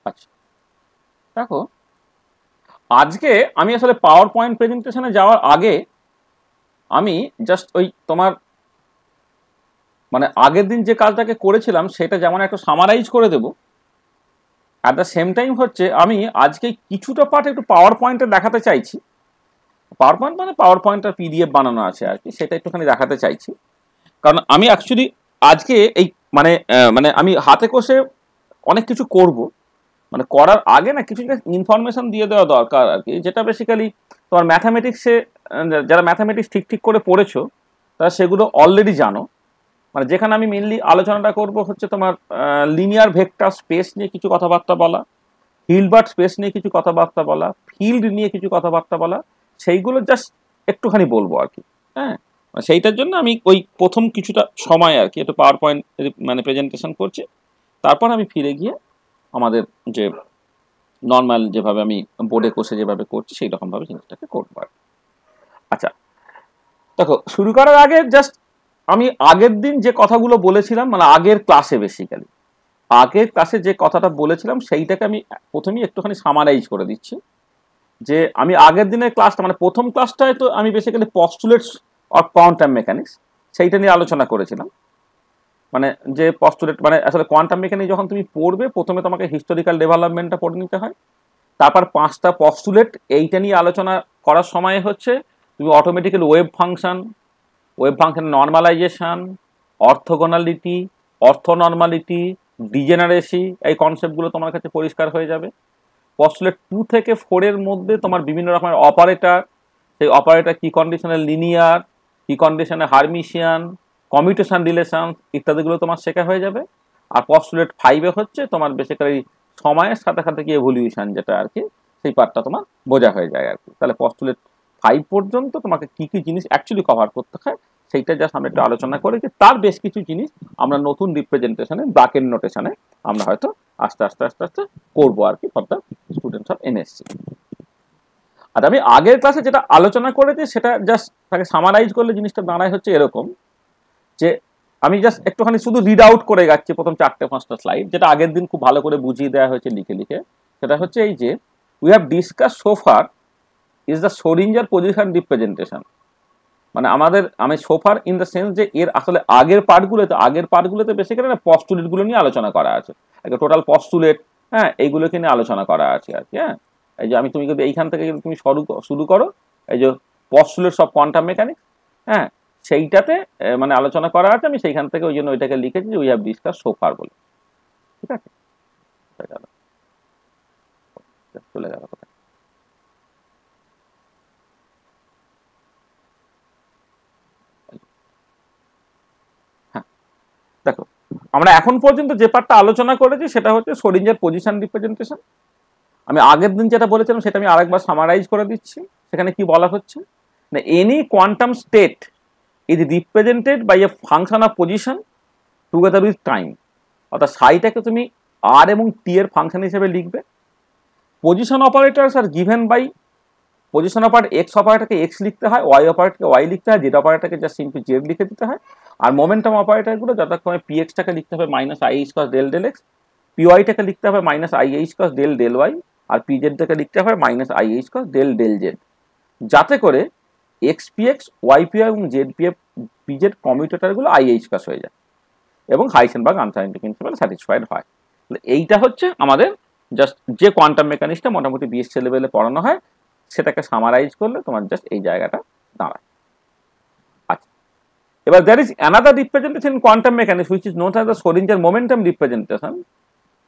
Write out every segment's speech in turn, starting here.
আচ্ছা দেখো, আজকে আমি আসলে পাওয়ার পয়েন্ট প্রেজেন্টেশনে যাওয়ার আগে আমি জাস্ট ওই তোমার মানে আগের দিন যে কাজটাকে করেছিলাম সেটা যেমন একটা সামারাইজ করে দেবো, অ্যাট দ্য সেম টাইম হচ্ছে আমি আজকে কিছুটা পার্ট একটু পাওয়ার পয়েন্টে দেখাতে চাইছি। পাওয়ার পয়েন্ট মানে পাওয়ার পয়েন্টটা পিডিএফ বানানো আছে আর কি, সেটা একটুখানি দেখাতে চাইছি। কারণ আমি অ্যাকচুয়ালি আজকে এই মানে মানে আমি হাতে কষে অনেক কিছু করব, মানে করার আগে না কিছু ইনফরমেশন দিয়ে দেওয়া দরকার আর কি, যেটা বেসিক্যালি তোমার ম্যাথামেটিক্সে যারা ম্যাথামেটিক্স ঠিক ঠিক করে পড়েছো তারা সেগুলো অলরেডি জানো। মানে যেখানে আমি মেনলি আলোচনাটা করব হচ্ছে তোমার লিনিয়ার ভেক্টর স্পেস নিয়ে কিছু কথাবার্তা বলা, হিলবার্ট স্পেস নিয়ে কিছু কথাবার্তা বলা, ফিল্ড নিয়ে কিছু কথাবার্তা বলা, সেইগুলো জাস্ট একটুখানি বলবো আর কি। হ্যাঁ, সেইটার জন্য আমি ওই প্রথম কিছুটা সময় আর কি একটু পাওয়ার পয়েন্ট মানে প্রেজেন্টেশন করছি, তারপর আমি ফিরে গিয়ে আমাদের যে নর্মাল যেভাবে আমি বোর্ডে কষে যেভাবে করছি সেই রকমভাবে জিনিসটাকে করবো আর কি। আচ্ছা দেখো, শুরু করার আগে জাস্ট আমি আগের দিন যে কথাগুলো বলেছিলাম, মানে আগের ক্লাসে বেসিক্যালি আগের ক্লাসে যে কথাটা বলেছিলাম সেইটাকে আমি প্রথমেই একটুখানি সামারাইজ করে দিচ্ছি। যে আমি আগের দিনের ক্লাসটা মানে প্রথম ক্লাসটায় তো আমি বেসিক্যালি পস্টুলেটস অফ কোয়ান্টাম মেকানিক্স সেইটা নিয়ে আলোচনা করেছিলাম। মানে যে পস্টুলেট মানে আসলে কোয়ান্টাম মেকানিক্স যখন তুমি পড়বে প্রথমে তোমাকে হিস্টোরিক্যাল ডেভেলপমেন্টটা পড়ে নিতে হয়, তারপর 5টা পস্টুলেট এইটা নিয়ে আলোচনা করার সময় হচ্ছে তুমি অটোমেটিক্যালি ওয়েভ ফাংশন নর্মালাইজেশন, অর্থোগোনালিটি, অর্থোনর্মালিটি, ডিজেনারেসি, এই কনসেপ্টগুলো তোমার কাছে পরিষ্কার হয়ে যাবে। পস্টুলেট 2 থেকে 4 এর মধ্যে তোমার বিভিন্ন রকমের অপারেটর, সেই অপারেটর কি কন্ডিশনে লিনিয়ার, কি কন্ডিশনে হারমিশিয়ান, কমিউটেশন রিলেশন ইত্যাদিগুলো তোমার শেখা হয়ে যাবে। আর পস্টুলেট 5 এ হচ্ছে তোমার বেসিক্যালি সময়ের সাথে সাথে কি এভলিউশন যেটা আর কি, সেই পার্টটা তোমার বোঝা হয়ে যায় আর কি। তাহলে পস্টুলেট 5 পর্যন্ত তোমাকে কি কি জিনিস অ্যাকচুয়ালি কভার করতে হয় সেইটা জাস্ট আমরা একটু আলোচনা করেছি। তার বেশ কিছু জিনিস আমরা নতুন রিপ্রেজেন্টেশনে ব্র্যাকেট নোটেশনে আমরা হয়তো আস্তে আস্তে আস্তে আস্তে করবো আর কি for the students of NSC. আর আমি আগের ক্লাসে যেটা আলোচনা করেছি সেটা জাস্ট তাকে সামারাইজ করলে জিনিসটা দাঁড়ায় হচ্ছে এরকম, যে আমি জাস্ট একটুখানি শুধু রিড আউট করে যাচ্ছি প্রথম 4-5টা স্লাইড, যেটা আগের দিন খুব ভালো করে বুঝিয়ে দেওয়া হয়েছে লিখে লিখে। সেটা হচ্ছে এই যে we have discuss so far is the Schrodinger position representation. মানে আমি সোফার ইন দ্য সেন্স যে এর আসলে আগের পার্টগুলোতে বেসিক্যালি না পস্টুলেটগুলো নিয়ে আলোচনা করা আছে, একটা টোটাল পস্টুলেট, হ্যাঁ এইগুলোকে নিয়ে আলোচনা করা আছে আর কি। হ্যাঁ, এই যে আমি তুমি যদি এইখান থেকে যদি তুমি শুরু করো এই যে পস্টুলেটস অফ কোয়ান্টাম মেকানিক্স, হ্যাঁ সেইটাতে মানে আলোচনা করা আছে, আমি সেইখান থেকে ওই জন্য ওইটাকে লিখেছি যে উই হ্যাভ ডিসকাস সোফার বলে। ঠিক আছে, চলে গেল কোথায়। হ্যাঁ দেখো, আমরা এখন পর্যন্ত যে পার্টটা আলোচনা করেছি সেটা হচ্ছে সোরিঞ্জার পজিশন রিপ্রেজেন্টেশন। আমি আগের দিন যেটা বলেছিলাম সেটা আমি আরেকবার সামারাইজ করে দিচ্ছি। সেখানে কি বলা হচ্ছে না, any quantum state is represented by a function of position together with time. অর্থাৎ সাইটাকে তুমি আর এবং টি এর ফাংশন হিসেবে লিখবে। Position operators are given by position operator x অপারেটরকে এক্স লিখতে হয়, ওয়াই অপারেটরকে ওয়াই লিখতে হয়, জেড অপারেটরকে জাস্ট সিম্পলি জেড লিখে দিতে হয়। আর মোমেন্টাম অপারেটরগুলো যথাক্রমে পি এক্সটাকে লিখতে হবে minus i H cross del del x, p ওয়াইটাকে লিখতে হবে minus i H cross del del y, আর পি জেডটাকে লিখতে হবে minus i H cross del del z, যাতে করে x p x, y p এবং z p f p z কমিউটেটারগুলো আই এইচ কস হয়ে যায় এবং হাইসেনবার্গ আনসার্টেনিটি প্রিন্সিপাল স্যাটিসফাইড হয়। এইটা হচ্ছে আমাদের জাস্ট যে কোয়ান্টাম মেকানিক্সটা মোটামুটি বিএসসি লেভেলে পড়ানো হয় সেটাকে সামারাইজ করলে তোমার জাস্ট এই জায়গাটা দাঁড়ায়। আচ্ছা, এবার there is another representation in quantum mechanics which is known as the Schrodinger momentum representation.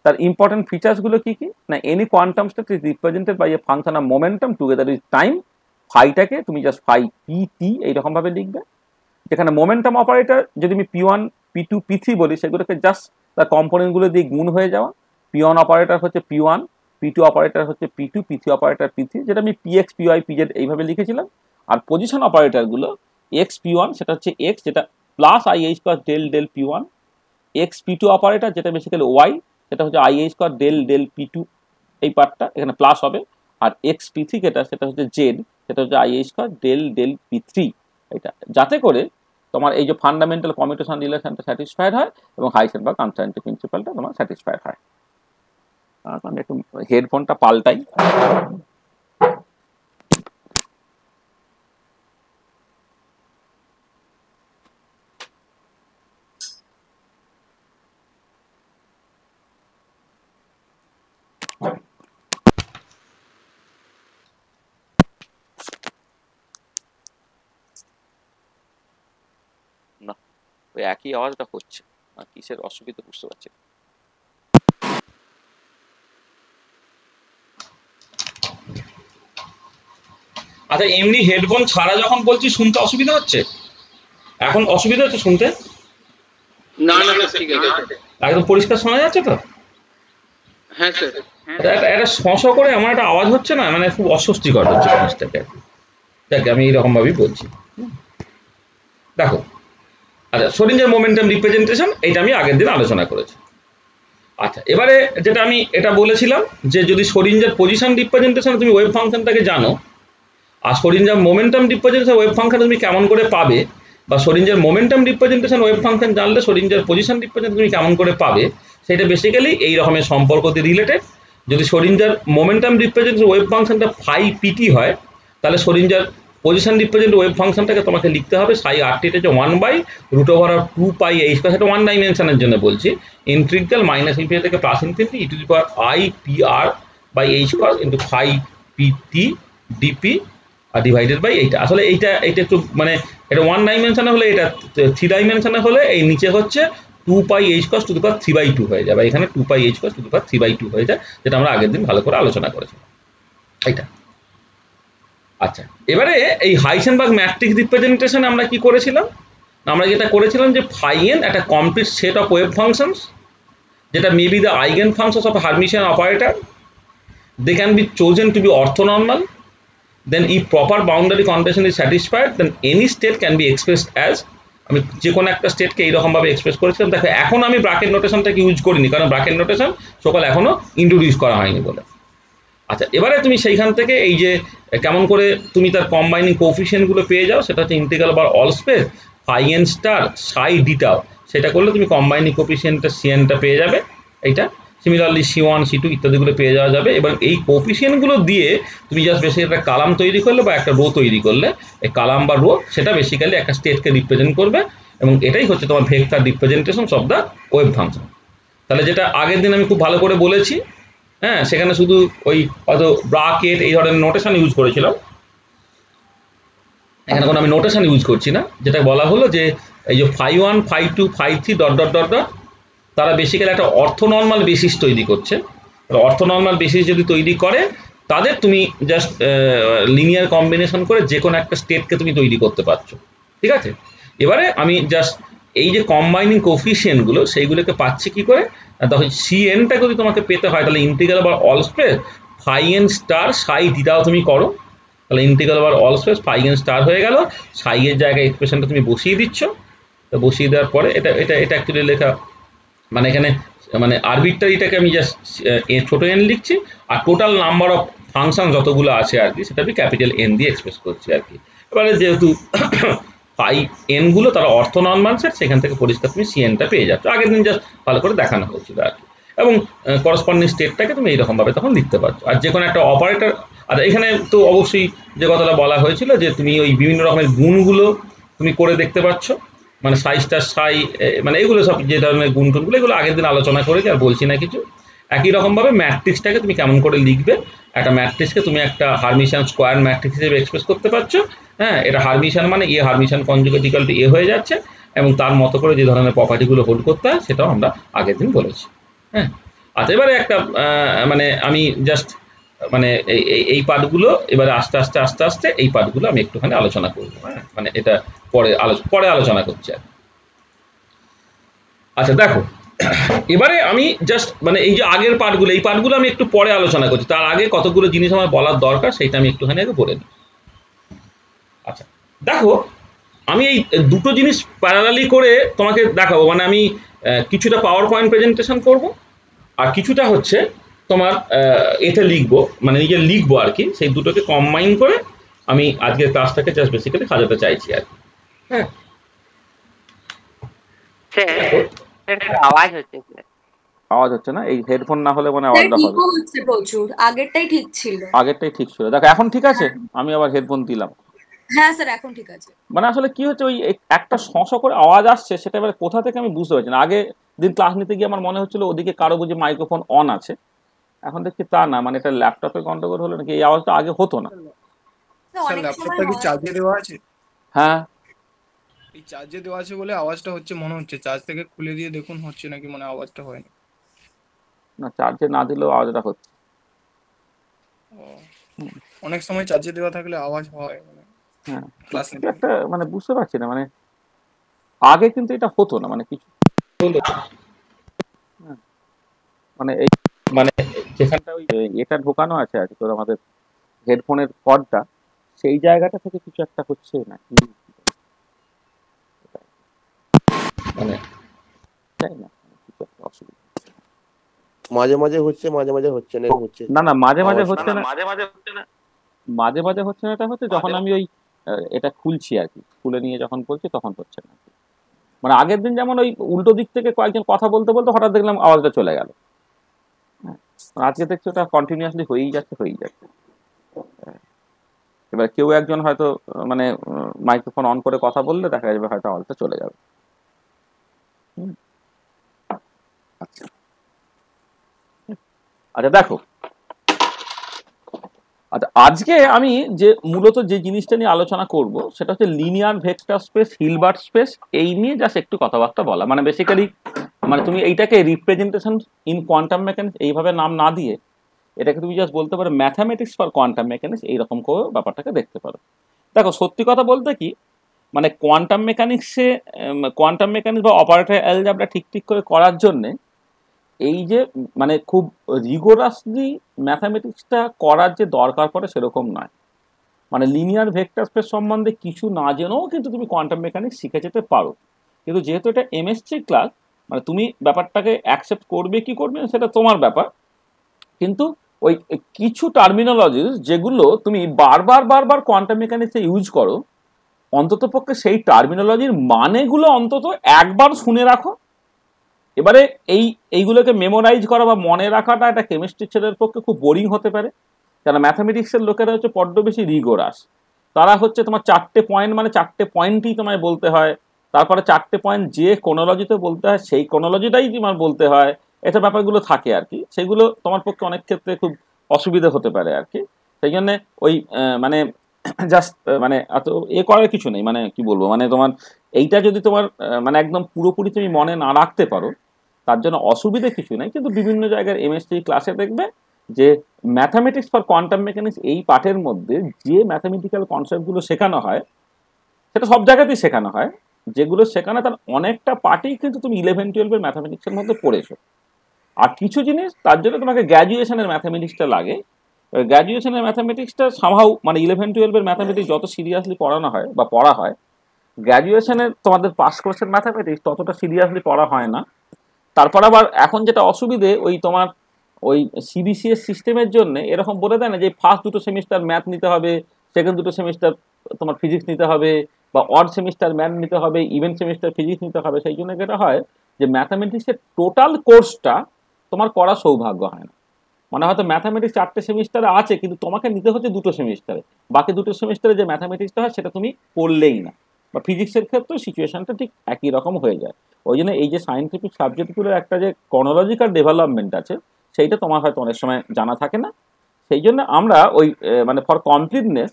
তার ইম্পর্টেন্ট ফিচার্সগুলো কি কি না, any quantum state is represented by a function of momentum together with time. ফাইটাকে তুমি জাস্ট ফাই পি টি এইরকম ভাবে লিখবে, যেখানে মোমেন্টাম অপারেটর যদি আমি p one p two p three বলি সেগুলোকে জাস্ট তার কম্পোনেন্টগুলো দিয়ে গুণ হয়ে যাওয়া। পি ওয়ান অপারেটর হচ্ছে p one, p two operator হচ্ছে p two, p three operator p three, যেটা আমি p x p y p z এইভাবে লিখেছিলাম। আর পজিশন অপারেটরগুলো এক্স পি ওয়ান সেটা হচ্ছে এক্স, যেটা plus i H cross del del p one, x p two operator যেটা বেসিক্যালি ওয়াই, সেটা হচ্ছে I H cross del del P two, এই পার্টটা এখানে প্লাস হবে। আর এক্স পি থ্রি সেটা হচ্ছে জেড, সেটা হচ্ছে I H cross del del P three, এটা যাতে করে তোমার এই যে ফান্ডামেন্টাল কমিউটেশন রিলেশনটা স্যাটিসফাইড হয় এবং হাইসেনবার্গ আনসার্টেনিটি প্রিন্সিপালটা তোমার স্যাটিসফাইড হয়। আমি একটু হেডফোনটা পাল্টাই। না, ওই একই আওয়াজটা হচ্ছে, আর কিসের অসুবিধা বুঝতে পারছি না। আচ্ছা, এমনি হেডফোন ছাড়া যখন বলছি শুনতে অসুবিধা হচ্ছে? এখন অসুবিধা হচ্ছে শুনতে? না না স্যার, ঠিক আছে। একদম পরিষ্কার শোনা যাচ্ছে তো? হ্যাঁ স্যার। একটা শঁ করে এমন একটা আওয়াজ হচ্ছে না, মানে খুব অস্বস্তিকর হচ্ছে জিনিসটাকে। যাকে আমি এইরকম ভাবেই বলছি। দেখো, আচ্ছা, শরীরের মোমেন্টাম রিপ্রেজেন্টেশন এটা আমি আগের দিন আলোচনা করেছি। আচ্ছা, এবারে যেটা আমি এটা বলেছিলাম যে যদি শরীরের পজিশন রিপ্রেজেন্টেশন তুমি ওয়েভ ফাংশনটাকে জানো, আর শরীরের মোমেন্টাম রিপ্রেজেন্টেশন ওয়েভ ফাংশন তুমি কেমন করে পাবে, বা শরীরের মোমেন্টাম রিপ্রেজেন্টেশন ওয়েভ ফাংশন জানলে শরীরের পজিশন রিপ্রেজেন্টেশন তুমি কেমন করে পাবে, সেটা বেসিক্যালি এই রকমের সম্পর্ক দিয়ে রিলেটেড। যদি শরীরের মোমেন্টাম রিপ্রেজেন্টেশন ওয়েভ ফাংশনটা ফাই পিটি হয়, তাহলে শরীরের পজিশন রিপ্রেজেন্ট ওয়েভ ফাংশনটাকে তোমাকে লিখতে হবে সাই আর টি হচ্ছে 1/√2 পাই এইচ, সেটা ওয়ান ডাইমেনশনের জন্য বলছি, ইন্টিগ্রাল মাইনাস ইনফিনিটি থেকে plus infinity E to the power I P R by H cross into phi P T D P আর ডিভাইডেড বাই এইটা। আসলে এইটা একটু মানে এটা ওয়ান ডাইমেনশনে হলে, এটা থ্রি ডাইমেনশনে হলে এই নিচে হচ্ছে 2 পাই এইচ কস টু দি পাওয়ার 3/2 হয়ে যাবে, এখানে 2 পাই এইচ কস টু দি পাওয়ার 3/2 হয়ে যায়, যেটা আমরা আগের দিন ভালো করে আলোচনা করেছি এইটা। আচ্ছা, এবারে এই হাইসেনবার্গ ম্যাট্রিক্স রিপ্রেজেন্টেশন আমরা কি করেছিলাম? আমরা যেটা করেছিলাম যে ফাই এন একটা complete set of wave functions, যেটা maybe the eigen functions of Hermitian operator, they can be chosen to be orthonormal, then if proper boundary condition is satisfied then any state can be expressed as, আমি যে কোনো একটা স্টেটকে এইরকম ভাবে express করেছিলাম। দেখো, এখন আমি ব্র্যাকেট নোটেশনটাকে ইউজ করিনি, কারণ ব্র্যাকেট নোটেশন সকাল এখনো ইন্ট্রোডিউস করা হয়নি বলে। আচ্ছা, এবারে তুমি সেইখান থেকে এই যে কেমন করে তুমি তার কম্বাইনিং কোফিশিয়েন্টগুলো পেয়ে যাও, সেটা হচ্ছে integral bar all space phi N star psi ডিটাও, সেটা করলে তুমি কম্বাইনিং কোফিশিয়েন্টটা সিএনটা পেয়ে যাবে এইটা। সিমিলারলি C1 C2 ইত্যাদিগুলো পেয়ে যাওয়া যাবে, এবং এই কোফিশিয়েন্টগুলো দিয়ে তুমি জাস্ট বেসিক্যালি একটা কালাম তৈরি করলে বা একটা রো তৈরি করলে, এই কালাম বা রো সেটা বেসিক্যালি একটা স্টেটকে রিপ্রেজেন্ট করবে, এবং এটাই হচ্ছে তোমার vector representation of the wave function. তাহলে যেটা আগের দিন আমি খুব ভালো করে বলেছি, হ্যাঁ, সেখানে শুধু ওই হয়তো ব্রাকেট এই ধরনের নোটেশন ইউজ করেছিলাম, এখানে কোনো আমি নোটেশন ইউজ করছি না। যেটা বলা হলো যে এই যে φ1 φ2 φ3 ডট ডট ডট ডট, তারা বেসিক্যালি একটা অর্থোনর্মাল বেসিস তৈরি করছে। অর্থোনর্মাল বেসিস যদি তৈরি করে, তাদের তুমি জাস্ট লিনিয়ার কম্বিনেশন করে যে কোনো একটা স্টেটকে তুমি তৈরি করতে পারছো, ঠিক আছে। এবারে আমি জাস্ট এই যে কম্বাইনিং কোফিশিয়েন্টগুলো সেইগুলোকে পাচ্ছি কি করে, তখন সিএনটা যদি তোমাকে পেতে হয় তাহলে integral over all space phi N star psi ডিটাও তুমি করো, তাহলে integral over all space phi N star হয়ে গেল, সাই এর জায়গায় এক্সপ্রেশনটা তুমি বসিয়ে দিচ্ছ। তো বসিয়ে দেওয়ার পরে এটা এটা এটা অ্যাকচুয়ালি লেখা মানে এখানে মানে আরবিট্রারিটাকে আমি জাস্ট ছোট এন লিখছি, আর টোটাল নাম্বার অফ ফাংশন যতগুলো আছে আর কি সেটা আমি ক্যাপিটাল এন দিয়ে এক্সপ্রেস করছি আর কি। এবারে যেহেতু ফাই এন গুলো তারা অর্থোনর্মাল সেট, সেখান থেকে পরিষ্কার তুমি সিএনটা পেয়ে যাচ্ছ, আগের দিন জাস্ট ভালো করে দেখানো হয়েছিল আর কি। এবং করসপন্ডিং স্টেটটাকে তুমি এইরকম ভাবে তখন লিখতে পারছো। আর যে কোনো একটা অপারেটর, আর এখানে তো অবশ্যই যে কথাটা বলা হয়েছিল যে তুমি ওই বিভিন্ন রকমের গুণগুলো তুমি করে দেখতে পাচ্ছ, মানে সাইজটা সাই, মানে এগুলো সব যে ধরনের গুণ টুনগুলো এগুলো আগের দিন আলোচনা করেছি, আর বলছি না কিছু। একই রকমভাবে ম্যাট্রিক্সটাকে তুমি কেমন করে লিখবে, একটা ম্যাট্রিক্সকে তুমি একটা হারমিশিয়ান স্কোয়ার ম্যাট্রিক্স হিসেবে এক্সপ্রেস করতে পারছো। হ্যাঁ, এটা হারমিশিয়ান মানে এ হারমিশিয়ান কনজুগেট ইকুয়াল টু এ হয়ে যাচ্ছে, এবং তার মতো করে যে ধরনের প্রপার্টিগুলো হোল্ড করতে হয় সেটাও আমরা আগের দিন বলেছি। হ্যাঁ, আচ্ছা, এবারে একটা মানে আমি জাস্ট মানে এই পার্টগুলো এবারে আস্তে আস্তে আস্তে আস্তে এই পার্টগুলো আমি একটুখানি আলোচনা করবো। হ্যাঁ, মানে এটা পরে আলোচনা করছি আর। আচ্ছা, দেখো, এবারে আমি জাস্ট মানে এই যে আগের পার্টগুলো, এই পার্টগুলো আমি একটু পরে আলোচনা করছি, তার আগে কতগুলো জিনিস আমার বলার দরকার সেটা আমি একটুখানি আগে বলে নিই। আচ্ছা, দেখো, আমি এই দুটো জিনিস প্যারালালি করে তোমাকে দেখাবো, মানে আমি কিছুটা পাওয়ার পয়েন্ট প্রেজেন্টেশন করব, আর কিছুটা হচ্ছে তোমার এটা লিখবো, মানে নিজে লিখবো আর কি। সেই দুটোকে কম্বাইন করে আমি আজকের ক্লাসটাকে জাস্ট বেসিক্যালি সাজাতে চাইছি আর কি। হ্যাঁ, আওয়াজ হচ্ছে, আওয়াজ হচ্ছে না, এই হেডফোন না হলে মানে স্যার আওয়াজটা হবে। ইকো হচ্ছে প্রচুর, আগেরটাই ঠিক ছিল। আগেরটাই ঠিক ছিল, দেখো এখন ঠিক আছে। আমি আবার হেডফোন দিলাম। হ্যাঁ স্যার এখন ঠিক আছে। মানে আসলে কি হচ্ছে, ওই একটা শঁ করে আওয়াজ আসছে, সেটা এবার কোথা থেকে আমি বুঝতে পারছি না। আগে দিন ক্লাস নিতে গিয়ে আমার মনে হচ্ছিল ওদিকে কারো বুঝি মাইক্রোফোন অন আছে, এখন দেখছি তা না, মানে এটা ল্যাপটপে গন্ডগোল হলো নাকি, এই আওয়াজটা আগে হতো না। স্যার স্যার অনেক সময় ল্যাপটপটা কি হয়। চার্জে দেওয়া আছে? হ্যাঁ, এই চার্জে দেওয়া আছে বলে আওয়াজটা হচ্ছে মনে হচ্ছে। চার্জ থেকে খুলে দিয়ে দেখুন হচ্ছে নাকি, মানে আওয়াজটা হয়নি। না চার্জে না দিলেও আওয়াজটা হচ্ছে। ও, অনেক সময় চার্জে দেওয়া থাকলে আওয়াজ হয়, মানে হ্যাঁ, ক্লাস কিছু নিতে একটা মানে বুঝতে পারছি না, মানে আগে কিন্তু এটা হতো না, মানে কিছু হলো। হ্যাঁ, মানে এই মানে যেখানটা ওই এটা ঢোকানো আছে আর কি, তোর আমাদের হেডফোনের কর্ডটা, সেই জায়গাটা থেকে কিছু একটা হচ্ছে না কি, মানে তাই না, কিছু একটা অসুবিধা। মাঝে মাঝে হচ্ছে, মাঝে মাঝে হচ্ছে না, এরকম হচ্ছে। না না মাঝে মাঝে আওয়াজ হচ্ছে না, মাঝে মাঝে হচ্ছে না, এটা হচ্ছে যখন আমি ওই এটা খুলছি আর কি, খুলে নিয়ে যখন বলছি তখন হচ্ছে না। মানে আগের দিন যেমন ওই উল্টো দিক থেকে কয়েকজন কথা বলতে বলতে হঠাৎ দেখলাম আওয়াজটা চলে গেল। হ্যাঁ, আজকে দেখছি ওটা কন্টিনিউয়াসলি হয়েই যাচ্ছে। এবার কেউ একজন হয়তো মানে মাইক্রোফোন অন করে কথা বললে দেখা যাবে হয়তো আওয়াজটা চলে যাবে। আচ্ছা আচ্ছা দেখো, আচ্ছা আজকে আমি যে মূলত যে জিনিসটা নিয়ে আলোচনা করব সেটা হচ্ছে linear vector space, Hilbert space, এই নিয়ে জাস্ট একটু কথাবার্তা বলা। মানে বেসিক্যালি মানে তুমি এইটাকে রিপ্রেজেন্টেশন ইন কোয়ান্টাম মেকানিক্স এইভাবে নাম না দিয়ে এটাকে তুমি জাস্ট বলতে পারো ম্যাথামেটিক্স ফর কোয়ান্টাম মেকানিক্স, এইরকম করে ব্যাপারটাকে দেখতে পারো। দেখো সত্যি কথা বলতে কি, মানে কোয়ান্টাম মেকানিক্স বা অপারেটর অ্যালজেব্রা ঠিক করে করার জন্যে এই যে মানে খুব রিগোরাসলি ম্যাথামেটিক্সটা করার যে দরকার পড়ে সেরকম নয়। মানে লিনিয়ার ভেক্টর স্পেস সম্বন্ধে কিছু না জেনেও কিন্তু তুমি কোয়ান্টাম মেকানিক্স শিখে যেতে পারো। কিন্তু যেহেতু এটা এমএসসি ক্লাস, মানে তুমি ব্যাপারটাকে অ্যাকসেপ্ট করবে কি করবে না সেটা তোমার ব্যাপার। কিন্তু ওই কিছু টার্মিনোলজিস যেগুলো তুমি বারবার কোয়ান্টাম মেকানিক্সে ইউজ করো, অন্ততপক্ষে সেই টার্মিনোলজির মানেগুলো অন্তত একবার শুনে রাখো। এবারে এইগুলোকে মেমোরাইজ করা বা মনে রাখাটা একটা কেমিস্ট্রি ছেলের পক্ষে খুব বোরিং হতে পারে, কারণ ম্যাথামেটিক্সের লোকেরা হচ্ছে বড্ড বেশি রিগোরাস। তারা হচ্ছে তোমার 4টে পয়েন্ট মানে 4টে পয়েন্টই তোমায় বলতে হয়, তারপরে 4টে পয়েন্ট যে কোনোলজিতে বলতে হয় সেই কোনোলজিটাই তোমার বলতে হয়, এটা ব্যাপারগুলো থাকে আর কি। সেগুলো তোমার পক্ষে অনেক ক্ষেত্রে খুব অসুবিধা হতে পারে আর কি। সেই জন্যে ওই মানে জাস্ট মানে এত করার কিছু নেই। মানে কি বলবো, মানে তোমার এইটা যদি তোমার মানে একদম পুরোপুরি তুমি মনে না রাখতে পারো তার জন্য অসুবিধে কিছু নেই। কিন্তু বিভিন্ন জায়গার এমএসসি ক্লাসে দেখবে যে ম্যাথামেটিক্স ফর কোয়ান্টাম মেকানিক্স এই পাঠের মধ্যে যে ম্যাথামেটিক্যাল কনসেপ্টগুলো শেখানো হয় সেটা সব জায়গাতেই শেখানো হয়, যেগুলো শেখানো তার অনেকটা পার্টেই কিন্তু তুমি 11-12 ম্যাথামেটিক্সের মধ্যে পড়েছো। আর কিছু জিনিস তার জন্য তোমাকে গ্র্যাজুয়েশনের ম্যাথামেটিক্সটা লাগে। গ্র্যাজুয়েশনের ম্যাথামেটিক্সটা সামহাউ মানে 11-12 ম্যাথামেটিক্স যত সিরিয়াসলি পড়ানো হয় বা পড়া হয়, গ্র্যাজুয়েশনের তোমাদের পাস কোর্সের ম্যাথামেটিক্স ততটা সিরিয়াসলি পড়া হয় না। তারপর আবার এখন যেটা অসুবিধে, ওই তোমার ওই সিবিসিএস সিস্টেমের জন্য এরকম বলে দেয় না যে ফার্স্ট দুটো সেমিস্টার ম্যাথ নিতে হবে, সেকেন্ড দুটো সেমিস্টার তোমার ফিজিক্স নিতে হবে, বা অড সেমিস্টার ম্যাথ নিতে হবে, ইভেন সেমিস্টার ফিজিক্স নিতে হবে। সেই জন্য যেটা হয় যে ম্যাথামেটিক্সের টোটাল কোর্সটা তোমার করা সৌভাগ্য হয় না। মানে হয়তো ম্যাথামেটিক্স 4টে সেমিস্টারে আছে কিন্তু তোমাকে নিতে হচ্ছে দুটো সেমিস্টারে, বাকি দুটো সেমিস্টারে যে ম্যাথামেটিক্সটা হয় সেটা তুমি পড়লেই না। বা ফিজিক্সের ক্ষেত্রেও সিচুয়েশনটা ঠিক একই রকম হয়ে যায়। ওই জন্য এই যে সায়েন্টিফিক সাবজেক্টগুলোর একটা যে ক্রনোলজিক্যাল ডেভেলপমেন্ট আছে সেইটা তোমার হয়তো অনেক সময় জানা থাকে না। সেই জন্য আমরা ওই মানে ফর কমপ্লিটনেস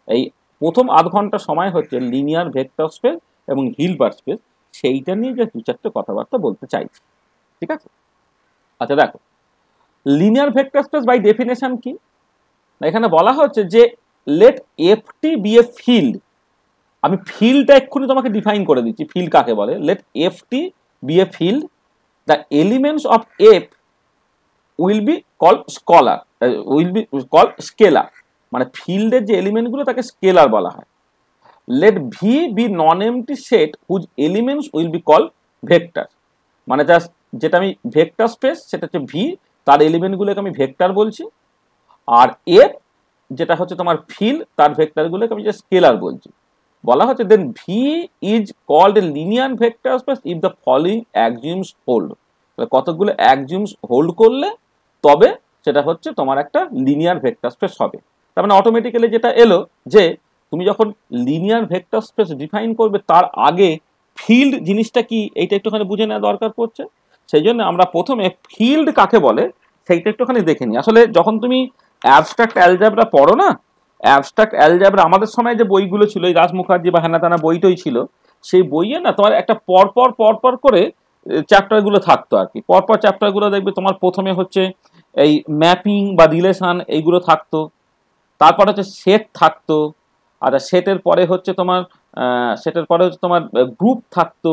এই প্রথম আধ ঘন্টা সময় হচ্ছে লিনিয়ার ভেক্টর স্পেস এবং হিলবার্ট স্পেস, সেইটা নিয়ে যে 2-4টে কথাবার্তা বলতে চাইছি। ঠিক আছে? আচ্ছা দেখো, linear vector space by definition কি, এখানে বলা হচ্ছে যে let F T be a field. আমি ফিল্ডটা এক্ষুনি তোমাকে ডিফাইন করে দিচ্ছি, ফিল্ড কাকে বলে। Let F T be a field, the elements of F will be call scalar. মানে ফিল্ডের যে এলিমেন্টগুলো তাকে স্কেলার বলা হয়। Let V be non empty set whose elements will be call vector. মানে জাস্ট যেটা আমি ভেক্টর স্পেস সেটা হচ্ছে ভি, তার এলিমেন্টগুলোকে আমি ভেক্টর বলছি। আর এফ যেটা হচ্ছে তোমার ফিল্ড, তার ভেক্টরগুলোকে আমি জাস্ট স্কেলার বলছি। বলা হচ্ছে then V is called a linear vector space if the following axioms hold. কতগুলো অ্যাক্সিওমস হোল্ড করলে তবে সেটা হচ্ছে তোমার একটা লিনিয়ার ভেক্টর স্পেস হবে। তার মানে অটোমেটিক্যালি যেটা এলো যে তুমি যখন লিনিয়ার ভেক্টর স্পেস ডিফাইন করবে তার আগে ফিল্ড জিনিসটা কি এইটা একটুখানি বুঝে নেওয়া দরকার পড়ছে। সেই জন্য আমরা প্রথমে ফিল্ড কাকে বলে সেইটা একটুখানি দেখে নিই। আসলে যখন তুমি অ্যাবস্ট্রাক্ট অ্যালজেব্রা পড়ো না, অ্যাবস্ট্রাক্ট অ্যালজেব্রা আমাদের সময় যে বইগুলো ছিল, এই রাজ মুখার্জি বা হেনাতানা বইটই ছিল, সেই বইয়ে না তোমার একটা পরপর করে চ্যাপ্টারগুলো থাকতো আর কি। পরপর চ্যাপ্টারগুলো দেখবে তোমার প্রথমে হচ্ছে এই ম্যাপিং বা রিলেশন এইগুলো থাকতো, তারপর হচ্ছে সেট থাকতো, আর সেটের পরে হচ্ছে তোমার গ্রুপ থাকতো,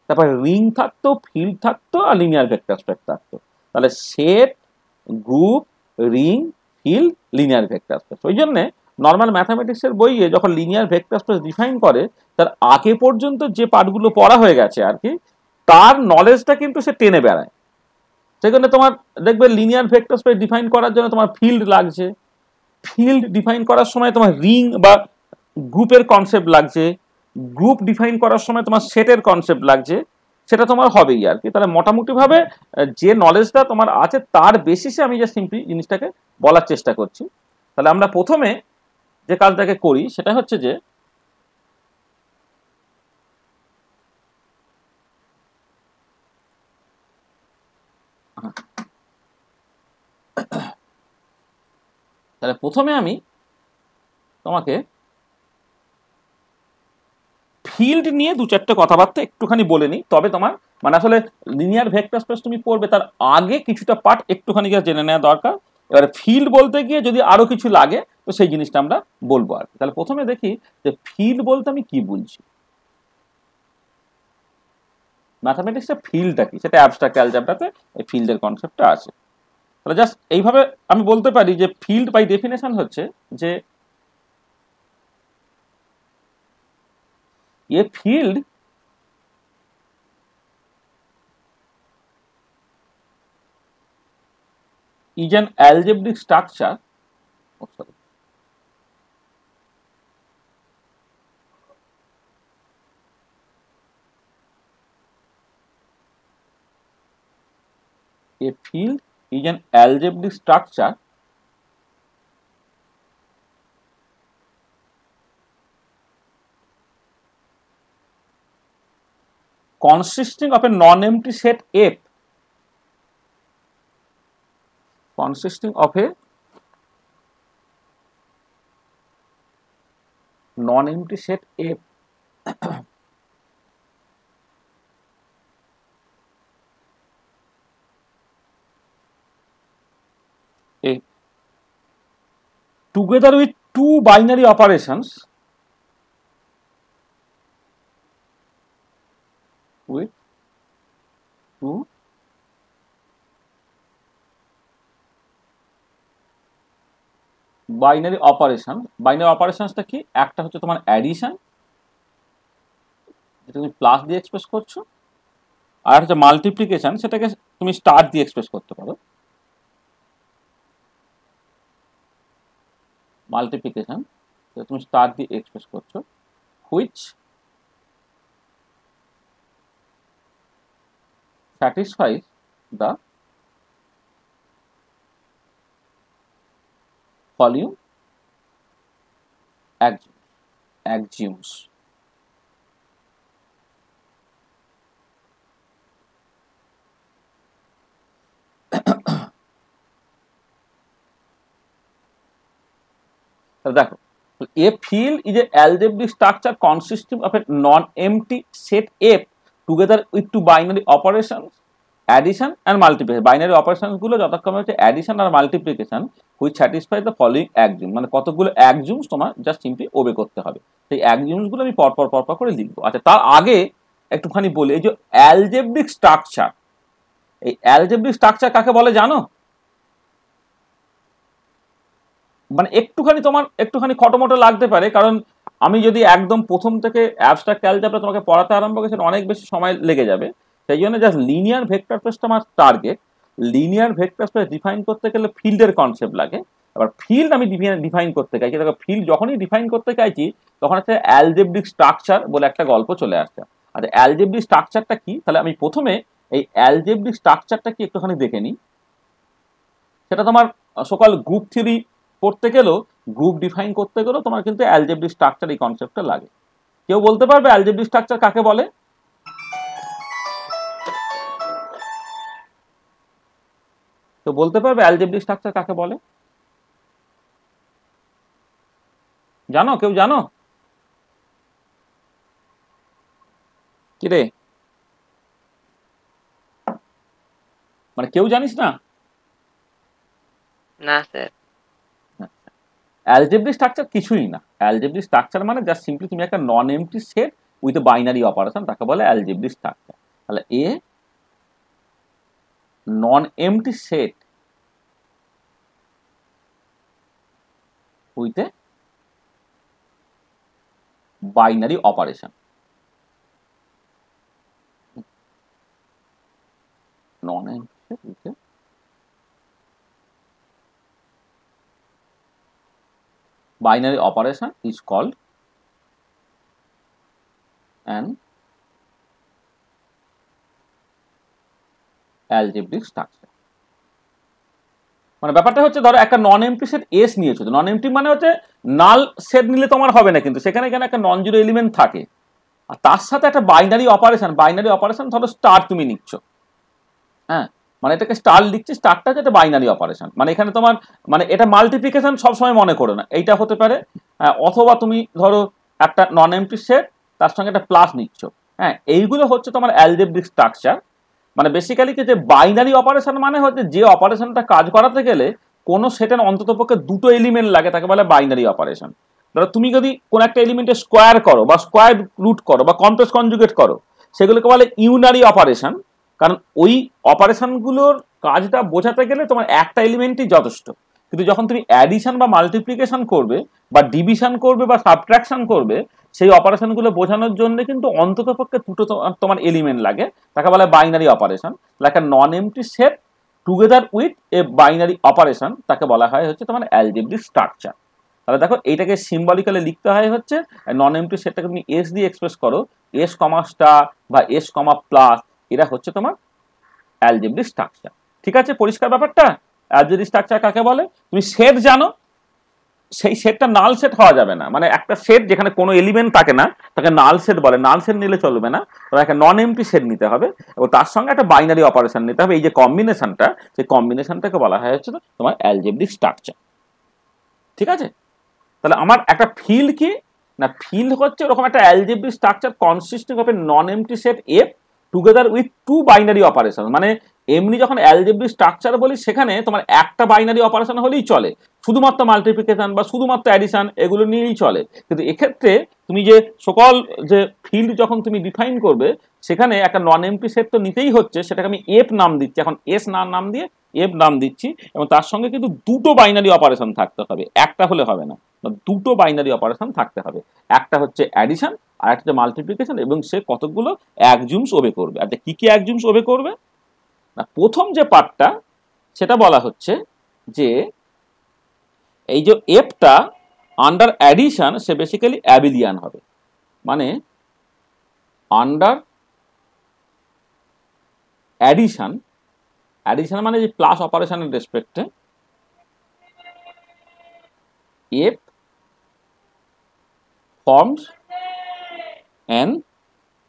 তারপরে রিং থাকতো, ফিল্ড থাকতো, আর লিনিয়ার ভেক্টর স্পেস থাকতো। তাহলে set, group, ring, field, linear vector space. ওই জন্যে নর্মাল ম্যাথামেটিক্সের বইয়ে যখন লিনিয়ার ভেক্টর স্পেস ডিফাইন করে তার আগে পর্যন্ত যে পার্টগুলো পড়া হয়ে গেছে আর কি, তার নলেজটা কিন্তু সে টেনে বেড়ায়। সেখানে তোমার দেখবে লিনিয়ার ভেক্টর স্পেস ডিফাইন করার জন্য তোমার ফিল্ড লাগছে, ফিল্ড ডিফাইন করার সময় তোমার রিং বা গ্রুপের কনসেপ্ট লাগছে, গ্রুপ ডিফাইন করার সময় তোমার সেটের কনসেপ্ট লাগছে, সেটা তোমার হবেই আর কি। তাহলে মোটামুটিভাবে যে নলেজটা তোমার আছে তার বেসিসে আমি যা সিম্পলি জিনিসটাকে বলার চেষ্টা করছি। তাহলে আমরা প্রথমে যে কাজটাকে করি সেটা হচ্ছে যে তাহলে প্রথমে আমি তোমাকে ফিল্ড নিয়ে দু চারটে কথাবার্তা একটুখানি বলে নিই, তবে তোমার মানে আসলে লিনিয়ার ভেক্টর স্পেস তুমি পড়বে তার আগে কিছুটা পার্ট একটুখানি জেনে নেওয়া দরকার। এবারে ফিল্ড বলতে গিয়ে যদি আরো কিছু লাগে তো সেই জিনিসটা আমরা বলবো আর কি। তাহলে প্রথমে দেখি যে ফিল্ড বলতে আমি কি বলছি, ম্যাথামেটিক্সে ফিল্ডটা কি, সেটা অ্যাবস্ট্রাক্ট অ্যালজেব্রাতে এই ফিল্ডের কনসেপ্টটা আছে। তাহলে জাস্ট এইভাবে আমি বলতে পারি যে ফিল্ড বাই ডেফিনেশন হচ্ছে যে a field is an algebraic structure a field is an algebraic structure consisting of a non-empty set F, consisting of a non-empty set F A together with two binary operations with two binary operation. Binary অপারেশনসটা কি, একটা হচ্ছে তোমার addition যেটা তুমি plus দিয়ে express করছো, আর হচ্ছে মাল্টিপ্লিকেশন, সেটাকে তুমি স্টার দিয়ে এক্সপ্রেস করতে পারো। মাল্টিপ্লিকেশন তুমি স্টার দিয়ে এক্সপ্রেস করছো, which satisfies the following axioms. দেখো, a field is an algebraic structure consisting of a non-empty set F together with two binary operations addition and multiplication. Binary operation গুলো যতক্ষণ হচ্ছে addition আর multiplication which satisfy the following axiom, মানে কতগুলো অ্যাক্সিওমস তোমার just simply ওবে করতে হবে। সেই অ্যাক্সিওমস গুলো আমি পরপর করে লিখবো। আচ্ছা, তার আগে একটুখানি বলি, এই যে অ্যালজেব্রিক স্ট্রাকচার, এই অ্যালজেব্রিক স্ট্রাকচার কাকে বলে জানো? মানে একটুখানি খটোমটো লাগতে পারে, কারণ আমি যদি একদম প্রথম থেকে অ্যাবস্ট্রাক্ট অ্যালজেব্রা তোমাকে পড়াতে আরম্ভ করি সেটা অনেক বেশি সময় লেগে যাবে। সেই জন্য জাস্ট লিনিয়ার ভেক্টর স্পেসটা আমার target. Linear vector space define করতে গেলে ফিল্ডের কনসেপ্ট লাগে। এবার ফিল্ড আমি ডিফাইন করতে চাইছি, দেখো ফিল্ড যখনই ডিফাইন করতে চাইছি তখন হচ্ছে অ্যালজেব্রিক স্ট্রাকচার বলে একটা গল্প চলে আসছে। আচ্ছা, অ্যালজেব্রিক স্ট্রাকচারটা কি? তাহলে আমি প্রথমে এই অ্যালজেব্রিক স্ট্রাকচারটা কি একটুখানি দেখে নিই। সেটা তোমার সকাল গ্রুপ থিওরি পড়তে গেলেও, গ্রুপ ডিফাইন করতে গেলেও তোমার কিন্তু অ্যালজেব্রিক স্ট্রাকচার এই কনসেপ্টটা লাগে। কেউ বলতে পারবে অ্যালজেব্রিক স্ট্রাকচার কাকে বলে? তো বলতে পারবে অ্যালজেব্রিক স্ট্রাকচার কাকে বলে? জানো? কেউ জানো? কি রে, মানে কেউ জানিস না? না স্যার। অ্যালজেব্রিক স্ট্রাকচার কিছুই না। অ্যালজেব্রিক স্ট্রাকচার মানে জাস্ট সিম্পলি তুমি একটা non empty set with a binary operation, তাকে বলে অ্যালজেব্রিক স্ট্রাকচার। তাহলে a non empty set with a binary operation, non empty set with a binary operation is called an algebraic structure। মানে ব্যাপারটা হচ্ছে ধরো একটা নন এমটি সেট এস নিয়েছো, নন MT মানে হচ্ছে নাল সেট নিলে তোমার হবে না, কিন্তু সেখানে এখানে একটা নন জিরো এলিমেন্ট থাকে, আর তার সাথে একটা বাইনারি অপারেশন ধরো স্টার তুমি নিচ্ছ, হ্যাঁ, মানে এটাকে স্টার লিখছি, স্টারটা হচ্ছে একটা বাইনারি অপারেশন, মানে এখানে তোমার মানে এটা মাল্টিপ্লিকেশন সবসময় মনে করো না, এইটা হতে পারে, অথবা তুমি ধরো একটা নন এমটি সেট তার সঙ্গে একটা প্লাস নিচ্ছ, হ্যাঁ, এইগুলো হচ্ছে তোমার অ্যালজেব্রিক স্ট্রাকচার। মানে বেসিক্যালি কি যে বাইনারি অপারেশন মানে হচ্ছে যে অপারেশনটা কাজ করাতে গেলে কোনো সেটের অন্ততপক্ষে দুটো এলিমেন্ট লাগে, তাকে বলে বাইনারি অপারেশন। ধরো তুমি যদি কোন একটা এলিমেন্টের স্কোয়ার করো বা স্কোয়ার রুট করো বা কমপ্লেক্স কনজুগেট করো, সেগুলোকে বলে ইউনারি অপারেশন, কারণ ওই অপারেশনগুলোর কাজটা বোঝাতে গেলে তোমার একটা এলিমেন্টই যথেষ্ট। কিন্তু যখন তুমি অ্যাডিশন বা মাল্টিপ্লিকেশন করবে বা ডিভিশন করবে বা সাবট্রাকশন করবে, সেই অপারেশনগুলো বোঝানোর জন্য কিন্তু অন্ততপক্ষে দুটো তোমার এলিমেন্ট লাগে, তাকে বলে binary operation. Like a non empty set together with a binary operation, তাকে বলা হয় হচ্ছে তোমার অ্যালজেব্রিক স্ট্রাকচার। তাহলে দেখো এইটাকে সিম্বলিক্যালি লিখতে হয় হচ্ছে নন এমটি সেটটাকে তুমি এস দিয়ে এক্সপ্রেস করো, এস কমা স্টার বা এস কমা প্লাস, এরা হচ্ছে তোমার অ্যালজেব্রিক স্ট্রাকচার। ঠিক আছে, পরিষ্কার ব্যাপারটা? অ্যালজেব্রিক স্ট্রাকচার কাকে বলে? তুমি সেট জানো, সেই সেটটা নাল সেট হওয়া যাবে না, মানে একটা সেট যেখানে কোনো এলিমেন্ট থাকে না তাকে নাল সেট বলে, নাল সেট নিলে চলবে না, তবে একটা নন এমটি সেট নিতে হবে এবং তার সঙ্গে একটা বাইনারি অপারেশন নিতে হবে। এই যে কম্বিনেশনটা, সেই কম্বিনেশনটাকে বলা হয় হচ্ছে তোমার অ্যালজেব্রিক স্ট্রাকচার। ঠিক আছে, তাহলে আমার একটা ফিল্ড কি না, ফিল্ড হচ্ছে এরকম একটা algebraic structure consisting of a non empty set F together with two binary operation. মানে এমনি যখন অ্যালজেব্রিক স্ট্রাকচার বলি সেখানে তোমার একটা বাইনারি অপারেশন হলেই চলে, শুধুমাত্র মাল্টিপ্লিকেশন বা শুধুমাত্র অ্যাডিশন এগুলো নিয়েই চলে। কিন্তু এক্ষেত্রে তুমি যে সকল যে ফিল্ড যখন তুমি ডিফাইন করবে, সেখানে একটা নন এমটি সেট তো নিতেই হচ্ছে, সেটাকে আমি এফ নাম দিচ্ছি, এখন এস নাম দিয়ে এফ নাম দিচ্ছি, এবং তার সঙ্গে কিন্তু দুটো বাইনারি অপারেশন থাকতে হবে, একটা হলে হবে না, দুটো বাইনারি অপারেশন থাকতে হবে, একটা হচ্ছে অ্যাডিশন আর একটা মাল্টিপ্লিকেশন, এবং সে কতগুলো অ্যাকজুমস ওবে করবে। আচ্ছা কি কি অ্যাকজুমস ওবে করবে না, প্রথম যে পার্টটা সেটা বলা হচ্ছে যে এই যে এফটা আন্ডার অ্যাডিশন সে বেসিক্যালি অ্যাবিলিয়ান হবে, মানে আন্ডার অ্যাডিশন, অ্যাডিশন মানে যে প্লাস অপারেশনের রেসপেক্টে F forms an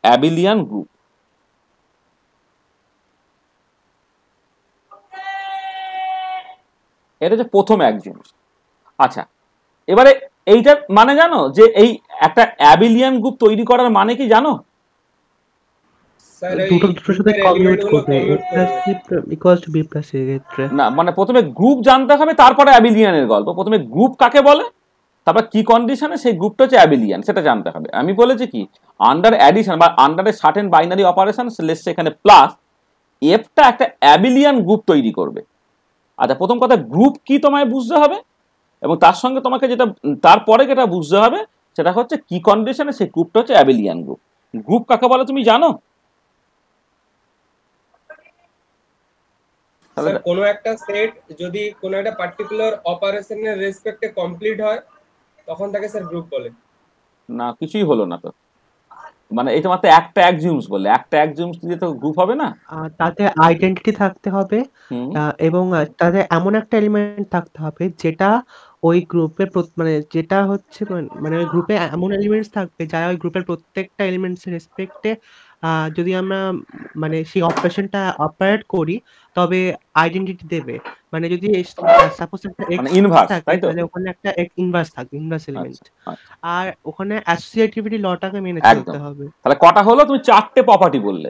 abelian group। এটা হচ্ছে প্রথম অ্যাকজিওম। আচ্ছা, এবারে এইটার মানে জানো যে এই একটা অ্যাবিলিয়ান গ্রুপ তৈরি করার মানে কি জানো? দুটোর সাথে কমিউট করবে, a plus b equals to b plus a ক্ষেত্রে না, মানে প্রথমে গ্রুপ জানতে হবে, তারপরে অ্যাবিলিয়ানের গল্প। প্রথমে গ্রুপ কাকে বলে, তারপর কি কন্ডিশনে সেই গ্রুপটা হচ্ছে অ্যাবিলিয়ান সেটা জানতে হবে। আমি বলেছি কি আন্ডার অ্যাডিশন বা under a certain binary operation less এখানে প্লাস এফটা একটা অ্যাবিলিয়ান গ্রুপ তৈরি করবে। আচ্ছা, প্রথম কথা গ্রুপ কি তোমায় বুঝতে হবে, এবং তার সঙ্গে তোমাকে যেটা তারপরে যেটা বুঝতে হবে সেটা হচ্ছে কি কন্ডিশনে সেই গ্রুপটা হচ্ছে অ্যাবিলিয়ান গ্রুপ। গ্রুপ কাকে বলে তুমি জানো? স্যার কোনো একটা সেট যদি কোনো একটা পার্টিকুলার অপারেশনের রেসপেক্টে কমপ্লিট হয় তখন তাকে স্যার গ্রুপ বলে। না, কিছুই হলো না তো। মানে এটা মাত্র একটা অ্যাক্সিওমস বললে, একটা অ্যাক্সিওমস দিয়ে তো গ্রুপ হবে না। তাতে আইডেন্টিটি থাকতে হবে হুম এবং তাতে এমন একটা এলিমেন্ট থাকতে হবে যেটা ওই গ্রুপের মানে যেটা হচ্ছে মানে ওই গ্রুপে এমন এলিমেন্টস থাকবে যারা ওই গ্রুপের প্রত্যেকটা এলিমেন্টস রেসপেক্টে যদি আমরা মানে সেই অপারেশনটা অপারেট করি তবে আইডেন্টিটি দেবে। মানে যদি সাপোজ একটা মানে এক্স ইনভার্স, থাকে তাই তো? তাহলে ওখানে একটা ইনভার্স থাকবে, ইনভার্স আচ্ছা এলিমেন্ট। আচ্ছা, আর ওখানে অ্যাসোসিয়েটিভিটি লটাকে মেনে একদম। চলতে হবে। তাহলে কটা হলো? তুমি 4টে প্রপার্টি বললে,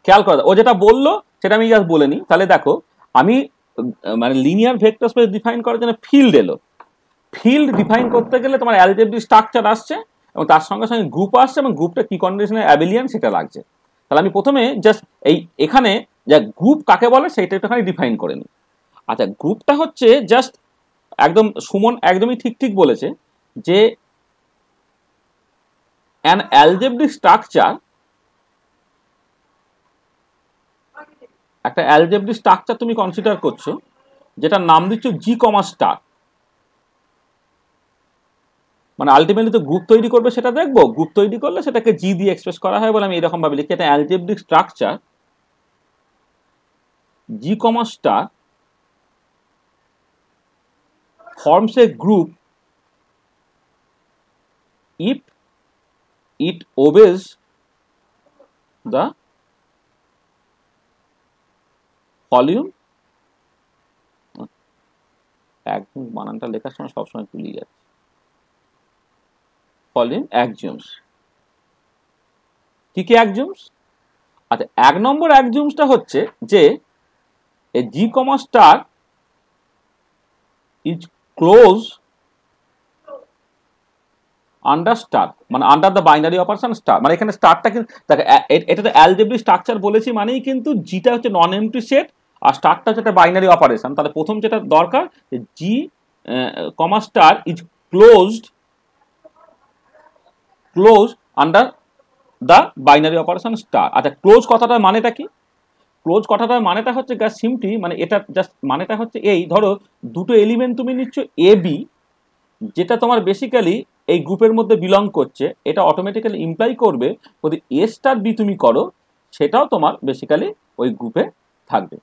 খেয়াল করো। ও যেটা বললো সেটা আমি জাস্ট বলে নিই। তাহলে দেখো, আমি মানে লিনিয়ার ভেক্টর স্পেস ডিফাইন করার জন্য ফিল্ড এলো। ফিল্ড ডিফাইন করতে গেলে তোমার অ্যালজেব্রিক স্ট্রাকচার আসছে এবং তার সঙ্গে সঙ্গে গ্রুপ আসছে এবং গ্রুপটা কি কন্ডিশনে অ্যাবিলিয়ান সেটা লাগছে। তাহলে আমি প্রথমে জাস্ট এখানে যা গ্রুপ কাকে বলে সেইটা একটুখানি ডিফাইন করে নিই। আচ্ছা, গ্রুপটা হচ্ছে জাস্ট একদম সুমন একদমই ঠিক বলেছে যে অ্যান অ্যালজেব্রিক স্ট্রাকচার, একটা অ্যালজেব্রিক স্ট্রাকচার তুমি কনসিডার করছো যেটার নাম দিচ্ছ জি কমা স্টার। মানে আলটিমেটলি তো গ্রুপ তৈরি করবে সেটা দেখবো, গ্রুপ তৈরি করলে সেটাকে জি দিয়ে এক্সপ্রেস করা হয় বলে আমি এরকম ভাবে লিখি। এটা algebraic structure G comma star forms a group if it obeys the following, একদম বানানটা লেখার সময় সবসময় ভুলে যাচ্ছে, following axioms। কি কি axioms? আচ্ছা, 1 নম্বর axioms-টা হচ্ছে যে a g comma star is closed under star, মানে under the binary operation star. মানে এখানে স্টারটা কিন্তু এটা তো অ্যালজেব্রিক স্ট্রাকচার বলেছি মানেই কিন্তু জিটা হচ্ছে নন এমপ্টি সেট আর স্টারটা হচ্ছে একটা বাইনারি অপারেশন। তাহলে প্রথম যেটা দরকার G comma star is close under the binary operation star. আচ্ছা, ক্লোজ কথাটার মানেটা কি? ক্লোজ কথাটার মানেটা হচ্ছে সিম্পলি মানে এটা জাস্ট মানেটা হচ্ছে এই, ধরো দুটো এলিমেন্ট তুমি নিচ্ছ এ বি, যেটা তোমার বেসিক্যালি এই গ্রুপের মধ্যে বিলং করছে, এটা অটোমেটিক্যালি ইমপ্লাই করবে যদি এ স্টার বি তুমি করো সেটাও তোমার বেসিক্যালি ওই গ্রুপে থাকবে।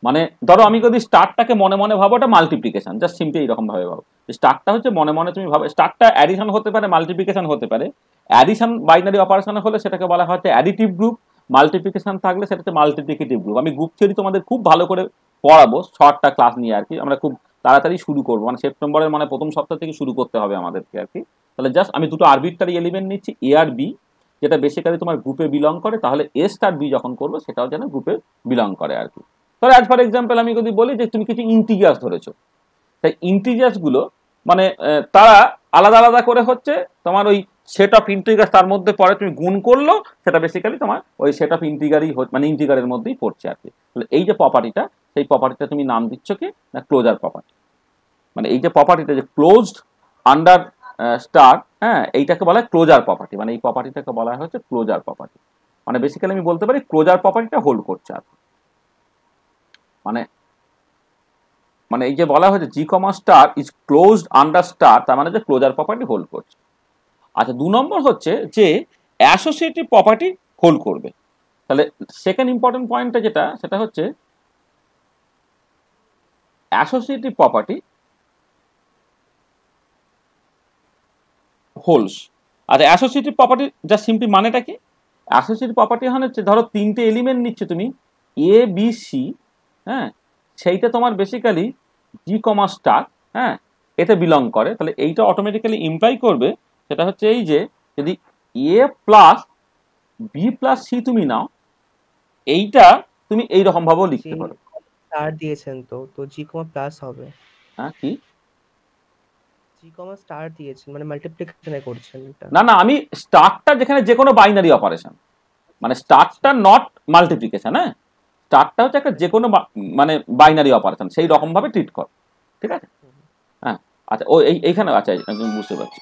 মানে ধরো আমি যদি স্টারটাকে মনে মনে ভাবো এটা মাল্টিপ্লিকেশন, জাস্ট সিম্পলি এইরকম ভাবে ভাবো। স্টারটা হচ্ছে মনে মনে তুমি ভাবো, স্টারটা অ্যাডিশন হতে পারে, মাল্টিপ্লিকেশন হতে পারে। অ্যাডিশন বাইনারি অপারেশন হলে সেটাকে বলা হচ্ছে অ্যাডিটিভ গ্রুপ, মাল্টিপ্লিকেশন থাকলে সেটাকে মাল্টিপ্লিকেটিভ গ্রুপ। আমি গ্রুপ থিওরি তোমাদের খুব ভালো করে পড়াবো শর্টটা ক্লাস নিয়ে আর কি, আমরা খুব তাড়াতাড়ি শুরু করবো, মানে সেপ্টেম্বরের মানে প্রথম সপ্তাহ থেকে শুরু করতে হবে আমাদেরকে আর কি। তাহলে জাস্ট আমি দুটো আরবিট্রারি এলিমেন্ট নিচ্ছি এ আর বি, যেটা বেসিক্যালি তোমার গ্রুপে বিলং করে, তাহলে এ স্টার বি যখন করবো সেটাও যেন গ্রুপে বিলং করে আর কি। ধরো অ্যাজ ফর এক্সাম্পল আমি যদি বলি যে তুমি কিছু ইন্টিজার্স ধরেছো, তাই ইন্টিজার্স গুলো মানে তারা আলাদা আলাদা করে হচ্ছে তোমার ওই সেট অফ ইন্টিজার্স, তার মধ্যে পরে তুমি গুণ করলো সেটা বেসিক্যালি তোমার ওই সেট অফ ইন্টিগারই মানে ইন্টিগারের মধ্যেই পড়ছে আর কি। তাহলে এই যে প্রপার্টিটা, সেই প্রপার্টিটা তুমি নাম দিচ্ছ কি না ক্লোজার প্রপার্টি। মানে এই যে প্রপার্টিটা যে ক্লোজড আন্ডার স্টার, হ্যাঁ, এইটাকে বলা হয় ক্লোজার প্রপার্টি। মানে এই প্রপার্টিটাকে বলা হচ্ছে ক্লোজার প্রপার্টি। মানে বেসিক্যালি আমি বলতে পারি ক্লোজার প্রপার্টিটা হোল্ড করছে আর মানে মানে এই যে বলা হয়েছে G comma star is closed under star, তার মানে যে ক্লোজার প্রপার্টি হোল্ড করছে। আচ্ছা, 2 নম্বর হচ্ছে যে অ্যাসোসিয়েটিভ প্রপার্টি হোল্ড করবে। তাহলে সেকেন্ড ইম্পর্টেন্ট পয়েন্টটা যেটা সেটা হচ্ছে অ্যাসোসিয়েটিভ প্রপার্টি হোল্ডস। আচ্ছা, অ্যাসোসিয়েটিভ প্রপার্টি জাস্ট সিম্পলি মানেটা কি? অ্যাসোসিয়েটিভ প্রপার্টি হচ্ছে ধরো 3টে এলিমেন্ট নিচ্ছে তুমি এ বি সি, হ্যাঁ, সেইটা তোমার বেসিক্যালি জি কমা স্টার, হ্যাঁ, এতে বিলং করে। তাহলে এইটা অটোমেটিক্যালি ইমপ্লাই করবে সেটা হচ্ছে এই যে যদি এ প্লাস বি প্লাস সি তুমি নাও, এইটা তুমি এইরকম ভাবেও লিখতে পারো। স্টার দিয়েছেন তো তো জি কমা প্লাস হবে। হ্যাঁ, কি জি কমা স্টার দিয়েছেন মানে মাল্টিপ্লিকেশনে করছেন এটা। না না, আমি স্টারটা যেখানে যে কোনো বাইনারি অপারেশন, মানে স্টারটা নট মাল্টিপ্লিকেশন, হ্যাঁ, স্টারটা হচ্ছে একটা যে কোনো মানে বাইনারি অপারেশন, সেই রকম ভাবে ট্রিট কর, ঠিক আছে? হ্যাঁ, আচ্ছা, ও এইখানে আচ্ছা আমি বুঝতে পারছি,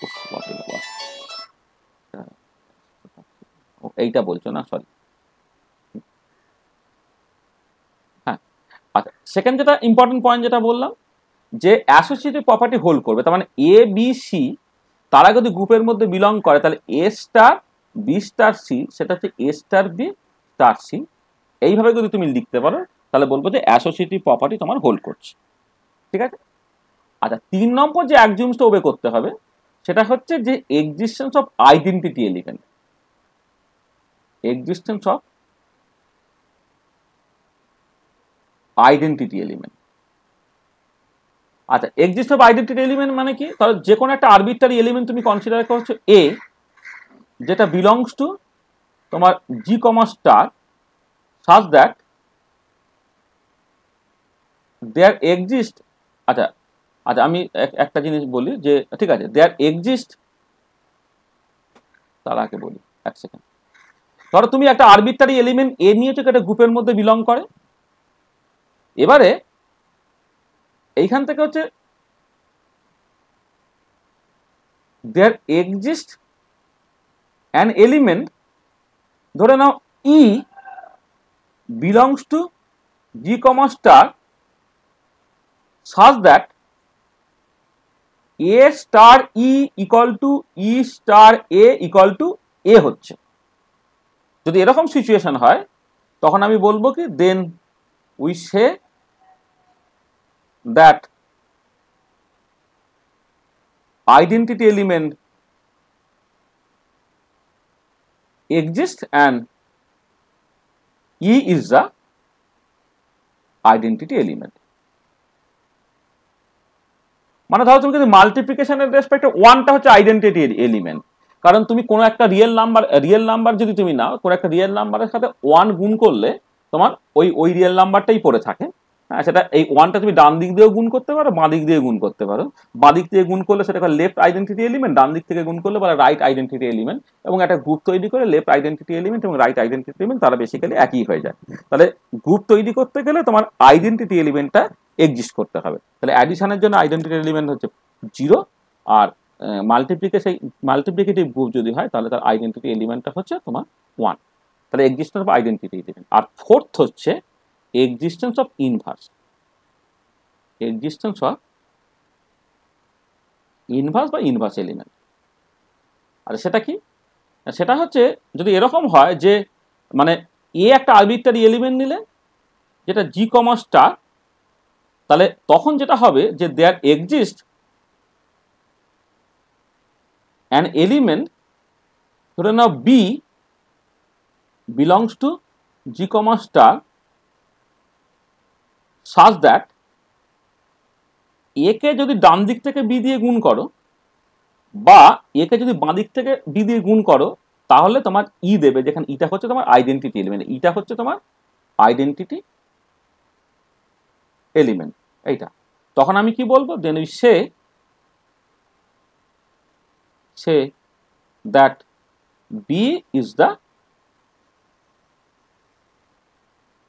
এইটা বলছো না, সরি। হ্যাঁ, আচ্ছা, সেকেন্ড যেটা ইম্পর্টেন্ট পয়েন্ট যেটা বললাম যে অ্যাসোসিয়েটিভ প্রপার্টি হোল্ড করবে, তার মানে এ বি সি তারা যদি গ্রুপের মধ্যে বিলং করে তাহলে এ স্টার বি স্টার সি সেটা হচ্ছে এ স্টার বি স্টার সি। এইভাবে যদি তুমি লিখতে পারো তাহলে বলবো যে অ্যাসোসিয়েটিভ প্রপার্টি তোমার হোল্ড করছে। ঠিক আছে। আচ্ছা 3 নম্বর যে অ্যাক্সিওমসটা ওবে করতে হবে সেটা হচ্ছে যে existence of identity element. Existence of identity element. আচ্ছা এক্সিস্ট অফ আইডেন্টিটি এলিমেন্ট মানে কি? তাহলে যে কোনো একটা আরবিট্রারি এলিমেন্ট তুমি কনসিডার করছো এ, যেটা বিলংস টু তোমার G comma star such that there exist. আচ্ছা আচ্ছা আমি একটা জিনিস বলি যে ঠিক আছে, দেয়ার এক্সিস্ট, তার আগে বলি এক সেকেন্ড। ধরো তুমি একটা আরবিট্রারি এলিমেন্ট এ নিয়েছো, একটা গ্রুপের মধ্যে বিলং করে। এবারে এইখান থেকে হচ্ছে দেয়ার এক্সিস্ট অ্যান এলিমেন্ট, ধরে নাও e belongs to G comma star such that a star e equal to e star a equal to a হচ্ছে। যদি এরকম সিচুয়েশন হয় তখন আমি বলবো কি then we say that identity element exists and e is the identity element। মানে ধরো তুমি যদি মাল্টিপ্লিকেশনের রেসপেক্টে ওয়ানটা হচ্ছে আইডেন্টিটি এলিমেন্ট, কারণ তুমি কোনো একটা রিয়েল নাম্বার যদি তুমি নাও, কোনো একটা রিয়েল নাম্বারের সাথে ওয়ান গুণ করলে তোমার ওই রিয়েল নাম্বারটাই পড়ে থাকে। হ্যাঁ, সেটা এই ওয়ানটা তুমি ডান দিক দিয়েও গুণ করতে পারো, বাঁ দিক দিয়ে গুণ করতে পারো। বাঁ দিক দিয়ে গুণ করলে সেটা লেফট আইডেন্টিটি এলিমেন্ট, ডান দিক থেকে গুণ করলে বলে রাইট আইডেন্টিটি এলিমেন্ট। এবং একটা গ্রুপ তৈরি করে লেফট আইডেন্টিটি এলিমেন্ট এবং রাইট আইডেন্টিটি এলিমেন্ট তারা বেসিক্যালি একই হয়ে যায়। তাহলে গ্রুপ তৈরি করতে গেলে তোমার আইডেন্টিটি এলিমেন্টটা এক্সিস্ট করতে হবে। তাহলে অ্যাডিশনের জন্য আইডেন্টিটি এলিমেন্ট হচ্ছে 0, আর মাল্টিপ্লিকেটিভ গ্রুপ যদি হয় তাহলে তার আইডেন্টিটি এলিমেন্টটা হচ্ছে তোমার 1। তাহলে এক্সিস্টেন্স অফ আইডেন্টিটি এলিমেন্ট। আর ফোর্থ হচ্ছে existence of inverse. Existence of inverse বা ইনভার্স এলিমেন্ট। আর সেটা কি? সেটা হচ্ছে যদি এরকম হয় যে মানে এ একটা আরবিট্রারি এলিমেন্ট নিলে যেটা জি কমা স্টার, তাহলে তখন যেটা হবে যে দেয়ার এক্সিস্ট অ্যান এলিমেন্ট, ধরে নাও b belongs to G comma star such that একে যদি ডান দিক থেকে বি দিয়ে গুণ করো বা একে যদি বাঁ দিক থেকে বি দিয়ে গুণ করো তাহলে তোমার ই দেবে, যেখানে ইটা হচ্ছে তোমার আইডেন্টিটি এলিমেন্ট, ইটা হচ্ছে তোমার আইডেন্টিটি এলিমেন্ট এইটা। তখন আমি কি বলবো? Then we say that b is the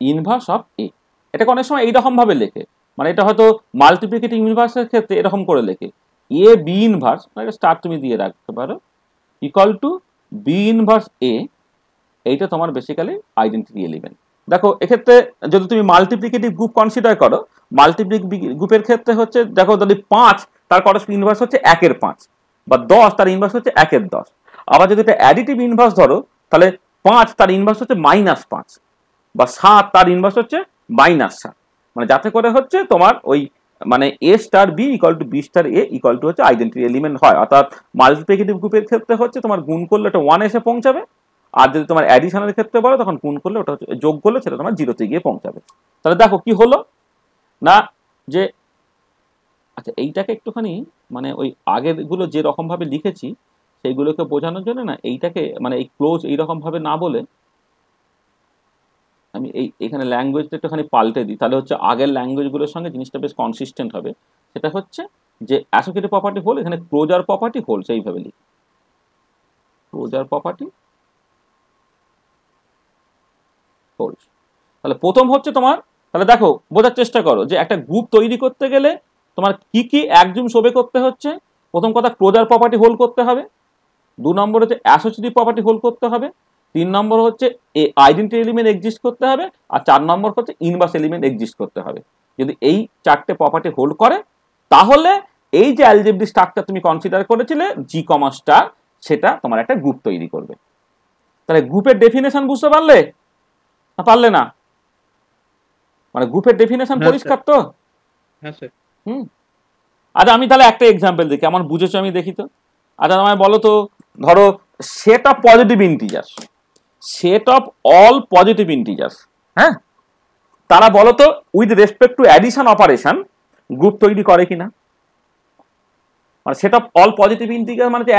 inverse of a. এটাকে অনেক সময় এইরকম ভাবে লেখে, মানে এটা হয়তো মাল্টিপ্লিকেটিভ ইনভার্সের ক্ষেত্রে এরকম করে লেখে এ বি ইনভার্স, স্টার তুমি দিয়ে রাখতে পারো, equal to B inverse A. এইটা তোমার বেসিক্যালি আইডেন্টিটি এলিমেন্ট। দেখো এক্ষেত্রে যদি তুমি মাল্টিপ্লিকেটিভ গ্রুপ কনসিডার করো, মাল্টিপ্লিকেটিভ গ্রুপের ক্ষেত্রে হচ্ছে দেখো যদি 5 তার করসপন্ডিং ইনভার্স হচ্ছে 1-এর 5, বা 10 তার ইনভার্স হচ্ছে 1-এর 10। আবার যদি এটা অ্যাডিটিভ ইনভার্স ধরো তাহলে 5 তার ইনভার্স হচ্ছে -5, বা 7 তার ইনভার্স হচ্ছে -7। মানে যাতে করে হচ্ছে তোমার ওই মানে a star b equal to b star a equal to হচ্ছে আইডেন্টিটি এলিমেন্ট হয়। অর্থাৎ মাল্টিপ্লিকেটিভ গ্রুপের ক্ষেত্রে হচ্ছে তোমার গুণ করলে এটা 1 এসে পৌঁছাবে, আর যদি তোমার অ্যাডিশনের ক্ষেত্রে বলো তখন গুণ করলে ওটা হচ্ছে যোগ করলে সেটা তোমার 0-তে গিয়ে পৌঁছাবে। তাহলে দেখো কি হলো না যে আচ্ছা এইটাকে একটুখানি মানে ওই আগের গুলো যে রকম ভাবে লিখেছি সেইগুলোকে বোঝানোর জন্য না এইটাকে মানে এই ক্লোজ এইরকম ভাবে না বলে আমি এইখানে ল্যাঙ্গুয়েজটা একটুখানি পাল্টে দিই, তাহলে হচ্ছে আগের ল্যাঙ্গুয়েজগুলোর সঙ্গে জিনিসটা বেশ কনসিস্টেন্ট হবে। সেটা হচ্ছে যে অ্যাসোসিয়েটিভ প্রপার্টি হোল, এখানে ক্লোজার প্রপার্টি হোল, সেইভাবে লিখি ক্লোজার প্রপার্টি হোল। তাহলে প্রথম হচ্ছে তোমার, তাহলে দেখো বোঝার চেষ্টা করো যে একটা গ্রুপ তৈরি করতে গেলে তোমার কি কি একজুম শোবে করতে হচ্ছে। প্রথম কথা ক্লোজার প্রপার্টি হোল করতে হবে, 2 নম্বর হচ্ছে অ্যাসোসিয়েটিভ প্রপার্টি হোল করতে হবে, 3 নম্বর হচ্ছে আইডেন্টিটি এলিমেন্ট এক্সিস্ট করতে হবে, আর 4 নম্বর হচ্ছে ইনভার্স এলিমেন্ট এক্সিস্ট করতে হবে। যদি এই 4টে প্রপার্টি হোল্ড করে তাহলে এই যে অ্যালজেব্রিক স্ট্রাকচার তুমি কনসিডার করেছিলে জি কমা স্টার, সেটা তোমার একটা গ্রুপ তৈরি করবে। তাহলে গ্রুপের ডেফিনেশন বুঝতে পারলে না পারলে না? মানে গ্রুপের ডেফিনেশন পরিষ্কার তো? হ্যাঁ স্যার। আচ্ছা আমি তাহলে একটা এক্সাম্পল দিই, কেমন বুঝেছো আমি দেখি তো। আচ্ছা আমায় বলো তো, ধরো set of positive integers, set of all positive integers, হ্যাঁ, তারা বলো তো with respect to addition operation group তৈরি করে কিনা? মানে set of all positive integer মানে যে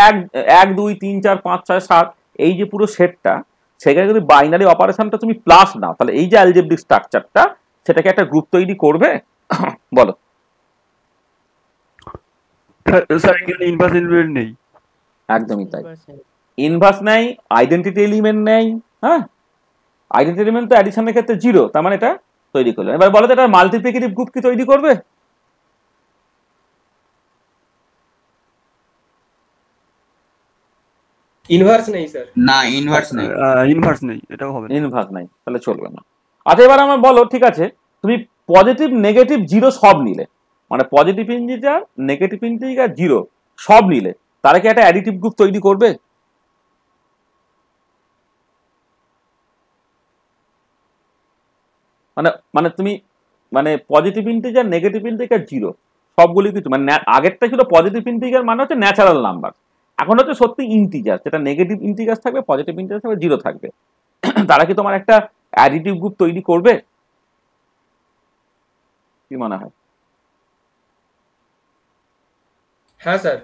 1 2 3 4 5 6 7 এই যে পুরো সেটটা, সেখানে যদি বাইনারি অপারেশনটা তুমি প্লাস নাও, তাহলে এই যে অ্যালজেব্রিক স্ট্রাকচারটা সেটাকে একটা গ্রুপ তৈরি করবে? বলো। স্যার এখানে ইনভার্স এলিমেন্ট নেই। একদমই তাই, ইনভার্স নেই, আইডেন্টিটি এলিমেন্ট নেই। হ্যাঁ, আইডেন্টিটি এলিমেন্ট তো অ্যাডিশনের ক্ষেত্রে 0, তার মানে এটা তৈরি করলো। এবার বলো তো এটা মাল্টিপ্লিকেটিভ গ্রুপ কি তৈরি করবে? ইনভার্স নেই স্যার। না ইনভার্স নেই। ইনভার্স নেই, এটাও হবে না। ইনভার্স নাই, তাহলে চলবে না। আচ্ছা এবার আমার বলো, ঠিক আছে তুমি পজিটিভ নেগেটিভ 0 সব নিলে, মানে পজিটিভ ইন্টিজার নেগেটিভ ইন্টিজার 0 সব নিলে, তারা কি একটা অ্যাডিটিভ গ্রুপ তৈরি করবে? মানে মানে তুমি মানে পজিটিভ ইন্টিজার নেগেটিভ ইন্টিজার 0 সবগুলি কিছু, মানে আগেরটা ছিল পজিটিভ ইন্টিজার মানে হচ্ছে ন্যাচারাল নাম্বার, এখন হচ্ছে সত্যি ইন্টিজার, যেটা নেগেটিভ ইন্টিজার থাকবে, পজিটিভ ইন্টিজার থাকবে, 0 থাকবে। তারা কি তোমার একটা অ্যাডিটিভ গ্রুপ তৈরি করবে? কি মনে হয়? হ্যাঁ স্যার।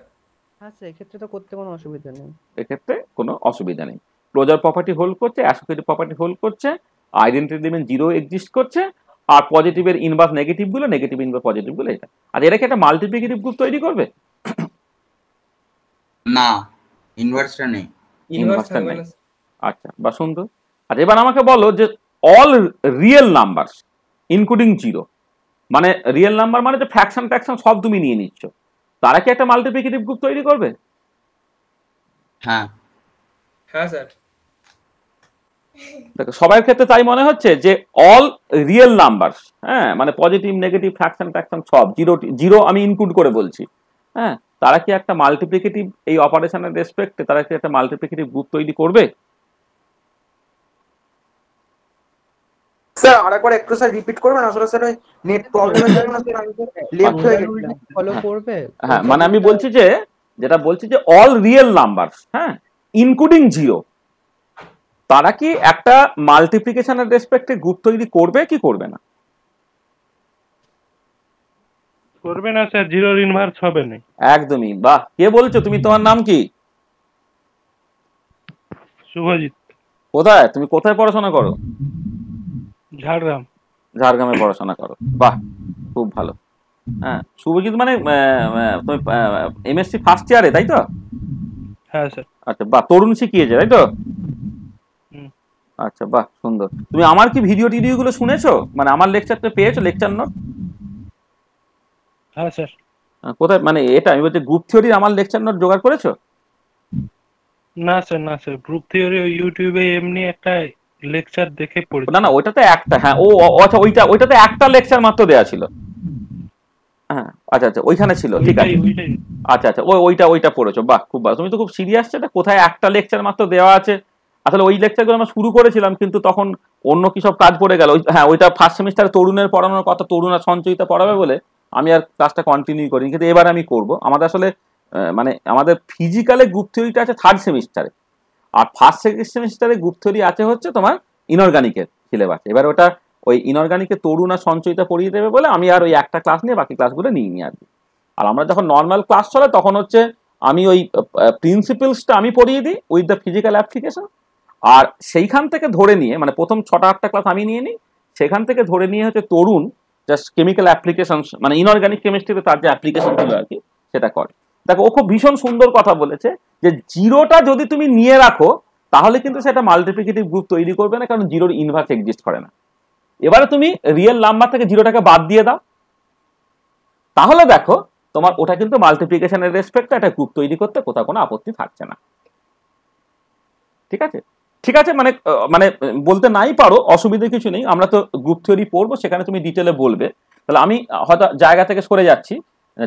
হ্যাঁ স্যার, এক্ষেত্রে তো করতে কোনো অসুবিধা নেই। এক্ষেত্রে কোনো অসুবিধা নেই। ক্লোজার প্রপার্টি হোল্ড করছে, অ্যাসোসিয়েটিভ প্রপার্টি হোল্ড করছে, আইডেন্টিটি এলিমেন্ট 0 এক্সিস্ট করছে, আর পজিটিভের ইনভার্স নেগেটিভ গুলো, নেগেটিভ ইনভার্স পজিটিভ গুলো এটা। আর এরা কি একটা মাল্টিপ্লিকেটিভ গ্রুপ তৈরি করবে? না ইনভার্সটা নেই। ইনভার্সটা নেই। আচ্ছা, বা সুন্দর। আচ্ছা এবার আমাকে বলো যে অল রিয়েল নাম্বার ইনক্লুডিং 0, মানে রিয়েল নাম্বার মানে যে ফ্র্যাকশন ট্যাকশন সব তুমি নিয়ে নিচ্ছ, তারা কি একটা মাল্টিপ্লিকেটিভ গ্রুপ তৈরি করবে? হ্যাঁ হ্যাঁ স্যার। দেখো সবার ক্ষেত্রে তাই মনে হচ্ছে যে অল রিয়েল নাম্বার, হ্যাঁ, মানে পজিটিভ নেগেটিভ ফ্র্যাকশন ট্যাকশন সব 0 আমি ইনক্লুড করে বলছি, হ্যাঁ, তারা কি একটা মাল্টিপ্লিকেটিভ এই অপারেশনের রেসপেক্টে তারা কি একটা মাল্টিপ্লিকেটিভ গ্রুপ তৈরি করবে? স্যার আরেকবার একটু স্যার রিপিট করবেন, আসলে স্যার ওই নেট প্রবলেমের জন্য স্যার আমি লেফট হয়ে গেছি। ফলো করবে? হ্যাঁ, মানে আমি বলছি যে যেটা বলছি যে অল রিয়েল নাম্বার, হ্যাঁ, ইনক্লুডিং 0, তারা কি একটা মাল্টিপ্লিকেশনের রেসপেক্টে গ্রুপ তৈরি করবে কি করবে না? করবে না স্যার, 0 ইনভার্স হবে না। একদমই। বাহ, কে বলছো তুমি? তোমার নাম কি? শুভজিৎ। কোথায় তুমি, কোথায় পড়াশোনা করো? ঝাড়গ্রাম। ঝাড়গ্রামে পড়াশোনা করো, বাহ খুব ভালো। হ্যাঁ, শুভজিৎ মানে তুমি এমএসসি ফার্স্ট ইয়ারে, তাই তো? হ্যাঁ স্যার। আচ্ছা বাহ, তরুণ শিখিয়েছে তাই তো? আচ্ছা বাহ সুন্দর। তুমি আমার কি ভিডিও টিডিও গুলো শুনেছো, মানে আমার লেকচারটা পেয়েছো, লেকচার নোট? হ্যাঁ স্যার। কোথায়, মানে এটা আমি বলছি গ্রুপ থিওরির আমার লেকচার নোট জোগাড় করেছো? না স্যার, না স্যার, গ্রুপ থিওরি ইউটিউবে এমনি একটা লেকচার দেখে পড়েছি। না না, ওইটাতে একটা, হ্যাঁ ও আচ্ছা ওইটাতে একটা লেকচার মাত্র দেয়া ছিল। হ্যাঁ আচ্ছা আচ্ছা, ওইখানে ছিল, ঠিক আছে। আচ্ছা আচ্ছা, ওইটা পড়েছো, বাহ খুব ভালো। তুমি তো খুব সিরিয়াস, এটা কোথায় একটা লেকচার মাত্র দেওয়া আছে। আসলে ওই লেকচারগুলো আমরা শুরু করেছিলাম, কিন্তু তখন অন্য কি সব কাজ পড়ে গেল। হ্যাঁ, ওইটা ফার্স্ট সেমিস্টারে তরুণের পড়ানোর কথা, তরুণ আর সঞ্চয়িতা পড়াবে বলে আমি আর ক্লাসটা কন্টিনিউ করিনি, কিন্তু এবার আমি করব। আমাদের আসলে মানে আমাদের ফিজিক্যালে গ্রুপ থিওরিটা আছে থার্ড সেমিস্টারে, আর ফার্স্ট সেমিস্টারে গ্রুপ থিওরি আছে হচ্ছে তোমার ইনঅর্গানিকের সিলেবাসে। এবার ওটা ওই ইনঅর্গানিকের তরুণ আর সঞ্চয়িতা পড়িয়ে দেবে বলে আমি আর ওই একটা ক্লাস নিয়ে বাকি ক্লাসগুলো নিইনি আর কি। আর আমরা যখন নর্মাল ক্লাস চলে তখন হচ্ছে আমি ওই প্রিন্সিপালসটা আমি পড়িয়ে দিই উইথ দ্য ফিজিক্যাল অ্যাপ্লিকেশন, আর সেইখান থেকে ধরে নিয়ে, মানে প্রথম 6টা-8টা ক্লাস আমি নিয়ে নিই, সেখান থেকে ধরে নিয়ে হচ্ছে তরুণ জাস্ট কেমিক্যাল অ্যাপ্লিকেশন, মানে ইনঅর্গানিক কেমিস্ট্রিতে তার যে অ্যাপ্লিকেশন ছিল আর কি সেটা করে। দেখো ও খুব ভীষণ সুন্দর কথা বলেছে যে 0টা যদি তুমি নিয়ে রাখো তাহলে কিন্তু সেটা মাল্টিপ্লিকেটিভ গ্রুপ তৈরি করবে না, কারণ 0-র ইনভার্স এক্সিস্ট করে না। এবারে তুমি রিয়েল নাম্বার থেকে 0টাকে বাদ দিয়ে দাও, তাহলে দেখো তোমার ওটা কিন্তু মাল্টিপ্লিকেশনের রেসপেক্টে একটা গ্রুপ তৈরি করতে কোথাও কোনো আপত্তি থাকছে না। ঠিক আছে, ঠিক আছে, মানে মানে বলতে নাই পারো, অসুবিধা কিছু নেই। আমরা তো গ্রুপ থিওরি পড়বো, সেখানে তুমি ডিটেলে বলবে। তাহলে আমি হয়তো জায়গা থেকে সরে যাচ্ছি,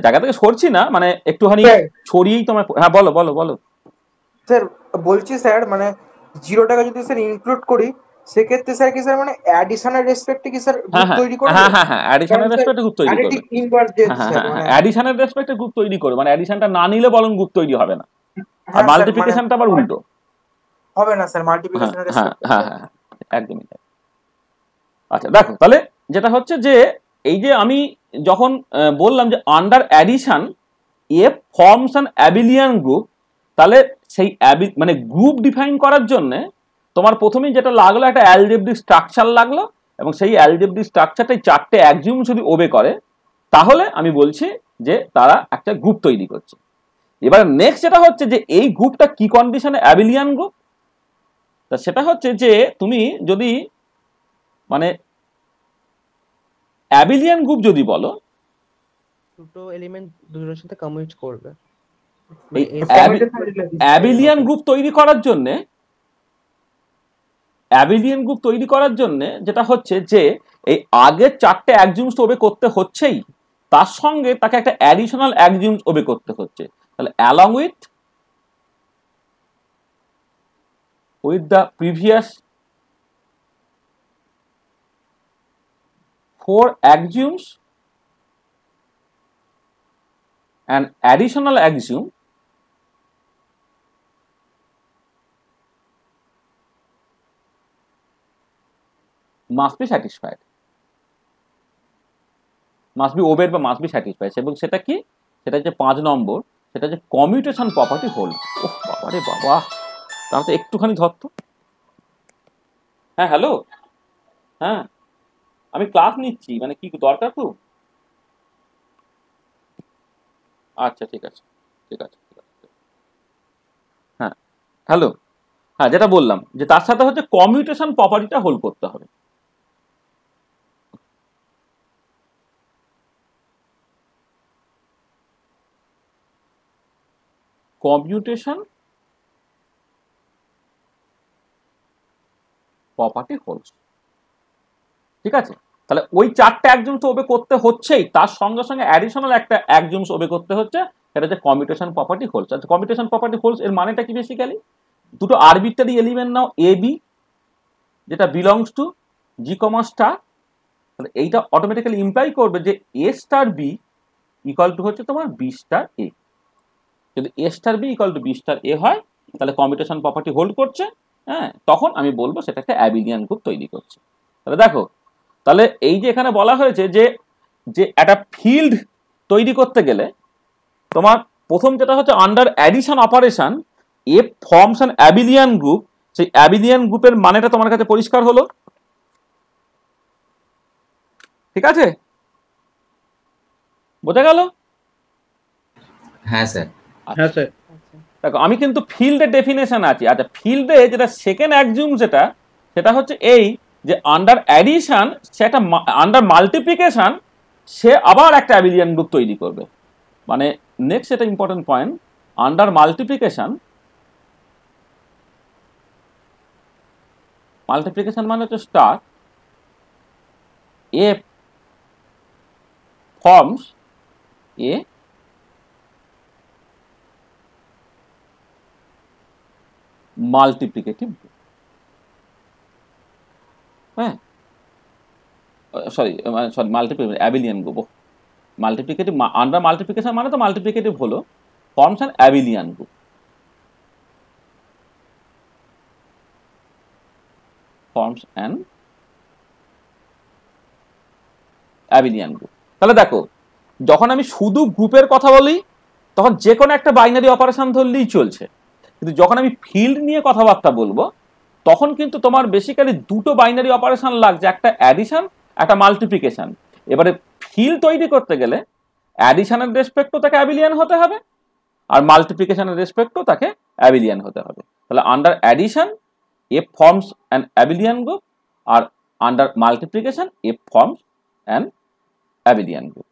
জায়গা থেকে সরছি না, মানে একটুখানি ছড়িয়েই তোমার। হ্যাঁ বলো বলো বলো। স্যার বলছি স্যার, মানে জিরোটাকে যদি স্যার ইনক্লুড করি সেক্ষেত্রে স্যার কি স্যার মানে অ্যাডিশনের রেসপেক্টে কি স্যার হ্যাঁ গ্রুপ হ্যাঁ তৈরি করবে? হ্যাঁ হ্যাঁ হ্যাঁ অ্যাডিশনের কারণ স্যার রেসপেক্টে গ্রুপ তৈরি করবে। অ্যাডিটিভ ইনভার্স হ্যাঁ যেহেতু হ্যাঁ স্যার হ্যাঁ মানে অ্যাডিশনের রেসপেক্টে গ্রুপ তৈরি করবে, মানে অ্যাডিশনটা না নিলে বরং গ্রুপ তৈরি হবে না। আর হ্যাঁ স্যার মানে মাল্টিপ্লিকেশনটা আবার উল্টো। হবে না স্যার হ্যাঁ মাল্টিপ্লিকেশনের হ্যাঁ রেসপেক্টে। হ্যাঁ হ্যাঁ একদমই তাই। আচ্ছা দেখো তাহলে যেটা হচ্ছে যে এই যে আমি যখন বললাম যে under addition a forms an abelian group, তাহলে সেই মানে গ্রুপ ডিফাইন করার জন্য তোমার প্রথমেই যেটা লাগলো একটা অ্যালজেব্রিক স্ট্রাকচার লাগলো, এবং সেই অ্যালজেব্রিক স্ট্রাকচারটাই 4টে অ্যাক্সিওম যদি ওবে করে তাহলে আমি বলছি যে তারা একটা গ্রুপ তৈরি করছে। এবার নেক্সট যেটা হচ্ছে যে এই গ্রুপটা কি কন্ডিশনে অ্যাবিলিয়ান গ্রুপ, তা সেটা হচ্ছে যে তুমি যদি মানে অ্যাবিলিয়ান গ্রুপ যদি বলো, দুটো এলিমেন্ট দুটোর সাথে কমিউট করবে। এই অ্যাবিলিয়ান গ্রুপ তৈরি করার জন্যে যেটা হচ্ছে যে এই আগের 4টে অ্যাক্সিওমস ওবে করতে হচ্ছেই, তার সঙ্গে তাকে একটা অ্যাডিশনাল অ্যাক্সিওমস ওবে করতে হচ্ছে। তাহলে along with the previous 4 axioms and additional axiom must be satisfied, must be obeyed বা must be satisfied। এবং সেটা কি, সেটা যে 5 নম্বর, সেটা যে কমিউটেশন প্রপার্টি হোল্ড। ওহ বাবা রে বাবা, তাহলে তো একটুখানি ধরতো। হ্যাঁ হ্যালো, হ্যাঁ আমি ক্লাস নিচ্ছি, মানে কি দরকার তো? আচ্ছা ঠিক আছে ঠিক আছে ঠিক আছে। হ্যাঁ হ্যালো, হ্যাঁ যেটা বললাম যে তার সাথে হচ্ছে কমিউটেশন প্রপার্টিটা হোল্ড করতে হবে। কমিউটেশন প্রপার্টি হোল্ডস, ঠিক আছে? তাহলে ওই 4টে অ্যাক্সিওমস ওবে করতে হচ্ছেই, তার সঙ্গে সঙ্গে অ্যাডিশনাল একটা অ্যাক্সিওমস ওবে করতে হচ্ছে, সেটা যে কমিউটেশন প্রপার্টি হোল্ডস। আচ্ছা কমিউটেশন প্রপার্টি হোল্ডস এর মানেটা কি? বেসিক্যালি দুটো আরবিট্রারি এলিমেন্ট নাও এ বি, যেটা belongs to G comma star, তাহলে এইটা অটোমেটিক্যালি ইমপ্লাই করবে যে a star b equal to হচ্ছে তোমার বি স্টার এ। যদি a star b equal to b star a হয় তাহলে কমিউটেশন প্রপার্টি হোল্ড করছে। হ্যাঁ, তখন আমি বলবো সেটা একটা অ্যাবিলিয়ান গ্রুপ তৈরি করছে। তাহলে দেখো, তাহলে এই যে এখানে বলা হয়েছে যে যে একটা ফিল্ড তৈরি করতে গেলে তোমার প্রথম যেটা হচ্ছে under addition operation a forms an abelian group. সেই অ্যাবিলিয়ান গ্রুপের মানেটা তোমার কাছে পরিষ্কার হলো, ঠিক আছে? বোঝা গেল? হ্যাঁ স্যার। হ্যাঁ স্যার। দেখো আমি কিন্তু ফিল্ডের ডেফিনেশন আছে। আচ্ছা ফিল্ডে যেটা সেকেন্ড অ্যাক্সিওম সেটা হচ্ছে এই যে আন্ডার অ্যাডিশন সেটা আন্ডার মাল্টিপ্লিকেশন সে আবার একটা অ্যাবিলিয়ান গ্রুপ তৈরি করবে। মানে নেক্সট এটা ইম্পর্টেন্ট পয়েন্ট, আন্ডার মাল্টিপ্লিকেশন মানে হচ্ছে star a forms a multiplicative group. হ্যাঁ sorry multiplicative abelian group. Multiplicative under multiplication মানে তো মাল্টিপ্লিকেটিভ হলো, forms an abelian group. Forms an abelian group. তাহলে দেখো, যখন আমি শুধু গ্রুপের কথা বলি তখন যে কোনো একটা বাইনারি অপারেশন ধরলেই চলছে, কিন্তু যখন আমি ফিল্ড নিয়ে কথাবার্তা বলবো তখন কিন্তু তোমার বেসিক্যালি দুটো বাইনারি অপারেশন লাগছে, একটা অ্যাডিশন একটা মাল্টিপ্লিকেশন। এবারে ফিল্ড তৈরি করতে গেলে অ্যাডিশনের রেসপেক্টও তাকে অ্যাবিলিয়ান হতে হবে আর মাল্টিপ্লিকেশনের রেসপেক্টও তাকে অ্যাবিলিয়ান হতে হবে। তাহলে under addition a forms an abelian group, আর under multiplication a forms an abelian group.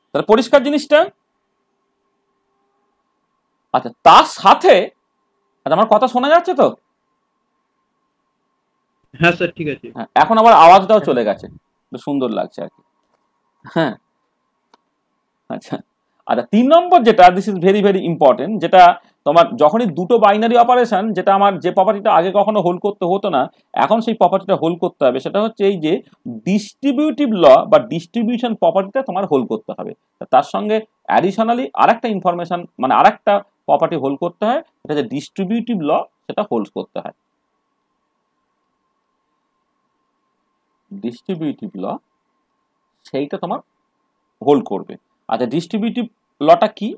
তাহলে পরিষ্কার জিনিসটা? আচ্ছা তার সাথে, আচ্ছা আমার কথা শোনা যাচ্ছে তো? হ্যাঁ স্যার ঠিক আছে। হ্যাঁ, এখন আবার আওয়াজটাও চলে গেছে, সুন্দর লাগছে আর কি। হ্যাঁ আচ্ছা আচ্ছা 3 নম্বর যেটা, this is very very important, যেটা তোমার যখনই দুটো বাইনারি অপারেশন, যেটা আমার যে প্রপার্টিটা আগে কখনো হোল্ড করতে হতো না, এখন সেই প্রপার্টিটা হোল্ড করতে হবে, সেটা হচ্ছে এই যে ডিস্ট্রিবিউটিভ ল বা ডিস্ট্রিবিউশন প্রপার্টিটা তোমার হোল্ড করতে হবে। তার সঙ্গে অ্যাডিশনালি আরেকটা ইনফরমেশন মানে আরেকটা প্রপার্টি হোল্ড করতে হয়, সেটা যে ডিস্ট্রিবিউটিভ ল, সেটা হোল্ড করতে হয়। ডিস্ট্রিবিউটিভ ল সেইটা তোমার হোল্ড করবে। আচ্ছা ডিস্ট্রিবিউটিভ লটা কি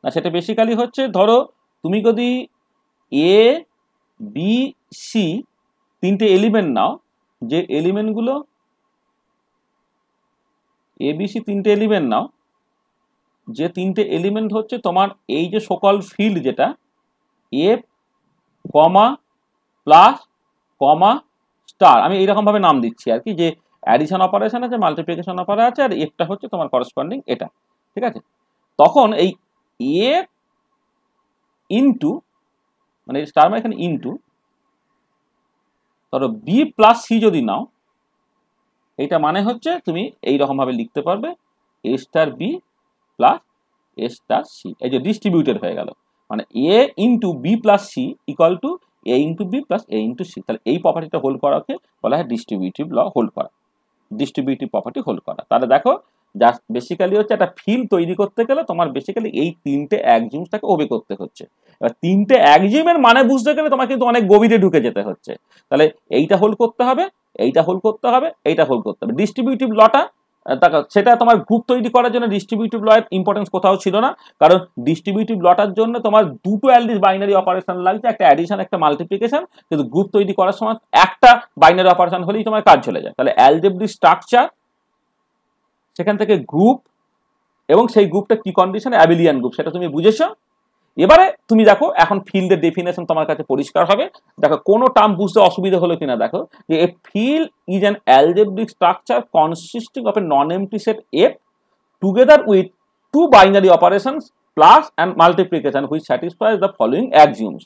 না, সেটা বেসিক্যালি হচ্ছে ধরো তুমি যদি এ বি সি তিনটে এলিমেন্ট নাও, যে এলিমেন্টগুলো এ বি সি তিনটে এলিমেন্ট নাও, যে তিনটে এলিমেন্ট হচ্ছে তোমার এই যে সকল ফিল্ড, যেটা এফ কমা প্লাস কমা স্টার, আমি এইরকম ভাবে নাম দিচ্ছি আর কি, যে অ্যাডিশন অপারেশন আছে, মাল্টিপ্লিকেশন অপারেশন আছে, আর এফটা হচ্ছে তোমার করসপন্ডিং এটা, ঠিক আছে। তখন এই এ ইন্টু মানে স্টার মানে এখানে ইন্টু ধরো বি প্লাস সি যদি নাও, এইটা মানে হচ্ছে তুমি এইরকম ভাবে লিখতে পারবে a star b plus a star c, এই যে ডিস্ট্রিবিউটেড হয়ে গেল, মানে a into b plus c equal to a into b plus a into c. তাহলে এই প্রপার্টিটা হোল্ড করাকে বলা হয় ডিস্ট্রিবিউটিভ ল হোল্ড করা, ডিস্ট্রিবিউটিভ প্রপার্টি হোল্ড করা। তাহলে দেখো জাস্ট বেসিক্যালি হচ্ছে একটা ফিল্ড তৈরি করতে গেলে তোমার বেসিক্যালি এই তিনটে অ্যাক্সিওমসটাকে ওবে করতে হচ্ছে। এবার তিনটে অ্যাক্সিওমের মানে বুঝতে গেলে তোমার কিন্তু অনেক গভীরে ঢুকে যেতে হচ্ছে। তাহলে এইটা হোল্ড করতে হবে, এইটা হোল্ড করতে হবে, এইটা হোল্ড করতে হবে। ডিস্ট্রিবিউটিভ লটা সেটা তোমার গ্রুপ তৈরি করার জন্য ডিস্ট্রিবিউটিভ ল এর ইম্পর্টেন্স কোথাও ছিল না, কারণ ডিস্ট্রিবিউটিভ লটার জন্য তোমার দুটো অ্যালডিস বাইনারি অপারেশন লাগছে, একটা অ্যাডিশন একটা মাল্টিপ্লিকেশন, কিন্তু গ্রুপ তৈরি করার সময় একটা বাইনারি অপারেশন হলেই তোমার কাজ চলে যায়। তাহলে অ্যালজেব্রিক স্ট্রাকচার, সেখান থেকে গ্রুপ, এবং সেই গ্রুপটা কি কন্ডিশন, অ্যাবিলিয়ান গ্রুপ, সেটা তুমি বুঝেছো। এবারে তুমি দেখো এখন ফিল্ডের ডেফিনেশন তোমার কাছে পরিষ্কার হবে। দেখো কোনো টার্ম বুঝতে অসুবিধা হলো কিনা দেখো, যে a field is an algebraic structure consisting of a non empty set F together with two binary operations plus and multiplication which satisfies the following axioms.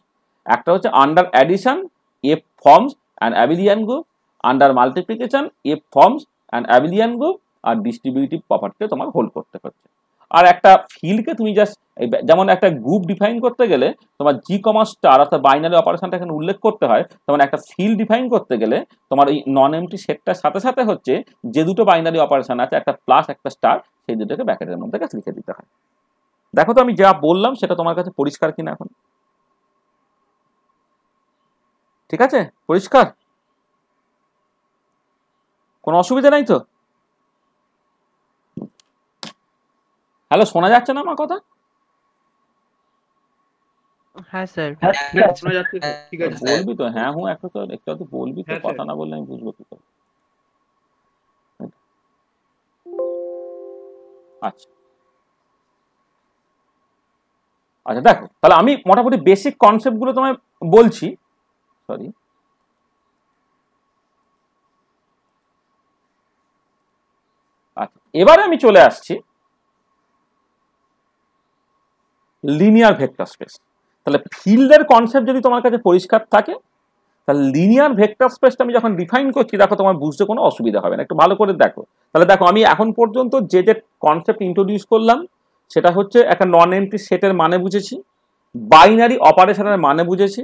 একটা হচ্ছে under addition F forms and abelian group, under multiplication F forms and abelian group, আর ডিস্ট্রিবিউটিভ প্রপার্টিকে তোমার hold করতে হচ্ছে। আর একটা ফিল্ডকে তুমি জাস্ট যেমন একটা গ্রুপ ডিফাইন করতে গেলে তোমার জি কমা স্টার অর্থাৎ বাইনারি অপারেশনটা এখানে উল্লেখ করতে হয়, তেমন একটা ফিল্ড ডিফাইন করতে গেলে তোমার এই নন এমটি সেটটার সাথে সাথে হচ্ছে যে দুটো বাইনারি অপারেশন আছে, একটা প্লাস একটা স্টার, সেই দুটোকে ব্র্যাকেটের মধ্যে লিখে দিতে হয়। দেখো তো আমি যা বললাম সেটা তোমার কাছে পরিষ্কার কিনা এখন? ঠিক আছে, পরিষ্কার, কোনো অসুবিধা নাই তো? হ্যালো, শোনা যাচ্ছে না আমার কথা? হ্যাঁ স্যার, শোনা যাচ্ছে তো, ঠিক আছে বলবি তো, হ্যাঁ হুঁ একটু তো একটু বলবি তো, কথা না বললে আমি বুঝবো কি করে? আচ্ছা আচ্ছা দেখো, তাহলে আমি মোটামুটি বেসিক কনসেপ্ট গুলো তোমায় বলছি। সরি, আচ্ছা এবারে আমি চলে আসছি লিনিয়ার ভেক্টর স্পেস। তাহলে ফিল্ডের কনসেপ্ট যদি তোমার কাছে পরিষ্কার থাকে, তাহলে লিনিয়ার ভেক্টর স্পেসটা আমি যখন ডিফাইন করছি, দেখো তোমার বুঝতে কোনো অসুবিধা হবে না, একটু ভালো করে দেখো। তাহলে দেখো আমি এখন পর্যন্ত যে যে কনসেপ্ট ইন্ট্রোডিউস করলাম, সেটা হচ্ছে একটা নন এমটি সেটের মানে বুঝেছি, বাইনারি অপারেশনের মানে বুঝেছি,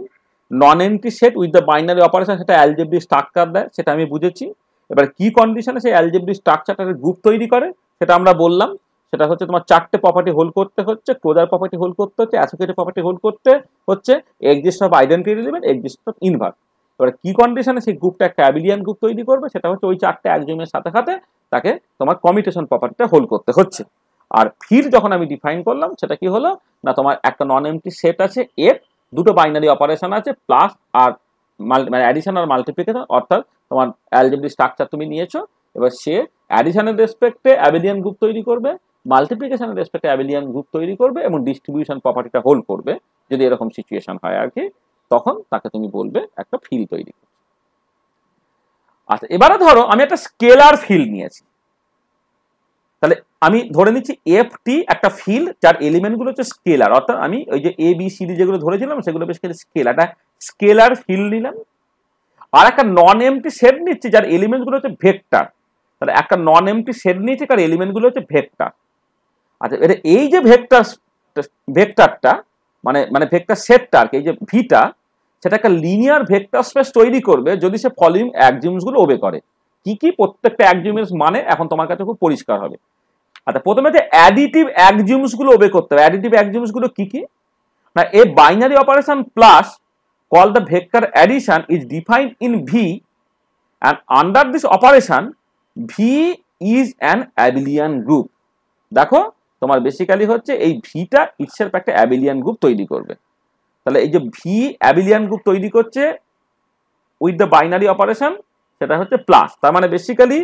নন empty set with the binary operation সেটা অ্যালজেব্রিক স্ট্রাকচার দেয়, সেটা আমি বুঝেছি। এবার কি কন্ডিশনে সেই অ্যালজেব্রিক স্ট্রাকচারটাকে গ্রুপ তৈরি করে সেটা আমরা বললাম। সেটা হচ্ছে তোমার চারটে প্রপার্টি হোল্ড করতে হচ্ছে, ক্লোজার প্রপার্টি হোল্ড করতে হচ্ছে, অ্যাসোসিয়েটিভ প্রপার্টি হোল্ড করতে হচ্ছে, existence of identity element, existence of inverse. এবার কি কন্ডিশনে সেই গ্রুপটা একটা অ্যাবিলিয়ান গ্রুপ তৈরি করবে, সেটা হচ্ছে ওই চারটে অ্যাক্সিওমের সাথে সাথে তাকে তোমার কমিউটেশন প্রপার্টিটা হোল্ড করতে হচ্ছে। আর ফিল্ড যখন আমি ডিফাইন করলাম, সেটা কি হলো না, তোমার একটা নন এমটি সেট আছে এর, দুটো বাইনারি অপারেশন আছে প্লাস আর মানে অ্যাডিশন আর মাল্টিপ্লিকেশন, অর্থাৎ তোমার অ্যালজেব্রিক স্ট্রাকচার তুমি নিয়েছো। এবার সে অ্যাডিশনের রেসপেক্টে অ্যাবিলিয়ান গ্রুপ তৈরি করবে, মাল্টিপ্লিকেশনের রেসপেক্টে অ্যাবিলিয়ান গ্রুপ তৈরি করবে, এবং ডিস্ট্রিবিউশন প্রপার্টিটা হোল্ড করবে। যদি এরকম সিচুয়েশন হয় আর কি, তখন তাকে তুমি বলবে একটা ফিল্ড তৈরি করবে। আচ্ছা এবারে ধরো আমি একটা স্কেলার ফিল্ড নিয়েছি, তাহলে আমি ধরে নিচ্ছি এফ টি একটা ফিল্ড যার এলিমেন্ট গুলো হচ্ছে স্কেলার, অর্থাৎ আমি ওই যে এ বি সি ডি যেগুলো ধরেছিলাম সেগুলো বেসিক্যালি স্কেলার, একটা স্কেলার ফিল্ড নিলাম। আর একটা নন এমটি সেট নিচ্ছি যার এলিমেন্ট গুলো হচ্ছে ভেক্টর, তাহলে একটা নন এমটি সেট নিয়েছি যার এলিমেন্ট গুলো হচ্ছে ভেক্টর। আচ্ছা, এটা এই যে ভেক্টরটা মানে মানে ভেক্টর সেটটা আর কি, এই যে ভিটা, সেটা একটা লিনিয়ার ভেক্টর স্পেস তৈরি করবে যদি সে ফলোইং অ্যাক্সিওমস গুলো ওবে করে। কি কি প্রত্যেকটা অ্যাক্সিওমস মানে এখন তোমার কাছে খুব পরিষ্কার হবে। আচ্ছা, প্রথমে যে অ্যাডিটিভ অ্যাক্সিওমস গুলো ওবে করতে হবে। অ্যাডিটিভ অ্যাক্সিওমস গুলো কি কি? না, a binary operation plus called the vector addition is defined in V, and under this operation V is an abelian group. দেখো তোমার বেসিক্যালি হচ্ছে এই ভিটা ইটসেলফ একটা অ্যাবেলিয়ান গ্রুপ তৈরি করবে। তাহলে এই যে ভি অ্যাবেলিয়ান গ্রুপ তৈরি করছে উইথ দ্য বাইনারি অপারেশন, সেটা হচ্ছে প্লাস। তার মানে বেসিক্যালি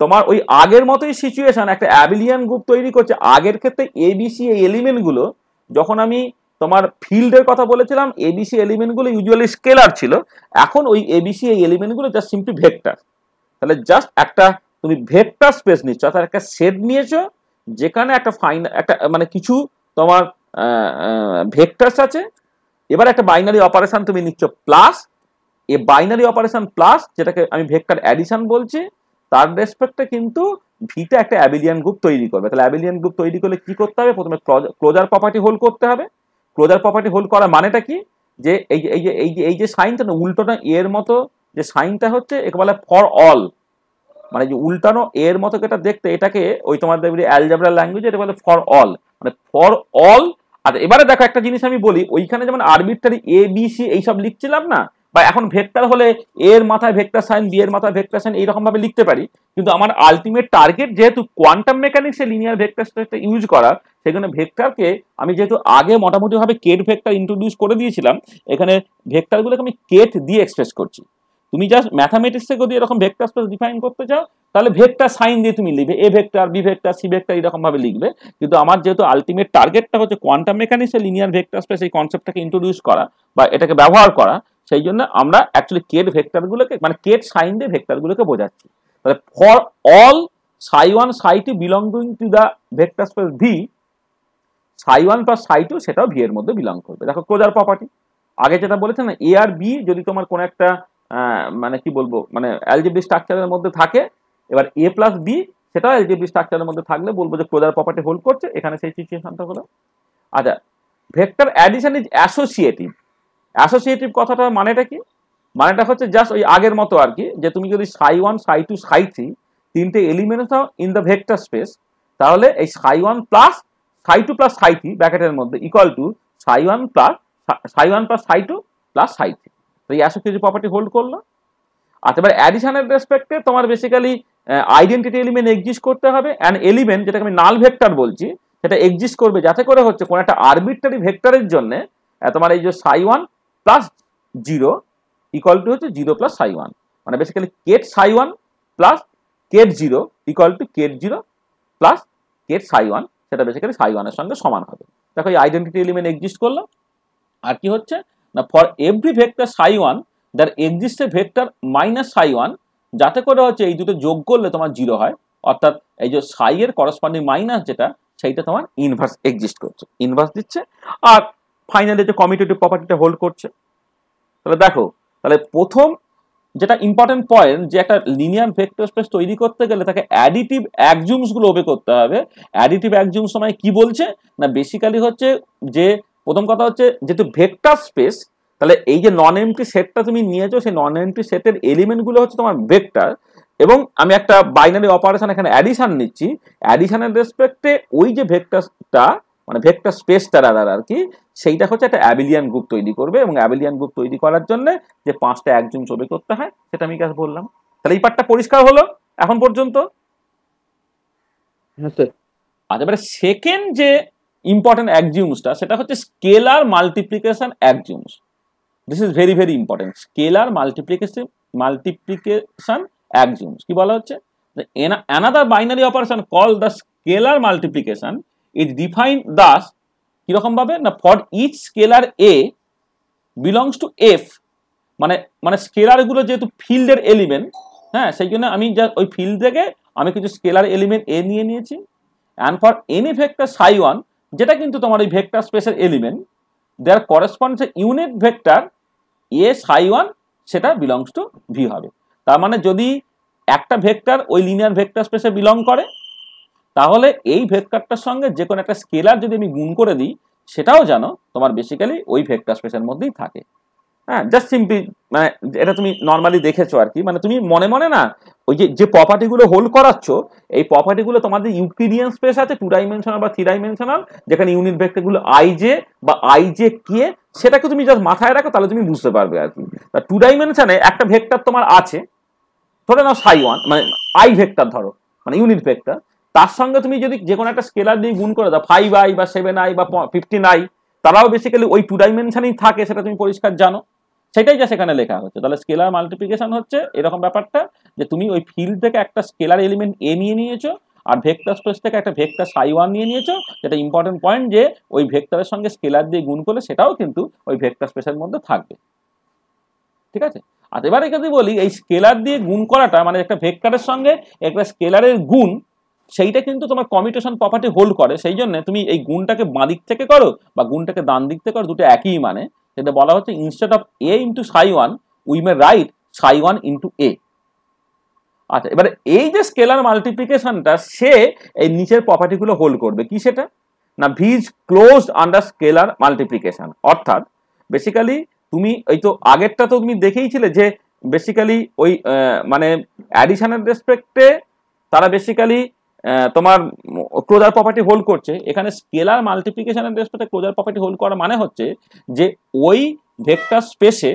তোমার ওই আগের মতোই সিচুয়েশন, একটা অ্যাবেলিয়ান গ্রুপ তৈরি করছে। আগের ক্ষেত্রে এবিসি এই এলিমেন্টগুলো, যখন আমি তোমার ফিল্ডের কথা বলেছিলাম, এবিসি এলিমেন্টগুলো ইউজুয়ালি স্কেলার ছিল, এখন ওই এবিসি এই এলিমেন্টগুলো জাস্ট সিম্পলি ভেক্টর। তাহলে জাস্ট একটা তুমি ভেক্টর স্পেস নিচ্ছ, অর্থাৎ একটা সেট নিয়েছো যেখানে একটা একটা মানে কিছু তোমার ভেক্টরস আছে। এবার একটা বাইনারি অপারেশন তুমি নিচ্ছ প্লাস, এই বাইনারি অপারেশন প্লাস যেটাকে আমি ভেক্টর অ্যাডিশন বলছি, তার রেসপেক্টে কিন্তু ভিটা একটা অ্যাবেলিয়ান গ্রুপ তৈরি করবে। তাহলে অ্যাবেলিয়ান গ্রুপ তৈরি করলে কি করতে হবে? প্রথমে ক্লোজার প্রপার্টি হোল্ড করতে হবে। ক্লোজার প্রপার্টি হোল্ড করার মানেটা কি? যে এই যে সাইনটা না, উল্টোটা এর মতো যে সাইনটা হচ্ছে, একে বলে ফর অল, মানে যে উল্টানো এর মতো যেটা দেখতে, এটাকে ওই তোমাদের অ্যালজেব্রা ল্যাঙ্গুয়েজ এটা বলে ফর অল, মানে ফর অল। আর এবারে দেখো একটা জিনিস আমি বলি, ওইখানে যেমন আরবিট্রারি এ বি সি এইসব লিখছিলাম না, বা এখন ভেক্টর হলে এর মাথায় ভেক্টর সাইন, বি এর মাথায় ভেক্টর সাইন, এইরকম ভাবে লিখতে পারি। কিন্তু আমার আলটিমেট টার্গেট যেহেতু কোয়ান্টাম মেকানিক্সে লিনিয়ার ভেক্টর স্পেসটা ইউজ করা, সেখানে ভেক্টরকে আমি যেহেতু আগে মোটামুটি ভাবে কেট ভেক্টর ইন্ট্রোডিউস করে দিয়েছিলাম, এখানে ভেক্টরগুলোকে আমি কেট দিয়ে এক্সপ্রেস করছি। তুমি জাস্ট ম্যাথামেটিক্স থেকে যদি এরকম ভেক্টর স্পেস ডিফাইন করতে চাও, তাহলে ভেক্টর সাইন দিয়ে তুমি লিখবে, A vector, B vector, C vector, এরকম ভাবে লিখবে। কিন্তু আমার যেহেতু আলটিমেট টার্গেটটা হচ্ছে কোয়ান্টাম মেকানিক্সে লিনিয়ার ভেক্টর স্পেস এই কনসেপ্টটাকে ইন্ট্রোডিউস করা বা এটাকে ব্যবহার করা, সেই জন্য আমরা অ্যাকচুয়ালি কেট ভেক্টরগুলোকে মানে কেট সাইন দিয়ে ভেক্টরগুলোকে বোঝাচ্ছি। তাহলে for all psi1 psi2 belonging to the vector space V, psi1 plus psi2 সেটাও ভি এর মধ্যে বিলং করবে। দেখো ক্লোজার প্রপার্টি আগে যেটা বলেছে না, এ আর বি যদি তোমার কোন একটা মানে কি বলবো, মানে অ্যালজেব্রিক স্ট্রাকচারের মধ্যে থাকে, এবার এ প্লাস বি সেটাও অ্যালজেব্রিক স্ট্রাকচারের মধ্যে থাকলে বলবো যে ক্লোজার প্রপার্টি হোল্ড করছে। এখানে সেই সিচুয়েশনটা হলো। আচ্ছা, vector addition is associative. Associative কথাটা মানেটা কি? মানেটা হচ্ছে জাস্ট ওই আগের মতো আর কি, যে তুমি যদি psi1 psi2 psi3 তিনটে এলিমেন্ট দাও ইন দ্য ভেক্টর স্পেস, তাহলে এই psi1 plus psi2 plus psi3 ব্র্যাকেটের মধ্যে equal to psi1 plus psi2 plus psi3। তো এই অ্যাসোসিয়েটিভ প্রপার্টি হোল্ড করলো। আচ্ছা, এবার অ্যাডিশনের রেসপেক্টে তোমার বেসিক্যালি আইডেন্টিটি এলিমেন্ট এক্সিস্ট করতে হবে, অ্যান্ড এলিমেন্ট যেটাকে আমি নাল ভেক্টর বলছি সেটা এক্সিস্ট করবে যাতে করে হচ্ছে কোন একটা আরবিট্রারি ভেক্টরের জন্য তোমার এই যে psi1 প্লাস 0 ইকুয়াল টু হচ্ছে 0 প্লাস psi1, মানে basically ket psi1 plus ket 0 equal to ket 0 plus ket psi1, সেটা বেসিক্যালি psi1 এর সঙ্গে সমান হবে। দেখো এই আইডেন্টিটি এলিমেন্ট এক্সিস্ট করলো। আর কি হচ্ছে না, for every vector psi1 there exist a vector minus psi1, যাতে করে হচ্ছে এই দুটো যোগ করলে তোমার 0 হয়, অর্থাৎ এই যে psi এর করসপন্ডিং মাইনাস যেটা, সেইটা তোমার ইনভার্স এক্সিস্ট করছে, ইনভার্স দিচ্ছে। আর ফাইনালি যে কমিউটেটিভ প্রপার্টিটা হোল্ড করছে। তাহলে দেখো, তাহলে প্রথম যেটা ইম্পর্টেন্ট পয়েন্ট, যে একটা লিনিয়ার ভেক্টর স্পেস তৈরি করতে গেলে তাকে অ্যাডিটিভ অ্যাক্সিওমস গুলো ওবে করতে হবে। অ্যাডিটিভ অ্যাক্সিওমস মানে কি বলছে না, বেসিক্যালি হচ্ছে যে প্রথম কথা হচ্ছে যেহেতু ভেক্টর স্পেস, তাহলে এই যে নন এমটি সেটটা তুমি নিয়েছো, সেই নন এমটি সেটের এলিমেন্টগুলো হচ্ছে তোমার ভেক্টর, এবং আমি একটা বাইনারি অপারেশন এখানে অ্যাডিশন নিচ্ছি। অ্যাডিশনের রেসপেক্টে ওই যে ভেক্টরটা মানে ভেক্টর স্পেসটা আর কি, সেইটা হচ্ছে একটা অ্যাবেলিয়ান গ্রুপ তৈরি করবে, এবং অ্যাবেলিয়ান গ্রুপ তৈরি করার জন্য যে 5টা অ্যাক্সিওমস ওবে করতে হয় সেটা আমি কাছে বললাম। তাহলে এই পার্টটা পরিষ্কার হলো এখন পর্যন্ত? হ্যাঁ স্যার। আচ্ছা, এবারে সেকেন্ড যে ইম্পর্টেন্ট অ্যাক্সিওমসটা সেটা হচ্ছে scalar multiplication axioms. This is very very important. Scalar multiplication axioms কি বলা হচ্ছে, another binary operation called the scalar multiplication is defined thus, কিরকম ভাবে না, for each scalar a belongs to f, মানে স্কেলার গুলো যেহেতু ফিল্ডের এলিমেন্ট, হ্যাঁ, সেই জন্য আমি ওই ফিল্ড থেকে আমি কিছু স্কেলার এলিমেন্ট এ নিয়ে নিয়েছি, and for any vector psi1, যেটা কিন্তু তোমার এই ভেক্টর স্পেসের এলিমেন্ট, দেয়ার করেসপন্ডস এ ইউনিট ভেক্টর এ psi1, সেটা বিলংস টু ভি হবে। তার মানে যদি একটা ভেক্টর ওই লিনিয়ার ভেক্টর স্পেসে বিলং করে, তাহলে এই ভেক্টরটার সঙ্গে যে কোনো একটা স্কেলার যদি আমি গুণ করে দিই সেটাও জানো তোমার বেসিক্যালি ওই ভেক্টর স্পেসের মধ্যেই থাকে। হ্যাঁ, জাস্ট সিম্পলি মানে এটা তুমি নর্মালি দেখেছো আর কি, মানে তুমি মনে মনে না ওই যে প্রপার্টিগুলো হোল্ড করাচ্ছ, এই প্রপার্টিগুলো তোমাদের ইউক্লিডিয়ান স্পেস আছে 2 ডাইমেনশনাল বা 3 ডাইমেনশনাল, যেখানে ইউনিট ভেক্টরগুলো আইজে বা আইজে কে সেটাকে তুমি জাস্ট মাথায় রাখো, তাহলে তুমি বুঝতে পারবে আর কি। 2 ডাইমেনশনে একটা ভেক্টর তোমার আছে, ধরে নাও সাই1 মানে আই ভেক্টর ধরো, মানে ইউনিট ভেক্টর, তার সঙ্গে তুমি যদি যে কোনো একটা স্কেলার দিয়ে গুণ করে দাও 5i বা 7i বা 15i, তারাও বেসিক্যালি ওই 2 ডাইমেনশনেই থাকে, সেটা তুমি পরিষ্কার জানো, সেটাই যা সেখানে লেখা হচ্ছে। তাহলে স্কেলার মাল্টিপ্লিকেশন হচ্ছে এরকম ব্যাপারটা যে তুমি ওই ফিল্ড থেকে একটা স্কেলার এলিমেন্ট এ নিয়ে নিয়েছো আর ভেক্টর স্পেস থেকে একটা ভেক্টর সাই1 নিয়ে নিয়েছো, যেটা ইম্পর্টেন্ট পয়েন্ট যে ওই ভেক্টরের সঙ্গে স্কেলার দিয়ে গুণ করলে সেটাও কিন্তু ওই ভেক্টর স্পেসের মধ্যে থাকবে, ঠিক আছে। আর এবারে যদি বলি এই স্কেলার দিয়ে গুণ করাটা মানে একটা ভেক্টরের সঙ্গে একটা স্কেলারের গুণ, সেইটা কিন্তু তোমার কমিউটেশন প্রপার্টি হোল্ড করে, সেই জন্য তুমি এই গুণটাকে বাঁ দিক থেকে করো বা গুণটাকে ডান দিক থেকে করো, দুটো একই মানে, সেটা বলা হচ্ছে ইনস্টেড অফ এ ইন্টু সাই1 উই মে রাইট সাই1 ইন্টু এ। আচ্ছা, এবারে এই যে স্কেলার মাল্টিপ্লিকেশনটা সে এই নিচের প্রপার্টিগুলো হোল্ড করবে, কি সেটা না V is closed under scalar multiplication. অর্থাৎ বেসিক্যালি তুমি ওই তো আগেরটা তো তুমি দেখেইছিলে যে বেসিক্যালি ওই মানে অ্যাডিশনের রেসপেক্টে তারা বেসিক্যালি তোমার ক্লোজার প্রপার্টি হোল্ড করছে, এখানে স্কেলার মাল্টিপ্লিকেশনের রেসপেক্টে ক্লোজার প্রপার্টি হোল্ড করা মানে হচ্ছে যে ওই ভেক্টর স্পেসে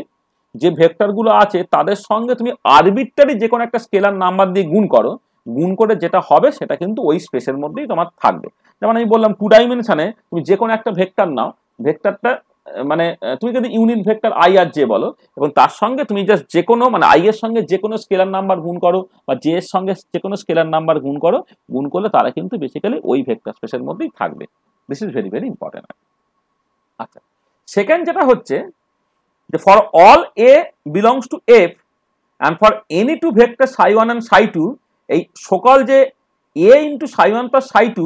যে ভেক্টরগুলো আছে তাদের সঙ্গে তুমি আরবিট্রারি যে কোনো একটা স্কেলার নাম্বার দিয়ে গুণ করো, গুণ করে যেটা হবে সেটা কিন্তু ওই স্পেসের মধ্যেই তোমার থাকবে। যেমন আমি বললাম 2 ডাইমেনশনে তুমি যে কোনো একটা ভেক্টর নাও, ভেক্টরটা মানে তুমি যদি ইউনিট ভেক্টর আই আর জে বলো এবং তার সঙ্গে তুমি জাস্ট যে কোনো মানে আই এর সঙ্গে যে কোনো স্কেলার নাম্বার গুণ করো বা জে এর সঙ্গে যে কোনো স্কেলার নাম্বার গুণ করো, গুণ করলে তারা কিন্তু বেসিক্যালি ওই ভেক্টর স্পেসের মধ্যেই থাকবে। This is very very important. আচ্ছা, সেকেন্ড যেটা হচ্ছে যে for all a belongs to F and for any two vector সাই1 অ্যান্ড সাই2, এই সকল যে এ ইন্টু সাই1 প্লাস সাই2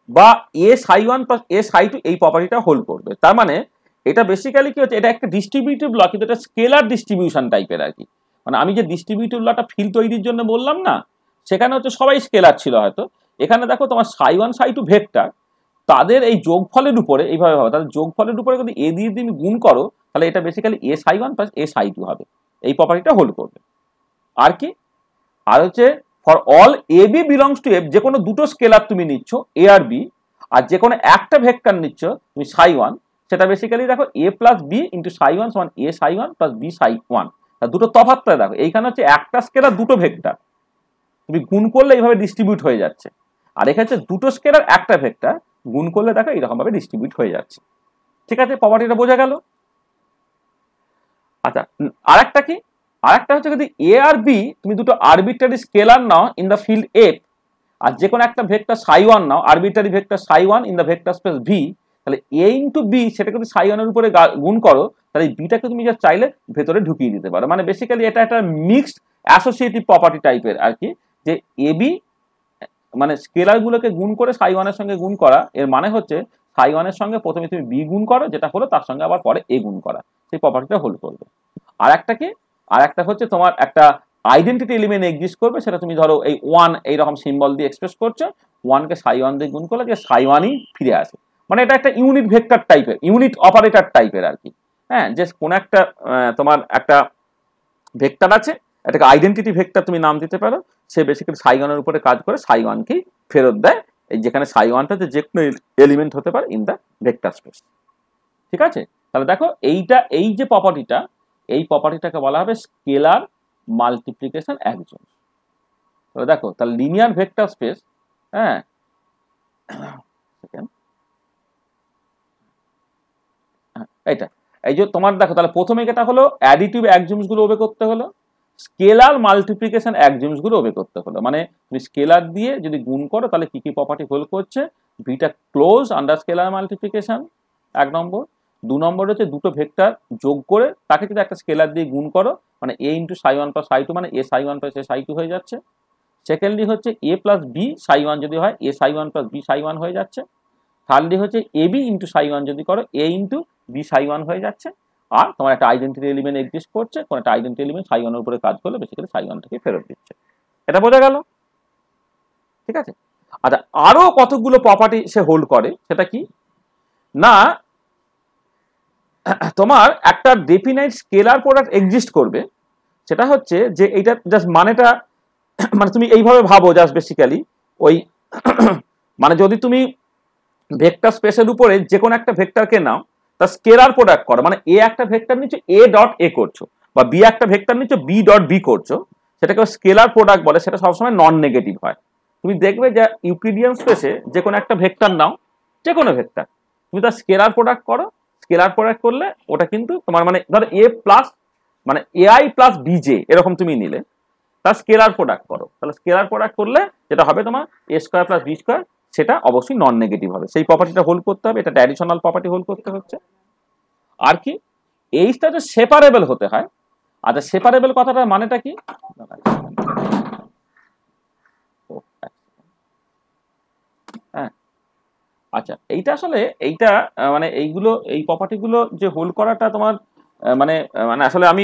বা এ সাই1 প্লাস এ সাই2 এই প্রপার্টিটা হোল্ড করবে। তার মানে এটা বেসিক্যালি কি হচ্ছে, এটা একটা ডিস্ট্রিবিউটিভ ল কিন্তু এটা স্কেলার ডিস্ট্রিবিউশন টাইপের আর কি। মানে আমি যে ডিস্ট্রিবিউটিভ লটা ফিল্ড তৈরির জন্য বললাম না, সেখানে হচ্ছে সবাই স্কেলার ছিল হয়তো, এখানে দেখো তোমার সাই1 সাই2 ভেক্টর তাদের এই যোগফলের উপরে এইভাবে হবে, তাদের যোগফলের উপরে যদি এ দিয়ে তুমি গুণ করো তাহলে এটা বেসিক্যালি এ সাই1 প্লাস এ সাই2 হবে, এই প্রপার্টিটা হোল্ড করবে। আর কি, আর হচ্ছে for all A B belongs to F, যে কোনো দুটো স্কেলার তুমি নিচ্ছ এ আর বি, আর যে কোনো একটা ভেক্টর নিচ্ছ তুমি সাই1, সেটা বেসিক্যালি দেখো এ প্লাস বি ইন্টু সাই1 সমান এ সাই1 প্লাস বি সাই1। দুটো তফাৎটা দেখো, এইখানে হচ্ছে একটা স্কেলার দুটো ভেক্টর তুমি গুণ করলে এইভাবে ডিস্ট্রিবিউট হয়ে যাচ্ছে, আর এখানে হচ্ছে দুটো স্কেলার একটা ভেক্টর গুণ করলে দেখো এইরকম ভাবে ডিস্ট্রিবিউট হয়ে যাচ্ছে। ঠিক আছে, প্রপার্টিটা বোঝা গেল। আচ্ছা, আরেকটা কি, আরেকটা হচ্ছে যদি এ আর বি তুমি দুটো আরবিট্রারি স্কেলার নাও ইন দ্য ফিল্ড এফ, আর যে কোনো একটা ভেক্টর সাই1 নাও আরবিট্রারি ভেক্টর সাই1 in the vector space V, তাহলে এ ইন্টু বি সেটাকে যদি সাই1 এর উপরে গুণ করো তাহলে এই বিটাকে তুমি যা চাইলে ভেতরে ঢুকিয়ে দিতে পারো। মানে বেসিক্যালি এটা একটা মিক্সড অ্যাসোসিয়েটিভ প্রপার্টি টাইপের আর কি, যে এ বি মানে স্কেলার গুলোকে গুণ করে সাই1 এর সঙ্গে গুণ করা, এর মানে হচ্ছে সাই1 এর সঙ্গে প্রথমে তুমি বি গুণ করো, যেটা হলো তার সঙ্গে আবার পরে এ গুণ করা, সেই প্রপার্টিটা হোল্ড করবে। আর একটা কি, আর একটা হচ্ছে তোমার একটা আইডেন্টিটি এলিমেন্ট এক্সিস্ট করবে, সেটা তুমি ধরো এই 1 এইরকম সিম্বল দিয়ে এক্সপ্রেস করছো, 1 কে সাই1 দিয়ে গুণ করলে যে সাই1ই ফিরে আসে, মানে এটা একটা ইউনিট ভেক্টর টাইপের, ইউনিট অপারেটর টাইপের আর কি। হ্যাঁ, যে কোন একটা তোমার একটা ভেক্টর আছে, এটাকে আইডেন্টিটি ভেক্টর তুমি নাম দিতে পারো, সে বেসিক্যালি সাই1 এর উপরে কাজ করে সাই1কেই ফেরত দেয়, এই যেখানে সাই1টা যে কোনো এলিমেন্ট হতে পারে ইন দ্য ভেক্টর স্পেস। ঠিক আছে, তাহলে দেখো এইটা এই যে প্রপার্টিটা, এই প্রপার্টিটাকে বলা হবে স্কেলার মাল্টিপ্লিকেশন অ্যাকশন। তাহলে দেখো, তাহলে লিনিয়ার ভেক্টর স্পেস, হ্যাঁ এইটা এই যে তোমার দেখো, তাহলে প্রথমে এটা হলো অ্যাডিটিভ অ্যাকজিওমস গুলো ওবে করতে হলো, স্কেলার মাল্টিপ্লিকেশন অ্যাকজিওমস গুলো ওবে করতে হলো। মানে তুমি স্কেলার দিয়ে যদি গুণ করো তাহলে কি কি প্রপার্টি হোল্ড করছে, ভিটা ক্লোজ আন্ডার স্কেলার মাল্টিপ্লিকেশন 1 নম্বর। 2 নম্বর হচ্ছে দুটো ভেক্টর যোগ করে তাকে যদি একটা স্কেলার দিয়ে গুণ করো, মানে এ ইন্টু সাই1 প্লাস সাই2 মানে এ সাই1 প্লাস এ সাই2 হয়ে যাচ্ছে। সেকেন্ডলি হচ্ছে এ প্লাস বি সাই1 যদি হয় এ সাই1 প্লাস বি সাই1 হয়ে যাচ্ছে। থার্ডলি হচ্ছে এ বি ইন্টু সাই1 যদি করো এ ইন্টু বি সাই1 হয়ে যাচ্ছে। আর তোমার একটা আইডেন্টিটি এলিমেন্ট এক্সিস্ট করছে, কোন একটা আইডেন্টিটি এলিমেন্ট সাই1 এর উপরে কাজ করলে বেসিক্যালি সাই1 থেকে ফেরত দিচ্ছে। এটা বোঝা গেল? ঠিক আছে, আচ্ছা, আরো কতগুলো প্রপার্টি সে হোল্ড করে, সেটা কি না, তোমার একটা ডেফিনাইট স্কেলার প্রোডাক্ট এক্সিস্ট করবে, সেটা হচ্ছে যে এইটা জাস্ট মানেটা মানে তুমি এইভাবে ভাবো জাস্ট বেসিক্যালি ওই মানে যদি তুমি ভেক্টর স্পেসের উপরে যে কোনো একটা ভেক্টরকে নাও, তার স্কেলার প্রোডাক্ট করো, মানে এ একটা ভেক্টর নিচ্ছ এ ডট এ করছো, বা বি একটা ভেক্টর নিচ্ছ বি ডট বি করছো, সেটাকে স্কেলার প্রোডাক্ট বলে, সেটা সবসময় নন নেগেটিভ হয়। তুমি দেখবে যে ইউক্লিডিয়ান স্পেসে যে কোনো একটা ভেক্টর নাও, যে কোনো ভেক্টর, তুমি তার স্কেলার প্রোডাক্ট করো, স্কেলার প্রোডাক্ট করলে ওটা কিন্তু তোমার মানে ধরো এ প্লাস মানে এআই প্লাস বিজে এরকম তুমি নিলে, তার স্কেলার প্রোডাক্ট করো, তাহলে স্কেলার প্রোডাক্ট করলে যেটা হবে তোমার এ স্কোয়ার প্লাস বি স্কোয়ার, সেটা অবশ্যই নন নেগেটিভ হবে। সেই প্রপার্টিটা হোল্ড করতে হবে, এটা অ্যাডিশনাল প্রপার্টি হোল্ড করতে হচ্ছে। আর কি এইটা যে সেপারেবল হতে হয়। আচ্ছা, সেপারেবল কথাটার মানেটা কি? হ্যাঁ, আচ্ছা, এইটা আসলে এইটা মানে এইগুলো এই প্রপার্টিগুলো যে হোল্ড করাটা তোমার মানে মানে আসলে আমি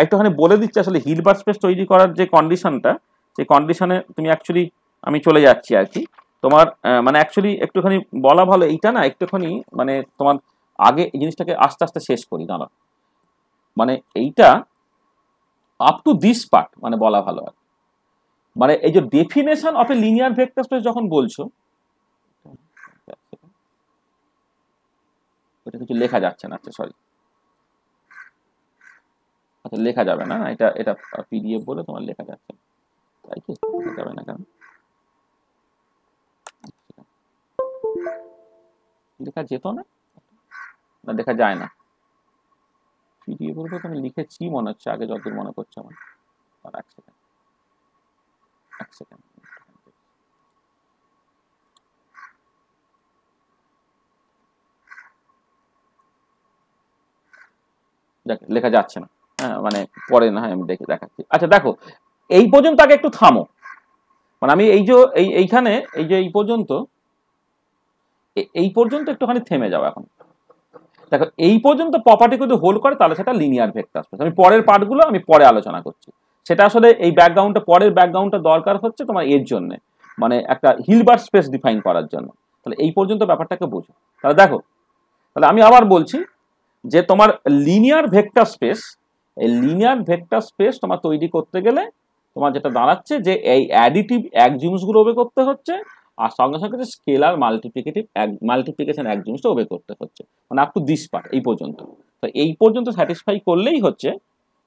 একটুখানি বলে দিচ্ছি আসলে হিলবার্ট স্পেস তৈরি করার যে কন্ডিশনটা, সেই কন্ডিশনে তুমি অ্যাকচুয়ালি আমি চলে যাচ্ছি আর কি। তোমার মানে অ্যাকচুয়ালি একটুখানি বলা ভালো, এইটা না একটুখানি মানে তোমার আগে এই জিনিসটাকে আস্তে আস্তে শেষ করি দাঁড়া, মানে এইটা আপ টু দিস পার্ট মানে বলা ভালো আর মানে এই যে definition of A linear vector space যখন বলছো, এটা কিছু লেখা যাচ্ছে না, আচ্ছা সরি, আচ্ছা লেখা যাবে না, এটা এটা পিডিএফ বলে তোমার লেখা যাচ্ছে না, তাই কি লেখা যাবে না কেন? লেখা যেত না, না দেখা যায় না, পিডিএফ বলতে আমি লিখেছি মনে হচ্ছে আগে, যতদূর মনে করছে আমার। আর এক সেকেন্ড, এক সেকেন্ড, লেখা যাচ্ছে না, হ্যাঁ মানে পরে না হয় আমি দেখে দেখাচ্ছি। আচ্ছা দেখো, এই পর্যন্ত আগে একটু থামো, মানে আমি এই যে এইখানে এই যে এই পর্যন্ত একটুখানি থেমে যাও এখন। দেখো এই পর্যন্ত প্রপার্টি যদি হোল্ড করে তাহলে সেটা লিনিয়ার ভেক্টর স্পেস। আমি পরের পার্টগুলো আমি পরে আলোচনা করছি, সেটা আসলে এই ব্যাকগ্রাউন্ডটা পরের ব্যাকগ্রাউন্ডটা দরকার হচ্ছে তোমার এর জন্য, মানে একটা হিলবার্ট স্পেস ডিফাইন করার জন্য। তাহলে এই পর্যন্ত ব্যাপারটাকে বোঝো। তাহলে দেখো, তাহলে আমি আবার বলছি যে তোমার লিনিয়ার ভেক্টর স্পেস, এই লিনিয়ার ভেক্টর স্পেস তোমার তৈরি করতে গেলে তোমার যেটা দাঁড়াচ্ছে যে এই অ্যাডিটিভ অ্যাকজিউমসগুলো ওবে করতে হচ্ছে, আর সঙ্গে সঙ্গে স্কেলার মাল্টিপ্লিকেশন অ্যাকজিউমসটা ওবে করতে হচ্ছে, মানে আপ টু দিস পার্ট এই পর্যন্ত। তো এই পর্যন্ত স্যাটিসফাই করলেই হচ্ছে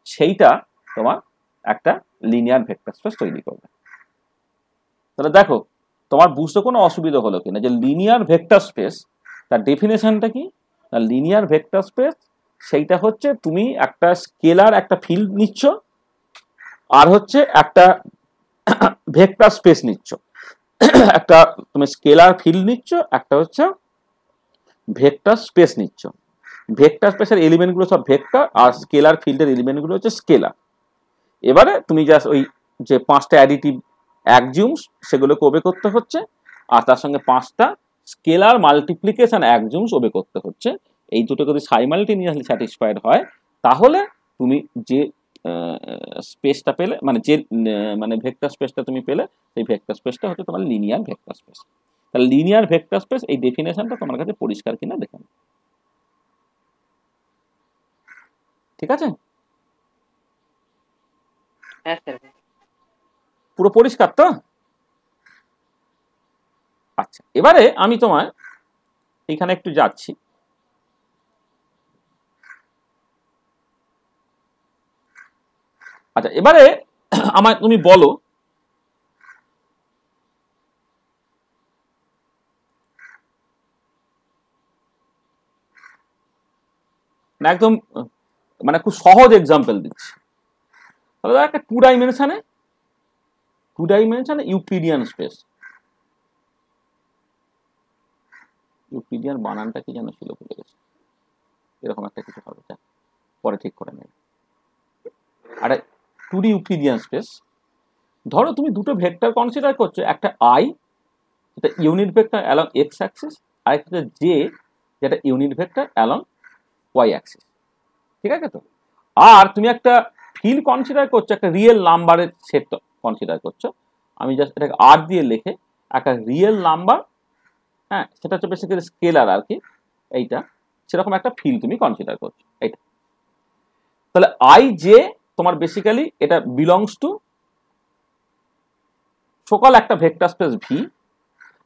সেইটা তোমার একটা লিনিয়ার ভেক্টর স্পেস তৈরি করবে। তাহলে দেখো তোমার বুঝতে কোনো অসুবিধা হলো কিনা যে লিনিয়ার ভেক্টর স্পেস তার ডেফিনেশনটা কি? না, লিনিয়ার ভেক্টর স্পেস সেইটা হচ্ছে তুমি একটা স্কেলার একটা ফিল্ড নিচ্ছ, আর হচ্ছে একটা ভেক্টর স্পেস নিচ্ছ, একটা তুমি স্কেলার ফিল্ড নিচ্ছ, একটা হচ্ছে ভেক্টর স্পেস নিচ্ছ। ভেক্টর স্পেসের এলিমেন্টগুলো সব ভেক্টর, আর স্কেলার ফিল্ডের এলিমেন্টগুলো হচ্ছে স্কেলার। এবারে তুমি জাস্ট ওই যে 5টা অ্যাডিটিভ অ্যাকজিউমস সেগুলোকে ওবে করতে হচ্ছে, আর তার সঙ্গে 5টা স্কেলার মাল্টিপ্লিকেশন অ্যাকজিউমস ওবে করতে হচ্ছে। এই দুটো যদি সাইমালটেনিয়াসলি স্যাটিসফাইড হয় তাহলে তুমি যে স্পেসটা পেলে, মানে যে মানে ভেক্টর স্পেসটা তুমি পেলে, সেই ভেক্টর স্পেসটা হচ্ছে তোমার লিনিয়ার ভেক্টর স্পেস। তাহলে লিনিয়ার ভেক্টর স্পেস এই ডেফিনেশনটা তোমার কাছে পরিষ্কার কিনা দেখেন, ঠিক আছে? হ্যাঁ স্যার। পুরো পরিষ্কার তো? আচ্ছা, এবারে আমি তোমার এইখানে একটু যাচ্ছি। আচ্ছা, এবারে আমায় তুমি বলো না, একদম মানে খুব সহজ এক্সাম্পল দিচ্ছি। তাহলে একটা টু ডাইমেনশনে ইউক্লিডিয়ান স্পেস, ইউক্লিডিয়ান বানানটা কি যেন ছিল ভুলে গেছে, এরকম একটা কিছু হবে, পরে ঠিক করে নেবে। আর 2D ইউক্লিডিয়ান স্পেস, ধরো তুমি দুটো ভেক্টর কনসিডার করছো, একটা আই যেটা unit vector along x axis, আর একটা জে যেটা unit vector along y axis, ঠিক আছে তো? আর তুমি একটা ফিল্ড কনসিডার করছো, একটা রিয়েল নাম্বারের সেট কনসিডার করছো। আমি জাস্ট এটাকে আর দিয়ে লিখে একটা রিয়েল নাম্বার, হ্যাঁ, সেটা হচ্ছে বেসিক্যালি স্কেলার আর কি, এইটা সেরকম একটা ফিল্ড তুমি কনসিডার করছো এইটা। তাহলে আই জে তোমার বেসিক্যালি এটা বিলংস টু সকল একটা ভেক্টর স্পেস ভি,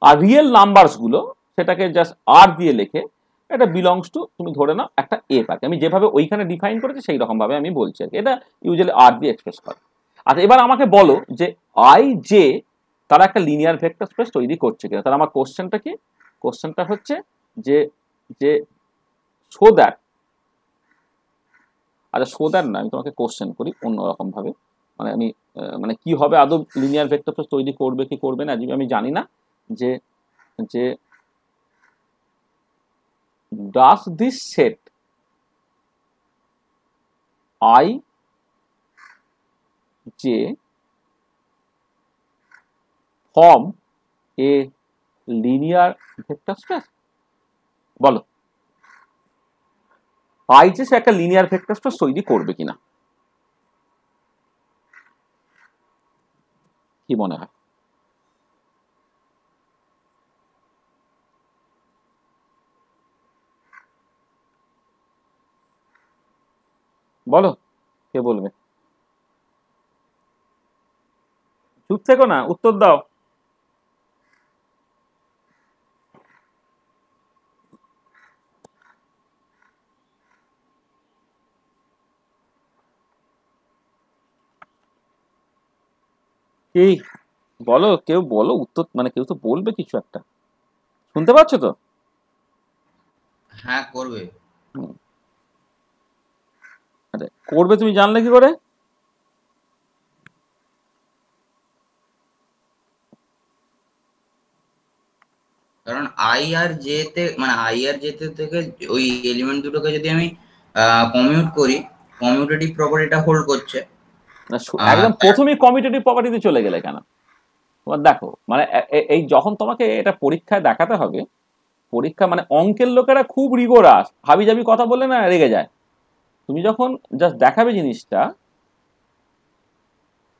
আর রিয়েল নাম্বারস গুলো সেটাকে জাস্ট আর দিয়ে লেখে এটা বিলংস টু, তুমি ধরে নাও একটা এফ আর কি। আমি যেভাবে ওইখানে ডিফাইন করেছি সেই রকম ভাবে আমি বলছি আর কি, এটা ইউজুয়ালি আর দিয়ে এক্সপ্রেস করে। আচ্ছা, এবার আমাকে বলো যে আই জে তারা একটা লিনিয়ার ভেক্টর স্পেস তৈরি করছে কিনা। তাহলে আমার কোশ্চেনটা কি? কোশ্চেনটা হচ্ছে যে যে শো দ্যাট, আচ্ছা শো দ্যাট না, আমি তোমাকে কোশ্চেন করি অন্যরকম ভাবে, মানে আমি মানে কি হবে আদৌ লিনিয়ার ভেক্টর স্পেস তৈরি করবে কি করবে না আমি জানি না, যে যে does this set I J form a linear vector space? বলো I J সে একটা লিনিয়ার ভেক্টর স্পেস তৈরি করবে কিনা, কি মনে হয়? বলো, কে বলবে? চুপ থেকো না, উত্তর দাও। কি বলো, কেউ বলো উত্তর, মানে কেউ তো বলবে কিছু একটা, শুনতে পাচ্ছ তো? হ্যাঁ করবে। আরে করবে, তুমি জানলে কি করে? কারণ আই আর জে তে, মানে আই আর জে তে থেকে ওই এলিমেন্ট দুটোকে যদি আমি কমিউট করি, কমিউটেটিভ প্রপার্টিটা হোল্ড করছে। একদম প্রথমেই কমিউটেটিভ প্রপার্টিতে চলে গেলে কেন? তোমার দেখো, মানে এই যখন তোমাকে এটা পরীক্ষায় দেখাতে হবে, পরীক্ষা মানে অঙ্কের লোকেরা খুব রিগোরাস, হাবি জাবি কথা বললে না রেগে যায়। তুমি যখন জাস্ট দেখাবে জিনিসটা,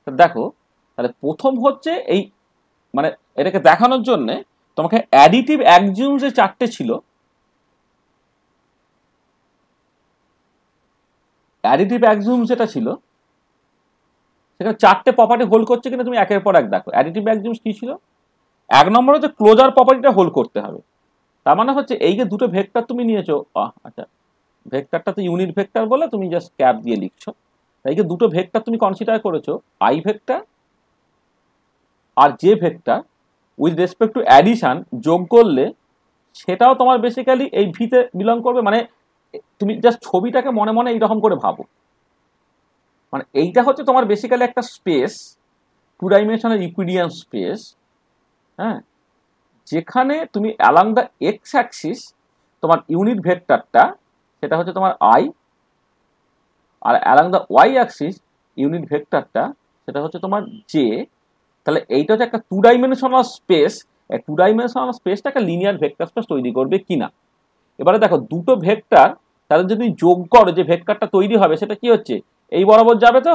দেখো তাহলে প্রথম হচ্ছে এই, মানে এটাকে দেখানোর জন্য তোমাকে অ্যাডিটিভ অ্যাক্সিওমস যে চারটে ছিল, অ্যাডিটিভ অ্যাক্সিওমস যেটা ছিল সেখানে চারটে প্রপার্টি হোল্ড করছে কিনা তুমি একের পর এক দেখো। অ্যাডিটিভ অ্যাক্সিওমস কি ছিল? এক নম্বর হচ্ছে ক্লোজার প্রপার্টিটা হোল্ড করতে হবে। তার মানে হচ্ছে এই যে দুটো ভেক্টর তুমি নিয়েছো, আচ্ছা ভেক্টরটা তো ইউনিট ভেক্টর বলে তুমি জাস্ট ক্যাপ দিয়ে লিখছো, এই যে দুটো ভেক্টর তুমি কনসিডার করেছো, আই ভেক্টর আর J vector, with respect to addition যোগ করলে সেটাও তোমার বেসিক্যালি এই ভিতে বিলং করবে। মানে তুমি জাস্ট ছবিটাকে মনে মনে এইরকম করে ভাবো, মানে এইটা হচ্ছে তোমার বেসিক্যালি একটা space, two dimensional Euclidean space, হ্যাঁ, যেখানে তুমি অ্যালং দ্য এক্স অ্যাক্সিস তোমার ইউনিট ভেক্টরটা সেটা হচ্ছে তোমার আই, আর along the y axis unit ভেক্টরটা সেটা হচ্ছে তোমার জে। তাহলে এইটা হচ্ছে একটা টু ডাইমেনশনাল স্পেস, এই টু ডাইমেনশনাল স্পেসটা একটা লিনিয়ার ভেক্টর স্পেস তৈরি করবে কিনা। এবারে দেখো দুটো ভেক্টর তাদের যদি যোগ করো, যে ভেক্টরটা তৈরি হবে সেটা কি হচ্ছে, এই বরাবর যাবে তো,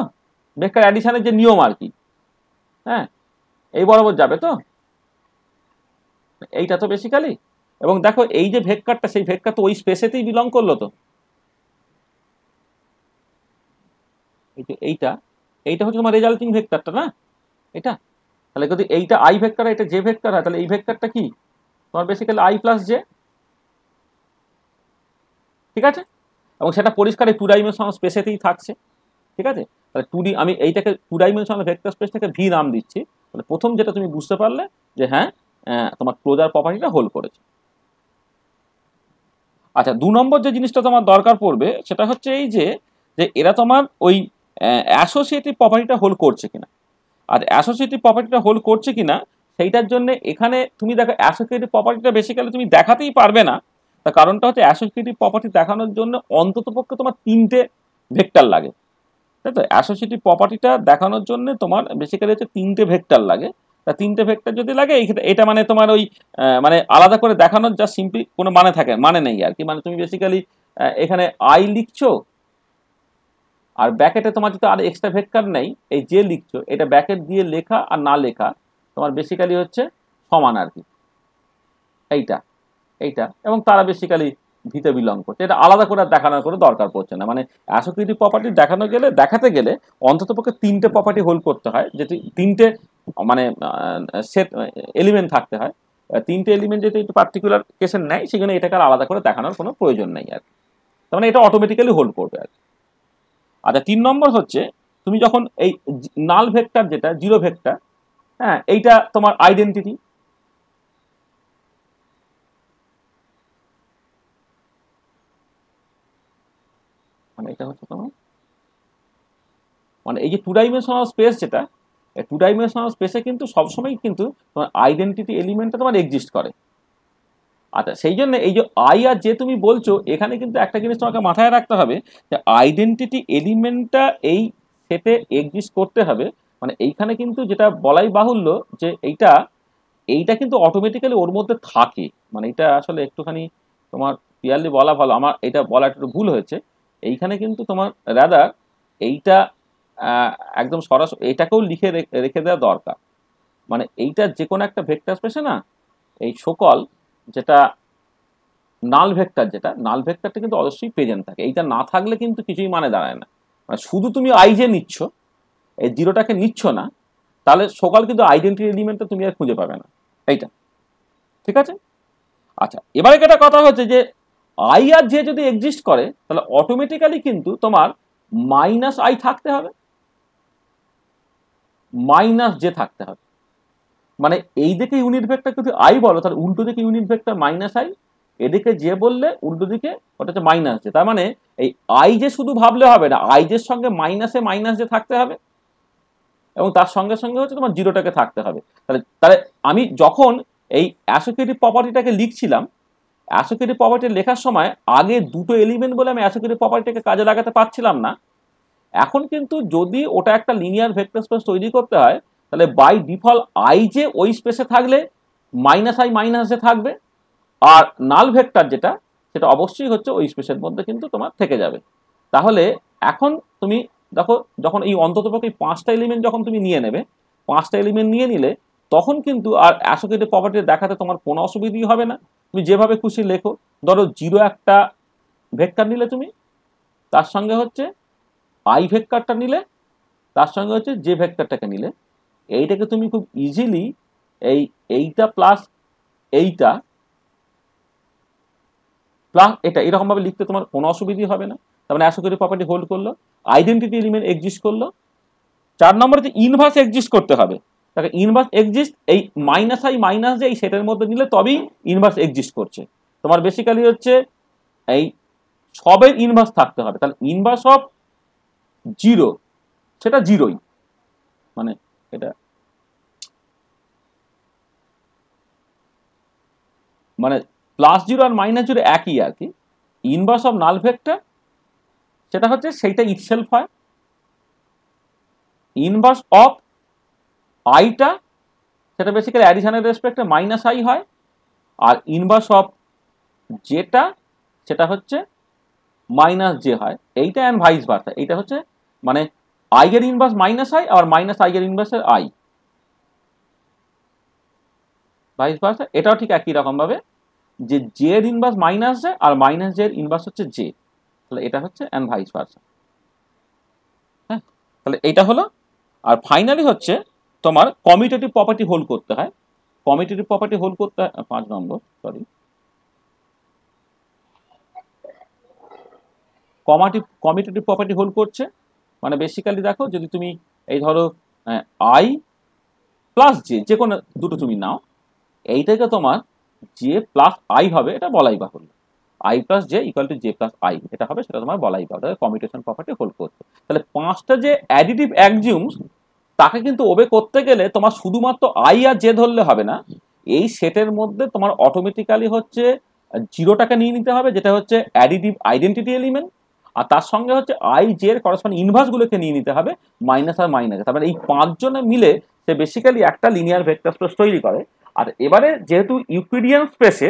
ভেক্টর অ্যাডিশনের যে নিয়ম আর কি, হ্যাঁ এই বরাবর যাবে তো, এইটা তো বেসিক্যালি। এবং দেখো এই যে ভেক্টরটা, সেই ভেক্টর তো ওই স্পেসেতেই বিলং করলো তো, এইটা এইটা হচ্ছে তোমার রেজাল্টিং ভেক্টরটা না এটা। তাহলে যদি এইটা আই ভেক্টর এটা জে ভেক্টর হয়, তাহলে এই ভেক্টরটা কি তোমার বেসিক্যালি আই প্লাস জে, ঠিক আছে? এবং সেটা পরিষ্কার এই টু ডাইমেনশনাল স্পেসেতেই থাকছে, ঠিক আছে? তাহলে টু ডি, আমি এইটাকে টু ডাইমেনশনাল ভেক্টর স্পেসটাকে ভি নাম দিচ্ছি। তাহলে প্রথম যেটা তুমি বুঝতে পারলে যে হ্যাঁ তোমার ক্লোজার প্রপার্টিটা হোল্ড করেছে। আচ্ছা, দু নম্বর যে জিনিসটা তোমার দরকার পড়বে সেটা হচ্ছে এই যে এরা তোমার ওই অ্যাসোসিয়েটিভ প্রপার্টিটা হোল্ড করছে কিনা। আর অ্যাসোসিয়েটিভ প্রপার্টিটা হোল্ড করছে কিনা সেইটার জন্য এখানে তুমি দেখো অ্যাসোসিয়েটিভ প্রপার্টিটা বেসিক্যালি তুমি দেখাতেই পারবে না। তার কারণটা হচ্ছে অ্যাসোসিয়েটিভ প্রপার্টি দেখানোর জন্য অন্তত পক্ষে তোমার তিনটে ভেক্টর লাগে, তাই তো? অ্যাসোসিয়েটিভ প্রপার্টিটা দেখানোর জন্য তোমার বেসিক্যালি হচ্ছে তিনটে ভেক্টর লাগে। তা তিনটে ভেক্টর যদি লাগে এটা মানে তোমার ওই মানে আলাদা করে দেখানোর যা সিম্পলি কোনো মানে নেই আর কি। মানে তুমি বেসিক্যালি এখানে আই লিখছো, আর ব্যাকেটে তোমার যদি আর এক্সট্রা ভেক্টর নেই, এই যে লিখছো এটা ব্যাকেট দিয়ে লেখা আর না লেখা তোমার বেসিক্যালি হচ্ছে সমান আর কি, এইটা এইটা, এবং তারা বেসিক্যালি ভিতে বিলং করছে। এটা আলাদা করে দেখানোর কোনো দরকার পড়ছে না। মানে অ্যাসোসিয়েটিভ প্রপার্টি দেখাতে গেলে অন্ততপক্ষে 3টে প্রপার্টি হোল্ড করতে হয়, যেটি 3টে মানে সেট এলিমেন্ট থাকতে হয়। 3টে এলিমেন্ট যেটা একটু পার্টিকুলার কেসের নেয়, সেখানে এটাকে আলাদা করে দেখানোর কোনো প্রয়োজন নেই আর কি। তার মানে এটা অটোমেটিক্যালি হোল্ড করবে আর কি। আচ্ছা, 3 নম্বর হচ্ছে তুমি যখন এই নাল ভেক্টর যেটা জিরো ভেক্টর, হ্যাঁ, এইটা তোমার আইডেন্টিটি। মানে এটা হচ্ছে তোমার মানে এই যে 2 ডাইমেনশনাল স্পেস, যেটা 2 ডাইমেনশনাল স্পেসে কিন্তু সবসময় কিন্তু তোমার আইডেন্টিটি এলিমেন্টটা তোমার এক্সিস্ট করে। আচ্ছা, সেই জন্য এই যে আই আর যে তুমি বলছো, এখানে কিন্তু একটা জিনিস তোমাকে মাথায় রাখতে হবে যে আইডেন্টিটি এলিমেন্টটা এই সেটে এক্সিস্ট করতে হবে। মানে এইখানে কিন্তু যেটা বলাই বাহুল্য যে এইটা কিন্তু অটোমেটিক্যালি ওর মধ্যে থাকে। মানে এটা আসলে একটুখানি তোমার ক্লিয়ারলি বলা ভালো, আমার এটা বলা একটু ভুল হয়েছে। এইখানে কিন্তু তোমার রাদার এইটা একদম সরাসরি এটাকেও লিখে রেখে দেওয়া দরকার। মানে এইটা যে কোনো একটা ভেক্টর স্পেসে না, এই সকল যেটা নাল ভেক্টরটা কিন্তু অবশ্যই প্রেজেন্ট থাকে। এইটা না থাকলে কিন্তু কিছুই মানে দাঁড়ায় না। মানে শুধু তুমি আই যে নিচ্ছ, এই জিরোটাকে নিচ্ছ না, তাহলে সকল কিন্তু আইডেন্টিটি এলিমেন্টটা তুমি আর খুঁজে পাবে না। এইটা ঠিক আছে? আচ্ছা, এবারে একটা কথা হচ্ছে যে আই আর জে যদি এক্সিস্ট করে, তাহলে অটোমেটিক্যালি কিন্তু তোমার মাইনাস আই থাকতে হবে, মাইনাস জে থাকতে হবে। মানে এই দিকে ইউনিট ভেক্টর যদি আই বলো, তাহলে উল্টো দিকে ইউনিট ভেক্টর মাইনাস আই, এদিকে যে বললে উল্টো দিকে ওটা হচ্ছে মাইনাস জে। তার মানে এই আই যে শুধু ভাবলে হবে না, আই জের সঙ্গে মাইনাসে মাইনাস জে থাকতে হবে, এবং তার সঙ্গে সঙ্গে হচ্ছে তোমার জিরোটাকে থাকতে হবে। তাহলে আমি যখন এই অ্যাসোসিয়েটিভ প্রপার্টিটাকে লিখছিলাম, অ্যাসোসিয়েটিভ প্রপার্টি লেখার সময় আগে দুটো এলিমেন্ট বলে আমি অ্যাসোসিয়েটিভ প্রপার্টিটাকে কাজে লাগাতে পারছিলাম না। এখন কিন্তু যদি ওটা একটা লিনিয়ার ভেক্টর স্পেস তৈরি করতে হয়, তাহলে বাই ডিফল্ট আই যে ওই স্পেসে থাকলে মাইনাস আই মাইনাস জে থাকবে, আর নাল ভেক্টর যেটা সেটা অবশ্যই হচ্ছে ওই স্পেসের মধ্যে কিন্তু তোমার থেকে যাবে। তাহলে এখন তুমি দেখো, যখন এই অন্ততপক্ষে 5টা এলিমেন্ট যখন তুমি নিয়ে নেবে, 5টা এলিমেন্ট নিয়ে নিলে তখন কিন্তু আর অ্যাসোসিয়েটিভ প্রপার্টি দেখাতে তোমার কোনো অসুবিধাই হবে না। তুমি যেভাবে খুশি লেখো, ধরো জিরো একটা ভেক্টর নিলে তুমি, তার সঙ্গে হচ্ছে আই ভেক্টরটা নিলে, তার সঙ্গে হচ্ছে যে ভেক্টরটাকে নিলে, এইটাকে তুমি খুব ইজিলি এইটা প্লাস এইটা প্লাস এটা এরকম ভাবে লিখতে তোমার কোনো অসুবিধাই হবে না। তার মানে অ্যাসোসিয়েটিভ প্রপার্টি হোল্ড করলো, আইডেন্টিটি এলিমেন্ট এক্সিস্ট করলো। 4 নম্বরে যে ইনভার্স এক্সিস্ট করতে হবে, তাকে ইনভার্স এক্সিস্ট এই মাইনাস আই মাইনাস যে এই সেটের মধ্যে নিলে তবেই ইনভার্স এক্সিস্ট করছে। তোমার বেসিক্যালি হচ্ছে এই সবের ইনভার্স থাকতে হবে। তাহলে ইনভার্স অফ জিরো সেটা জিরোই, মানে এটা মানে প্লাস জিরো আর মাইনাস জিরো একই আর কি। ইনভার্স অফ নাল ভেক্টর সেটা হচ্ছে সেইটা ইটসেলফ হয়। ইনভার্স অফ আইটা সেটা বেসিক্যালি অ্যাডিশনের রেসপেক্টে মাইনাস আই হয়, আর ইনভার্স অফ যেটা সেটা হচ্ছে মাইনাস জে হয়। এইটা অ্যান্ড ভাইস ভার্সা, এইটা হচ্ছে মানে আই এর ইনভার্স মাইনাস আই আর মাইনাস আই এর ইনভার্সের আই, ভাইস ভার্সা। এটাও ঠিক একই রকম ভাবে যে জে এর inverse minus J R minus J এর ইনভার্স হচ্ছে জে, তাহলে এটা হচ্ছে অ্যান্ড ভাইস ভার্সা। হ্যাঁ, তাহলে এইটা হলো। আর ফাইনালি হচ্ছে তোমার কমিউটেটিভ প্রপার্টি হোল্ড করতে হয়। কমিউটেটিভ প্রপার্টি হোল্ড করতে হয় 5 নম্বর, সরি, কমিউটেটিভ প্রপার্টি হোল্ড করছে। মানে বেসিক্যালি দেখো, যদি তুমি এই ধরো আই প্লাস জে যে কোনো দুটো তুমি নাও, এইটাকে তোমার জে প্লাস আই হবে, এটা বলাই বাহুল্য। I plus J equal to J plus I এটা হবে, সেটা তোমার বলাই বাহুল্য। কমিউটেশন প্রপার্টি হোল্ড করছে। তাহলে 5টা যে অ্যাডিটিভ অ্যাক্সিওমস, তাকে কিন্তু ওবে করতে গেলে তোমার শুধুমাত্র আই আর জে ধরলে হবে না। এই সেটের মধ্যে তোমার অটোমেটিক্যালি হচ্ছে জিরোটাকে নিয়ে নিতে হবে, যেটা হচ্ছে অ্যাডিটিভ আইডেন্টিটি এলিমেন্ট, আর তার সঙ্গে হচ্ছে আই জে এর করসপন্ডিং ইনভার্সগুলোকে নিয়ে নিতে হবে মাইনাস আর মাইনাস। তারপরে এই 5 জনে মিলে সে বেসিক্যালি একটা লিনিয়ার ভেক্টর স্পেস তৈরি করে। আর এবারে যেহেতু ইউক্লিডিয়ান স্পেসে,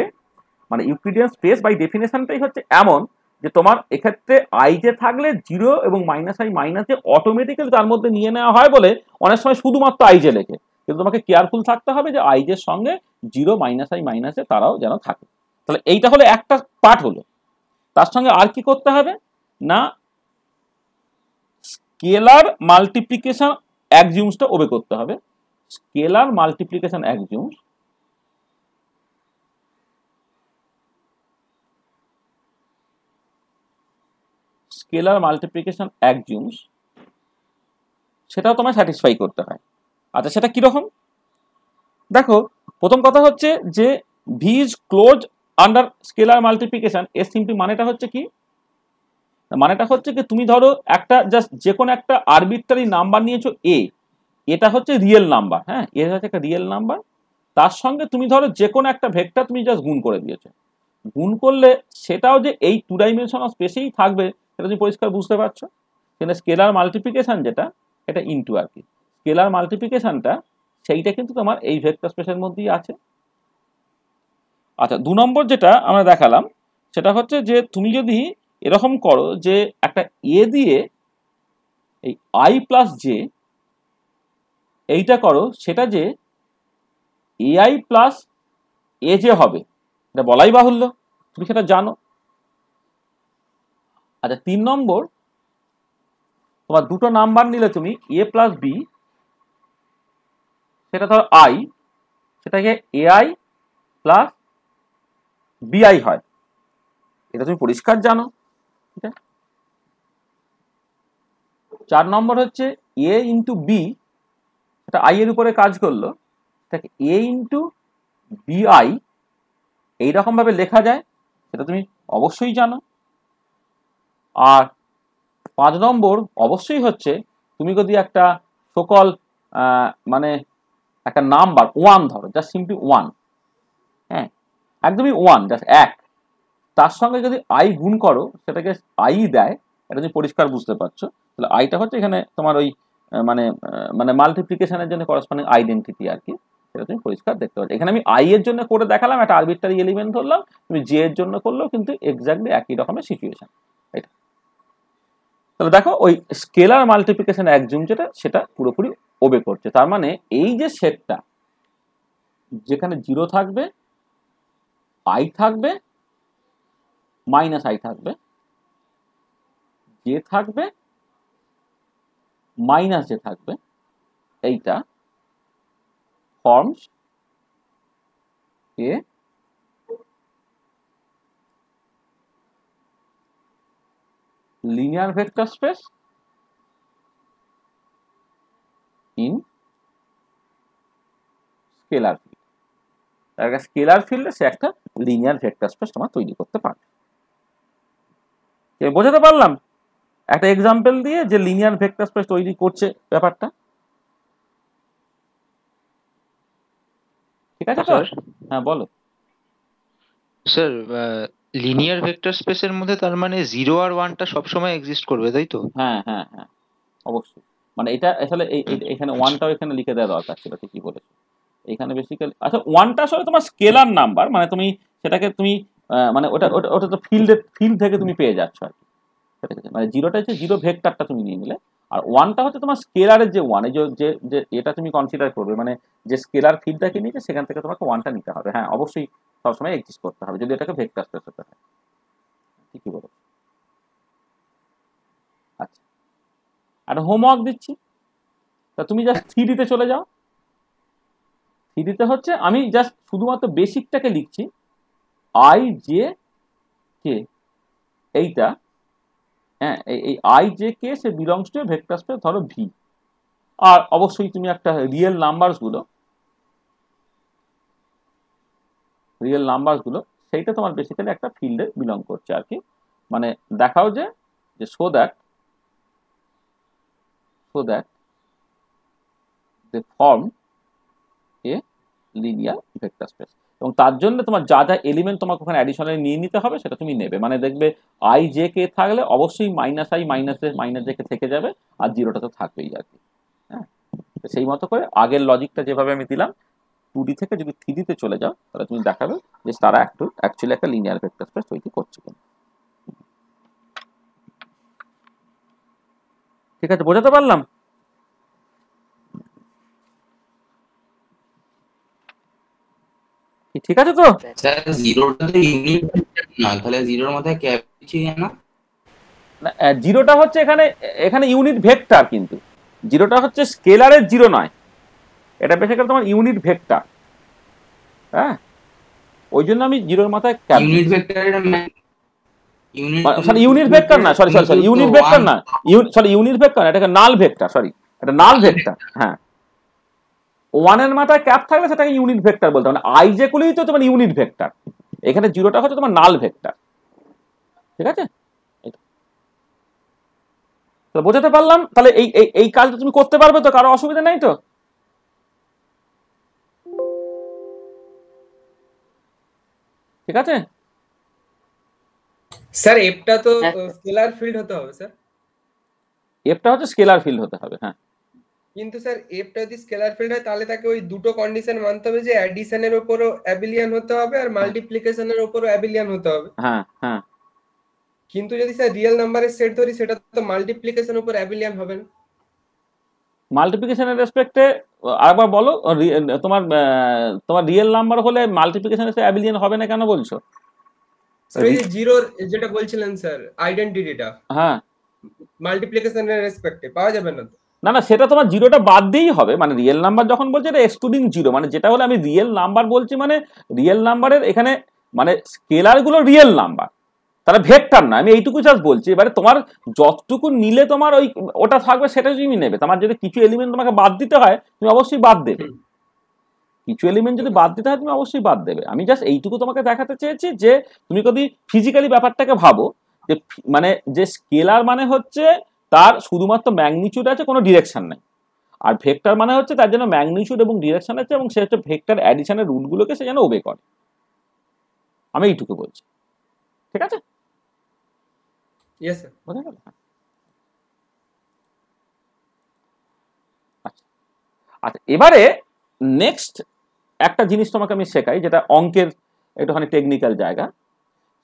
মানে ইউক্লিডিয়ান স্পেস বাই ডেফিনেশনটাই হচ্ছে এমন যে তোমার এক্ষেত্রে আই জে থাকলে জিরো এবং minus I minus J automatically তার মধ্যে নিয়ে নেওয়া হয় বলে অনেক সময় শুধুমাত্র আই জে লেখে। কিন্তু তোমাকে কেয়ারফুল থাকতে হবে যে আই এর সঙ্গে 0 মাইনাস আই মাইনাস এ তারাও যেন থাকে। তাহলে এইটা হলো একটা পার্ট হলো। তার সঙ্গে আর কি করতে হবে না, স্কেলার মাল্টিপ্লিকেশন অ্যাক্সিওমসটা ওবে করতে হবে। স্কেলার মাল্টিপ্লিকেশন অ্যাক্সিওমস স্কেলার মাল্টিপ্লিকেশন অ্যাক্সিওমস সেটাও তোমায় স্যাটিসফাই করতে হয়। আচ্ছা, সেটা কিরকম দেখো, প্রথম কথা হচ্ছে যে V is close under scalar multiplication. এর সিম্পলি মানেটা হচ্ছে কি, মানেটা হচ্ছে কি তুমি ধরো একটা জাস্ট যে কোনো একটা আরবিট্রারি নাম্বার নিয়েছো এ, এটা হচ্ছে রিয়েল নাম্বার, হ্যাঁ এটা হচ্ছে একটা রিয়েল নাম্বার, তার সঙ্গে তুমি ধরো যে কোনো একটা ভেক্টর তুমি জাস্ট গুণ করে দিয়েছো। গুণ করলে সেটাও যে এই 2 ডাইমেনশনাল স্পেসেই থাকবে সেটা তুমি পরিষ্কার বুঝতে পারছো। কিন্তু স্কেলার মাল্টিপ্লিকেশন যেটা, এটা ইনটু আর কি, স্কেলার মাল্টিপ্লিকেশনটা সেইটা কিন্তু তোমার এই ভেক্টর স্পেসের মধ্যেই আছে। আচ্ছা, 2 নম্বর যেটা আমরা দেখালাম সেটা হচ্ছে যে তুমি যদি এরকম করো যে একটা এ দিয়ে এই আই প্লাস জে এইটা করো, সেটা যে এআই প্লাস এ যে হবে এটা বলাই বাহুল্য, তুমি সেটা জানো। আচ্ছা, 3 নম্বর তোমার দুটো নাম্বার নিলে তুমি এ প্লাস বি, সেটা ধরো আই, সেটাকে এআই প্লাস বিআই হয়, এটা তুমি পরিষ্কার জানো। ঠিক আছে। 4 নম্বর হচ্ছে এ ইন্টু বি, এটা আই এর উপরে কাজ করলো, এটাকে এ ইন্টু বিআই এইরকম ভাবে লেখা যায়, সেটা তুমি অবশ্যই জানো। আর 5 নম্বর অবশ্যই হচ্ছে তুমি যদি একটা সকল মানে একটা নাম্বার 1 ধরো, জাস্ট সিম্পলি 1, হ্যাঁ একদমই 1 জাস্ট 1, তার সঙ্গে যদি আই গুণ করো সেটাকে আই দেয়, এটা তুমি পরিষ্কার বুঝতে পারছো। তাহলে আইটা হচ্ছে এখানে তোমার ওই মানে মানে মাল্টিপ্লিকেশনের জন্য করসপন্ডিং আইডেন্টিটি আর কি, সেটা তুমি পরিষ্কার দেখতে পাচ্ছ। এখানে আমি আই এর জন্য করে দেখালাম, একটা আরবিট্রারি এলিমেন্ট ধরলাম, তুমি জে এর জন্য করলেও কিন্তু এক্স্যাক্টলি একই রকমের সিচুয়েশন এটা। তাহলে দেখো ওই স্কেলার মাল্টিপ্লিকেশন অ্যাক্সিওম যেটা, সেটা পুরোপুরি ওবে করছে। তার মানে এই যে সেটটা যেখানে 0 থাকবে, আই থাকবে, মাইনাস আই থাকবে, জে থাকবে, মাইনাস জে থাকবে, এইটা forms A linear vector space in scalar field। একটা স্কেলার ফিল্ডে সে একটা লিনিয়ার ভেক্টর স্পেস তোমার তৈরি করতে পারবে। বোঝাতে পারলাম একটা এক্সাম্পল দিয়ে যে লিনিয়ার ভেক্টর স্পেস তৈরি করছে ব্যাপারটা, ঠিক আছে তো? হ্যাঁ বলো স্যার। লিনিয়ার ভেক্টর স্পেসের মধ্যে তার মানে 0 আর 1টা সবসময় এক্সিস্ট করবে, তাই তো? হ্যাঁ হ্যাঁ হ্যাঁ অবশ্যই, মানে এটা আসলে এখানে 1টাও এখানে লিখে দেওয়া দরকার ছিল, ঠিকই বলেছো। এখানে বেসিক্যালি আচ্ছা 1টা আসলে তোমার স্কেলার নাম্বার, মানে তুমি সেটাকে তুমি মানে ওটা ওটা ওটা তো ফিল্ড থেকে তুমি পেয়ে যাচ্ছ আর কি, মানে 0টা হচ্ছে 0 ভেক্টরটা তুমি নিয়ে নিলে, আর 1টা হচ্ছে তোমার স্কেলারের যে 1, এই যে যে এটা তুমি কনসিডার করবে, মানে যে স্কেলার ফিল্ডটাকে নিয়েছে সেখান থেকে তোমাকে 1টা নিতে হবে। হ্যাঁ অবশ্যই সবসময় এক্সিস্ট করতে হবে যদি এটাকে ভেক্টর স্পেস হতে হয়, ঠিকই বলো। আচ্ছা, একটা হোমওয়ার্ক দিচ্ছি, তা তুমি জাস্ট 3D তে চলে যাও। 3D তে হচ্ছে আমি জাস্ট শুধুমাত্র বেসিকটাকে লিখছি, আই জে কে এইটা, হ্যাঁ এই I J K say belongs to vector space ধরো ভি, আর অবশ্যই তুমি একটা রিয়েল নাম্বারসগুলো সেইটা তোমার বেসিক্যালি একটা ফিল্ডে বিলং করছে আর কি, মানে দেখাও যে so that they form a linear vector space. এবং তার জন্য তোমার যা যা এলিমেন্ট তোমাকে ওখানে অ্যাডিশনালি নিয়ে নিতে হবে সেটা তুমি নেবে, মানে দেখবে আই জে কে থাকলে অবশ্যই minus I minus J K থেকে যাবে, আর 0টা তো থাকবেই আর কি। হ্যাঁ, সেই মতো করে আগের লজিকটা যেভাবে আমি দিলাম 2D থেকে যদি 3D তে চলে যাও তাহলে তুমি দেখাবে যে তারা অ্যাকচুয়ালি একটা লিনিয়ার ভেক্টর স্পেস তৈরি করছে কিনা। ঠিক আছে, বোঝাতে পারলাম? ঠিক আছে তো? স্যার জিরোটা তো ইউনিট না, তাহলে জিরোর মাথায় ক্যাপ কিছু না? জিরোটা হচ্ছে এখানে ইউনিট ভেক্টর, কিন্তু জিরোটা হচ্ছে স্কেলারের জিরো নয়, এটা বেসিক্যালি তোমার ইউনিট ভেক্টর। হ্যাঁ, ওই জন্য আমি জিরোর মাথায় ক্যাপ ইউনিট ভেক্টরের সরি ইউনিট ভেক্টর না, সরি ইউনিট ভেক্টর না, ইউনিট ভেক্টর না, এটাকে নাল ভেক্টর, সরি এটা নাল ভেক্টর। হ্যাঁ, ওয়ানের মাথায় ক্যাপ থাকলে সেটাকে ইউনিট ভেক্টর বলতে, মানে আই যে গুলোই তো তোমার ইউনিট ভেক্টর, এখানে জিরোটা হচ্ছে তোমার নাল ভেক্টর। ঠিক আছে, বোঝাতে পারলাম? তাহলে এই কাজটা তুমি করতে পারবে তো, কারো অসুবিধা নেই তো? ঠিক আছে স্যার এফটা তো স্কেলার ফিল্ড হতে হবে স্যার। এফটা হচ্ছে স্কেলার ফিল্ড হতে হবে। হ্যাঁ, কিন্তু স্যার এফটা যদি স্কেলার ফিল্ড হয় তাহলে তাকে ওই দুটো কন্ডিশন মানতে হবে, যে অ্যাডিশনের উপরও অ্যাবিলিয়ান হতে হবে আর মাল্টিপ্লিকেশনের উপরও অ্যাবিলিয়ান হতে হবে। হ্যাঁ হ্যাঁ, কিন্তু যদি স্যার রিয়েল নাম্বারের সেট ধরি, সেটা তো মাল্টিপ্লিকেশনের উপর অ্যাবিলিয়ান হবে না। মাল্টিপ্লিকেশনের রেসপেক্টে আরেকবার বলো, তোমার রিয়েল নাম্বার হলে মাল্টিপ্লিকেশনের অ্যাবিলিয়ান হবে না কেন বলছো? জিরোর যেটা বলছিলেন স্যার আইডেন্টিটিটা, হ্যাঁ, মাল্টিপ্লিকেশনের রেসপেক্টে পাওয়া যাবে না তো? না সেটা তোমার জিরোটা বাদ দিয়েই হবে, মানে রিয়েল নাম্বার যখন বলছে এটা এক্সক্লুডিং জিরো, মানে যেটা হলে আমি রিয়েল নাম্বার বলছি, মানে রিয়েল নাম্বারের এখানে মানে স্কেলার গুলো রিয়েল নাম্বার, তারা ভেক্টর না, আমি এইটুকু জাস্ট বলছি। এবারে তোমার যতটুকু নিলে তোমার ওটা থাকবে সেটা তুমি নেবে, তোমার যদি কিছু এলিমেন্ট তোমাকে বাদ দিতে হয় তুমি অবশ্যই বাদ দেবে, কিছু এলিমেন্ট যদি বাদ দিতে হয় তুমি অবশ্যই বাদ দেবে। আমি জাস্ট এইটুকু তোমাকে দেখাতে চেয়েছি যে তুমি যদি ফিজিক্যালি ব্যাপারটাকে ভাবো, যে মানে যে স্কেলার মানে হচ্ছে তার শুধুমাত্র ম্যাগনিটিউড আছে, কোনো ডিরেকশন নাই, আর ভেক্টর মানে হচ্ছে তার জন্য ম্যাগনিটিউড এবং ডিরেকশন আছে, এবং সে হচ্ছে ভেক্টর অ্যাডিশনের রুটগুলোকে সে যেন ওবে করে। আমি এইটুকু বলছি, ঠিক আছে? Yes sir. বোঝা গেল? আচ্ছা, এবারে নেক্সট একটা জিনিস তোমাকে আমি শেখাই, যেটা অঙ্কের একটুখানি টেকনিক্যাল জায়গা,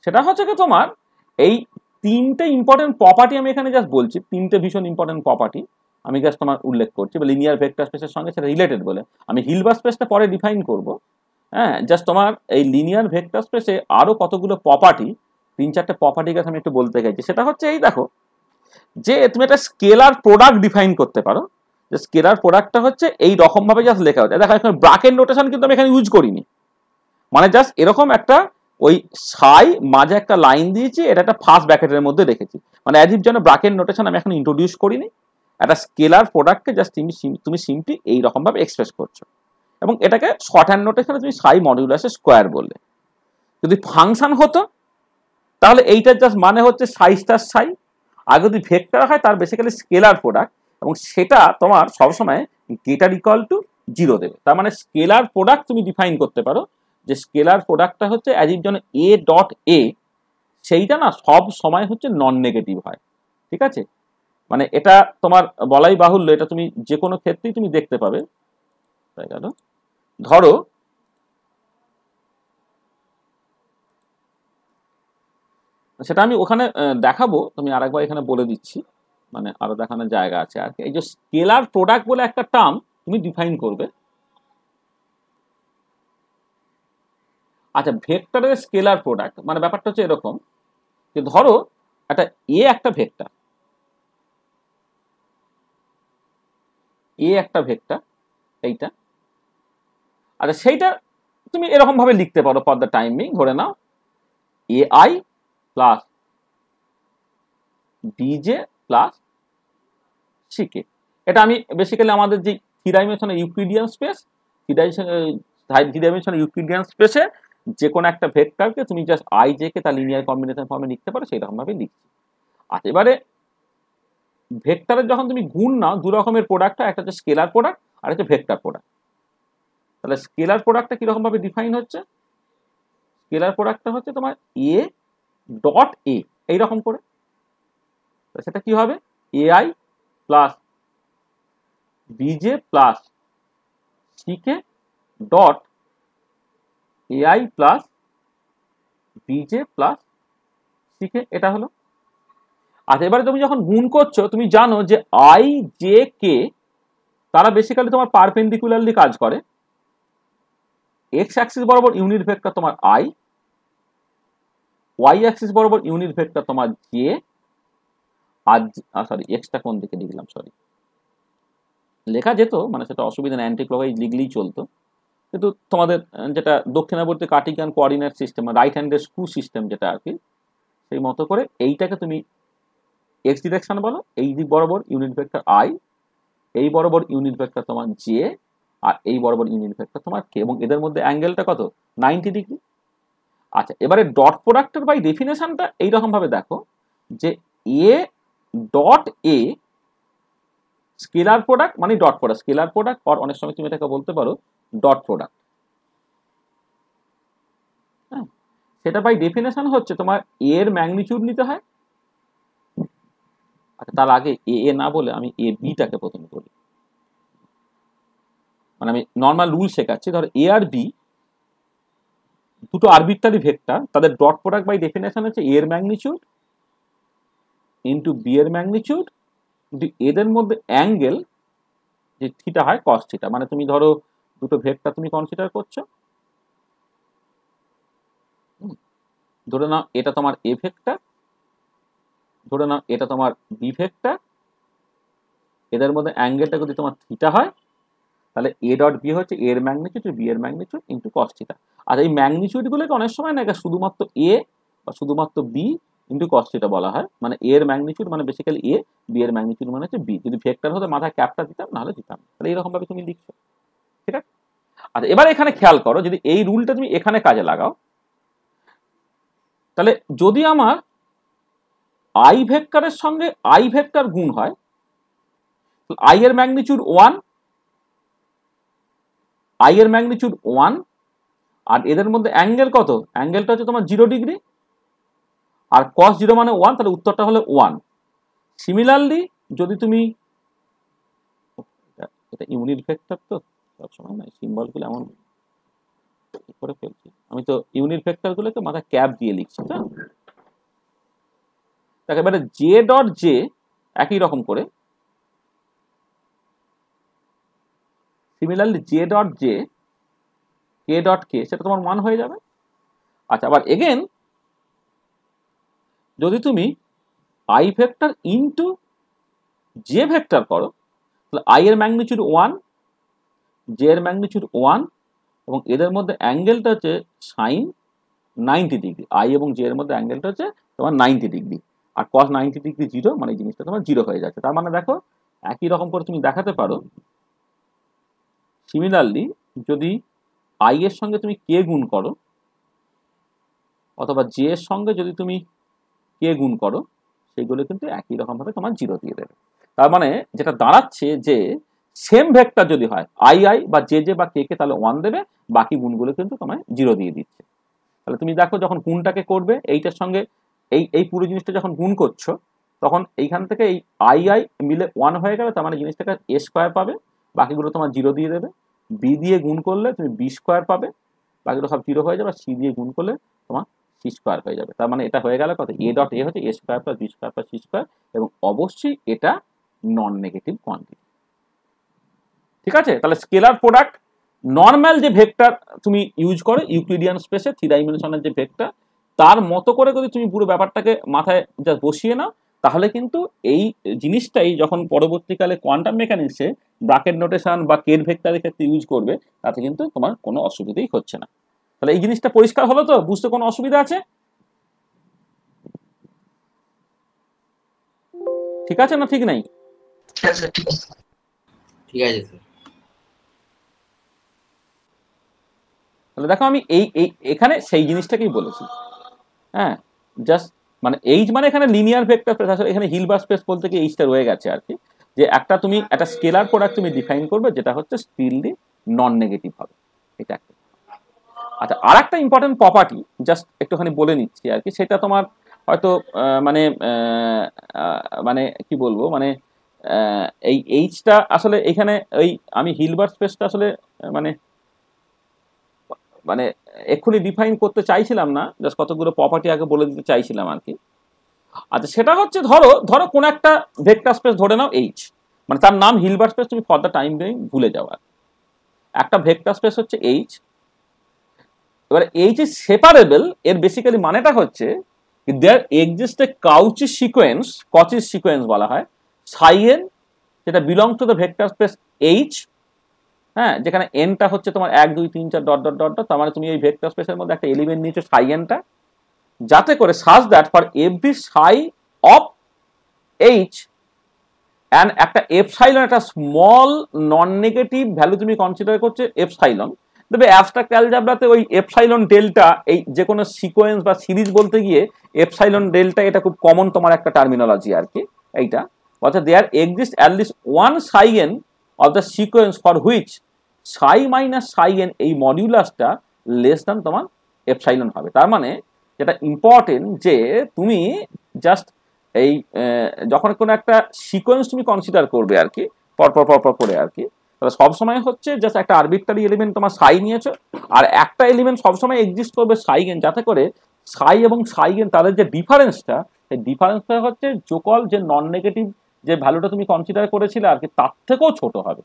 সেটা হচ্ছে কি তোমার এই তিনটে ইম্পর্টেন্ট প্রপার্টি আমি এখানে জাস্ট বলছি, তিনটে ভীষণ ইম্পর্টেন্ট প্রপার্টি আমি জাস্ট তোমার উল্লেখ করছি, বা লিনিয়ার ভেক্টর স্পেসের সঙ্গে সেটা রিলেটেড বলে। আমি হিলবার্ট স্পেসটা পরে ডিফাইন করব। হ্যাঁ, জাস্ট তোমার এই লিনিয়ার ভেক্টর স্পেসে আরো কতগুলো প্রপার্টি, 3-4টে প্রপার্টি কথা আমি একটু বলতে চাইছি। সেটা হচ্ছে এই দেখো, যে তুমি একটা স্কেলার প্রোডাক্ট ডিফাইন করতে পারো, যে স্কেলার প্রোডাক্টটা হচ্ছে এই রকম ভাবে জাস্ট লেখা হচ্ছে। দেখো এখানে ব্র্যাকেট নোটেশন কিন্তু আমি এখানে ইউজ করিনি, মানে জাস্ট এরকম একটা ওই সাই মাঝে একটা লাইন দিয়েছি, এটা একটা ফার্স্ট ব্র্যাকেটের মধ্যে রেখেছি, মানে অ্যাজ ইফ যেন ব্র্যাকেট নোটেশন আমি এখন ইন্ট্রোডিউস করিনি। একটা স্কেলার প্রোডাক্টকে জাস্ট তুমি সিম্পলি এইরকম ভাবে এক্সপ্রেস করছো, এবং এটাকে শর্ট হ্যান্ড নোটেশনে তুমি সাই মডিউলাসে স্কোয়ার বললে। যদি ফাংশন হতো তাহলে এইটার জাস্ট মানে হচ্ছে সাই স্টার সাই, আর যদি ভেক্টর হয় তার বেসিক্যালি স্কেলার প্রোডাক্ট, এবং সেটা তোমার সবসময় গ্রেটার ইকুয়াল টু 0 দেবে। তার মানে স্কেলার প্রোডাক্ট তুমি ডিফাইন করতে পারো, যে স্কেলার প্রোডাক্টটা হচ্ছে অ্যাজ ইফ যেন এ ডট এ, সেইটা না সব সময় হচ্ছে নন নেগেটিভ হয়। ঠিক আছে, মানে এটা তোমার বলাই বাহুল্য, এটা তুমি যে কোনো ক্ষেত্রেই তুমি দেখতে পাবে। তাই গেল, ধরো সেটা আমি ওখানে দেখাবো, তুমি আরেকবার এখানে বলে দিচ্ছি, মানে আরো দেখানোর জায়গা আছে আর কি। এই যে স্কেলার প্রোডাক্ট বলে একটা টার্ম তুমি ডিফাইন করবে। আচ্ছা, ভেক্টরের স্কেলার প্রোডাক্ট মানে ব্যাপারটা হচ্ছে এরকম, যে ধরো একটা একটা ভেক্টর, একটা ভেক্টর এইটা, আচ্ছা সেইটা তুমি এরকম ভাবে লিখতে পারো ফর দ্য টাইম বিং, ধরে নাও AI plus BJ plus CK। এটা আমি বেসিক্যালি আমাদের যে three dimensional Euclidean space, three dimensional Euclidean স্পেসে যে কোনো একটা ভেক্টরকে তুমি জাস্ট IJ কে তার লিনিয়ার কম্বিনেশন ফর্মে লিখতে পারো, সেই রকম ভাবে লিখছি। আচ্ছা, এবারে ভেক্টরের যখন তুমি গুণ নাও, দু রকমের প্রোডাক্ট হয়, একটা হচ্ছে স্কেলার প্রোডাক্ট আর হচ্ছে ভেক্টর প্রোডাক্ট। তাহলে স্কেলার প্রোডাক্টটা কিরকম ভাবে ডিফাইন হচ্ছে? স্কেলার প্রোডাক্টটা হচ্ছে তোমার A ডট A এইরকম করে, সেটা কি হবে AI plus BJ plus CK dot AI plus BJ plus CK, এটা হলো। আচ্ছা, এবারে তুমি যখন গুণ করছো তুমি জানো যে IJK তারা বেসিক্যালি তোমার পারপেন্ডিকুলারলি কাজ করে, এক্স অ্যাক্সিস বরাবর ইউনিট ভেক্টর তোমার আই, ওয়াই অ্যাক্সিস বরাবর ইউনিট ভেক্টর তোমার জে, আর সরি এক্সটা কোন দিকে লিখলাম, সরি লেখা যেত, মানে সেটা অসুবিধা নেই, অ্যান্টি ক্লকওয়াইজ লিখলেই চলতো, কিন্তু তোমাদের যেটা দক্ষিণাবর্তী কার্টিসিয়ান কোঅর্ডিনেট সিস্টেম, রাইট হ্যান্ডের স্ক্রু সিস্টেম যেটা আর কি, সেই মতো করে এইটাকে তুমি এক্স ডিরেকশন বলো, এই দিক বরাবর ইউনিট ভেক্টর আই, এই বরাবর ইউনিট ভেক্টর তোমার জে, আর এই বরাবর ইউনিট ভেক্টর তোমার কে, এবং এদের মধ্যে অ্যাঙ্গেলটা কত 90 ডিগ্রি। আচ্ছা, এবারে ডট প্রোডাক্টের বাই ডেফিনেশনটা এইরকম ভাবে দেখো যে এ ডট এ স্কেলার প্রোডাক্ট মানে ডট প্রোডাক্ট, স্কেলার প্রোডাক্ট, আর অনেক সময় তুমি এটাকে বলতে পারো ডট প্রোডাক্ট। হ্যাঁ, সেটা বাই ডেফিনেশন হচ্ছে তোমার এর ম্যাগনিটিউড নিতে হয়। আচ্ছা, তার আগে এ এ না বলে আমি এ বিটাকে প্রথমে বলি, মানে আমি নর্মাল রুল শেখাচ্ছি। ধর এ আর বি দুটো আরবিট্রারি ভেক্টর, তাদের ডট প্রোডাক্ট বাই ডেফিনেশন হচ্ছে এর ম্যাগনিটিউড ইন্টু বি এর ম্যাগনিটিউড, কিন্তু এদের মধ্যে অ্যাঙ্গেল যে থিটা হয় কস থিটা। মানে তুমি ধরো দুটো ভেক্টর তুমি কনসিডার করছো, ধরে নাও এটা তোমার এ ভেক্টর, ধরে নাও এটা তোমার বি ভেক্টর, এদের মধ্যে অ্যাঙ্গেলটা যদি তোমার থিটা হয়, তাহলে এ ডট বি হচ্ছে এর ম্যাগনিটিউড, বি এর ম্যাগনিটিউড ইন্টু কস থিটা। আর এই ম্যাগনিটিউডগুলোকে অনেক সময় না শুধুমাত্র এ বা শুধুমাত্র বি ইন্টু কস থিটা বলা হয়। মানে এর ম্যাগনিটিউড মানে বেসিক্যালি এ, বি এর ম্যাগনিটিউড মানে হচ্ছে বি। যদি ভেক্টর হতো মাথায় ক্যাপটা দিতাম, নাহলে দিতাম। তাহলে এইরকম ভাবে তুমি লিখছো, ঠিক আছে? আচ্ছা, এবার এখানে খেয়াল করো, যদি এই রুলটা তুমি এখানে কাজে লাগাও, তাহলে যদি আমার আই ভেক্টরের সঙ্গে আই ভেক্টর গুণ হয়, আই এর ম্যাগনিটিউড 1, আই এর ম্যাগনিটিউড 1, আর এদের মধ্যে অ্যাঙ্গেল কত? অ্যাঙ্গেলটা হচ্ছে তোমার 0 ডিগ্রি, আর cos 0 মানে 1, তাহলে উত্তরটা হলো 1। সিমিলারলি যদি তুমি, এটা ইউনিট ভেক্টর তো সবসময় না সিম্বলগুলো এমন করে ফেলছি, আমি তো ইউনিট ভেক্টরগুলোকে মাথায় ক্যাপ দিয়ে লিখছি। তাকে এবারে জে ডট জে একই রকম করে, similarly j dot j k dot k, সেটা তোমার 1 হয়ে যাবে। আচ্ছা, আবার এগেন যদি তুমি I vector into J vector করো, তাহলে আই এর ম্যাগনিটিউড 1, জে এর ম্যাগনিটিউড 1, এবং এদের মধ্যে অ্যাঙ্গেলটা হচ্ছে সাইন 90 ডিগ্রি। আই এবং জে এর মধ্যে অ্যাঙ্গেলটা হচ্ছে তোমার 90 ডিগ্রি, আর cos 90 ডিগ্রি 0, মানে এই জিনিসটা তোমার 0 হয়ে যাচ্ছে। তার মানে দেখো একই রকম করে তুমি দেখাতে পারো। সিমিলারলি যদি আই এর সঙ্গে তুমি কে গুণ করো, অথবা জে এর সঙ্গে যদি তুমি কে গুণ করো, সেগুলো কিন্তু একই রকম ভাবে তোমার 0 দিয়ে দেবে। তার মানে যেটা দাঁড়াচ্ছে যে সেম ভেক্টর যদি হয় আই আই বা জে জে বা কে কে, তাহলে 1 দেবে, বাকি গুণগুলো কিন্তু তোমায় 0 দিয়ে দিচ্ছে। তাহলে তুমি দেখো যখন গুণটাকে করবে এইটার সঙ্গে এই পুরো জিনিসটা যখন গুণ করছো, তখন এইখান থেকে এই আই আই মিলে 1 হয়ে গেলে, তার মানে জিনিসটাকে এ স্কোয়ার পাবে, বাকিগুলো তোমার 0 দিয়ে দেবে। বি দিয়ে গুণ করলে তুমি বি স্কোয়ার পাবে, বাকিগুলো সব 0 হয়ে যাবে। আর সি দিয়ে গুণ করলে তোমার সি স্কোয়ার হয়ে যাবে। তার মানে এটা হয়ে গেল কত? এ ডট এ হচ্ছে a square plus b square plus c square, এবং অবশ্যই এটা নন নেগেটিভ কোয়ান্টিটি, ঠিক আছে? তাহলে স্কেলার প্রোডাক্ট নর্মাল যে ভেক্টর তুমি ইউজ করো ইউক্লিডিয়ান স্পেসে 3 ডাইমেনশনের যে ভেক্টর, তার মতো করে যদি তুমি পুরো ব্যাপারটাকে মাথায় যা বসিয়ে নাও, তাহলে কিন্তু এই জিনিসটাই যখন পরবর্তীকালে কোয়ান্টাম মেকানিক্সে ব্র্যাকেট নোটেশন বা কেট ভেক্টরের ক্ষেত্রে ইউজ করবে, তাতে কিন্তু তোমার কোনো অসুবিধাই হচ্ছে না। তাহলে এই জিনিসটা পরিষ্কার হলো তো? বুঝতে কোনো অসুবিধা আছে? ঠিক আছে না ঠিক নাই? ঠিক আছে স্যার। তাহলে দেখো আমি এই এখানে সেই জিনিসটাকেই বলেছি। হ্যাঁ, জাস্ট মানে এইচ মানে এখানে লিনিয়ার ভেক্টর স্পেস, আসলে এখানে হিলবার্ট স্পেস বলতে কি এইচটা রয়ে গেছে আর কি, যে একটা তুমি একটা স্কেলার প্রোডাক্ট তুমি ডিফাইন করবে যেটা হচ্ছে স্টিললি নন নেগেটিভ হবে, এটা একটা। আচ্ছা, আর একটা ইম্পর্টেন্ট প্রপার্টি জাস্ট একটুখানি বলে নিচ্ছি আর কি, সেটা তোমার হয়তো মানে কি বলবো, মানে এই এইচটা আসলে এখানে ওই আমি হিলবার্ট স্পেসটা আসলে মানে এক্ষুনি ডিফাইন করতে চাইছিলাম না, জাস্ট কতগুলো প্রপার্টি আগে বলে দিতে চাইছিলাম আর কি। আচ্ছা, সেটা হচ্ছে ধরো কোন একটা ভেক্টর স্পেস ধরে নাও এইচ, মানে তার নাম হিলবার্ট স্পেস, তুমি ফর দ্য টাইম বিং ভুলে যাও। একটা ভেক্টর স্পেস হচ্ছে এইচ, এবার এইচ ইজ সেপারেবল, এর বেসিক্যালি মানেটা হচ্ছে there exist a Cauchy sequence, Cauchy's sequence বলা হয়, সাই এন যেটা belong to the vector space H, হ্যাঁ, যেখানে এনটা হচ্ছে তোমার 1 2 3 4 ডট ডট ডট ডট, তার মানে তুমি এই ভেক্টর স্পেসের মধ্যে একটা এলিমেন্ট নিয়েছো সাই এনটা, যাতে করে such that for every Sai of H and একটা এপসাইলন, একটা স্মল নন নেগেটিভ ভ্যালু তুমি কনসিডার করছো এপসাইলন। তবে অ্যাবস্ট্রাক্ট অ্যালজেব্রাতে ওই এপসাইলন ডেল্টা, এই যে কোনো সিকোয়েন্স বা সিরিজ বলতে গিয়ে এপসাইলন ডেল্টা এটা খুব কমন তোমার একটা টার্মিনোলজি আর কি এইটা। অর্থাৎ there exist at least one psi n of the sequence for which psi minus psi n এই মডিউলাসটা লেস দ্যান তোমার এপসাইলন হবে। তার মানে যেটা ইম্পর্টেন্ট যে তুমি জাস্ট এই যখন কোনো একটা সিকোয়েন্স তুমি কনসিডার করবে আর কি পরপর পরপর করে আর কি, তাহলে সবসময় হচ্ছে জাস্ট একটা আরবিট্রারি এলিমেন্ট তোমার সাই নিয়েছো, আর একটা এলিমেন্ট সবসময় এক্সিস্ট করবে সাই এন, যাতে করে সাই এবং সাই এন তাদের যে ডিফারেন্সটা, সেই ডিফারেন্সটা হচ্ছে যোগফল যে নন নেগেটিভ যে ভ্যালুটা তুমি কনসিডার করেছিলে আর কি তার থেকেও ছোট হবে।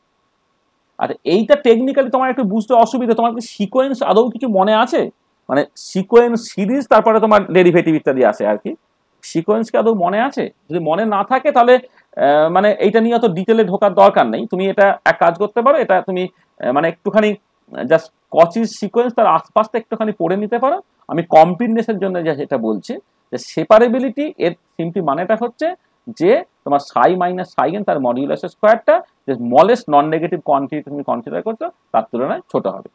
আচ্ছা, এইটা টেকনিক্যালি তোমার একটু বুঝতে অসুবিধা। তোমার কি সিকোয়েন্স আদৌ কিছু মনে আছে? মানে সিকোয়েন্স সিরিজ তারপরে তোমার ডেরিভেটিভ ইত্যাদি আসে আর কি, সিকোয়েন্স কি আদৌ মনে আছে? যদি মনে না থাকে তাহলে মানে এইটা নিয়ে অত ডিটেলে ঢোকার দরকার নেই। তুমি এটা এক কাজ করতে পারো, এটা তুমি মানে একটুখানি জাস্ট কচিস সিকোয়েন্স তার আশপাশটা একটুখানি পড়ে নিতে পারো। আমি কমপ্লিটনেসের জন্য যেটা বলছি যে সেপারেবিলিটি এর সিম্পলি মানেটা হচ্ছে যে তোমার সাই মাইনাস সাই এন তার মডিউলাস স্কোয়ারটা যে স্মলেস্ট নন নেগেটিভ কোয়ান্টিটি তুমি কনসিডার করছো তার তুলনায় ছোট হবে।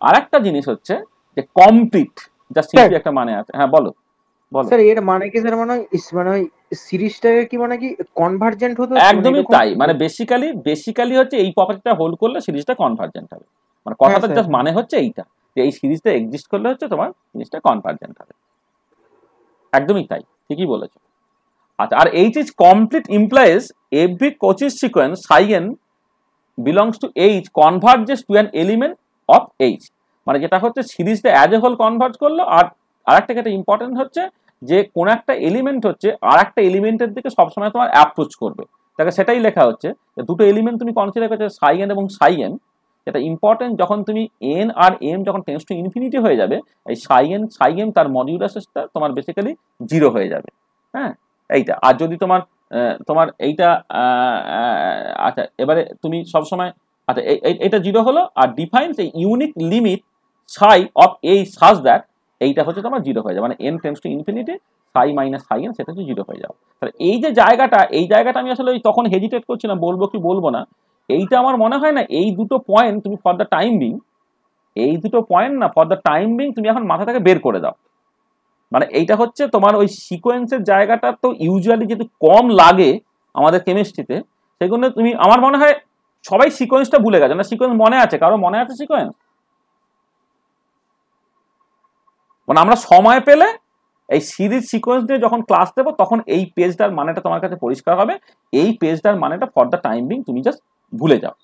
আর একটা জিনিস হচ্ছে যে কমপ্লিট, যা সিম্পলি একটা মানে আছে। হ্যাঁ বলো বলো। স্যার এর মানে কি স্যার, মানে সিরিজটাকে কি মানে কি কনভার্জেন্ট হতে একদমই তাই, মানে বেসিক্যালি হচ্ছে এই প্রপার্টিটা হোল্ড করলে সিরিজটা কনভার্জেন্ট হবে। মানে কথাটা জাস্ট মানে হচ্ছে এইটা যে এই সিরিজটা এক্সিস্ট করলে হচ্ছে তোমার জিনিসটা কনভার্জেন্ট হবে। একদমই তাই, ঠিকই বলেছো। আচ্ছা, আর H is complete implies every Cauchy's sequence psi n belongs to H converges to an element of H. মানে যেটা হচ্ছে সিরিজটা অ্যাজ এ হোল কনভার্জ করলো, আর আরেকটা যেটা ইম্পর্টেন্ট হচ্ছে যে কোন একটা এলিমেন্ট হচ্ছে আর একটা এলিমেন্টের দিকে সবসময় তোমার অ্যাপ্রোচ করবে, তাকে সেটাই লেখা হচ্ছে দুটো এলিমেন্ট তুমি কনসিডার করছো সাই এন এবং সাই এন। যেটা ইম্পর্টেন্ট যখন তুমি এন আর এম যখন টেন্ডস টু ইনফিনিটি হয়ে যাবে, এই সাই এম তার মডিউলাসটা তোমার বেসিক্যালি 0 হয়ে যাবে। হ্যাঁ এইটা। আর যদি তোমার তোমার এইটা আচ্ছা এবারে তুমি সবসময় আচ্ছা এইটা 0 হলো, আর ডিফাইন্স এই ইউনিক লিমিট সাই অফ এই সাজ দ্যাট এইটা হচ্ছে তোমার 0 হয়ে যাবে। মানে N tends to infinity Sai minus psi N সেটা হচ্ছে 0 হয়ে যাবে। তাহলে এই যে জায়গাটা, এই জায়গাটা আমি আসলে তখন হেজিটেট করছিলাম বলবো কি বলবো না। এইটা আমার মনে হয় না এই দুটো পয়েন্ট তুমি ফর দ্য টাইম বিং, এই দুটো পয়েন্ট না ফর দ্য টাইম বিং তুমি এখন মাথা থেকে বের করে দাও। মানে এইটা হচ্ছে তোমার ওই সিকোয়েন্সের জায়গাটা তো ইউজুয়ালি যেহেতু কম লাগে আমাদের কেমিস্ট্রিতে, সেগুলো তুমি আমার মনে হয় সবাই সিকোয়েন্সটা ভুলে গেছে না। সিকোয়েন্স মনে আছে? কারো মনে আছে সিকোয়েন্স? মানে আমরা সময় পেলে এই সিরিজ সিকোয়েন্স দিয়ে যখন ক্লাস দেবো তখন এই পেজটার মানেটা তোমার কাছে পরিষ্কার হবে। এই পেজটার মানেটা ফর দ্য টাইম বিং তুমি জাস্ট ভুলে যাও।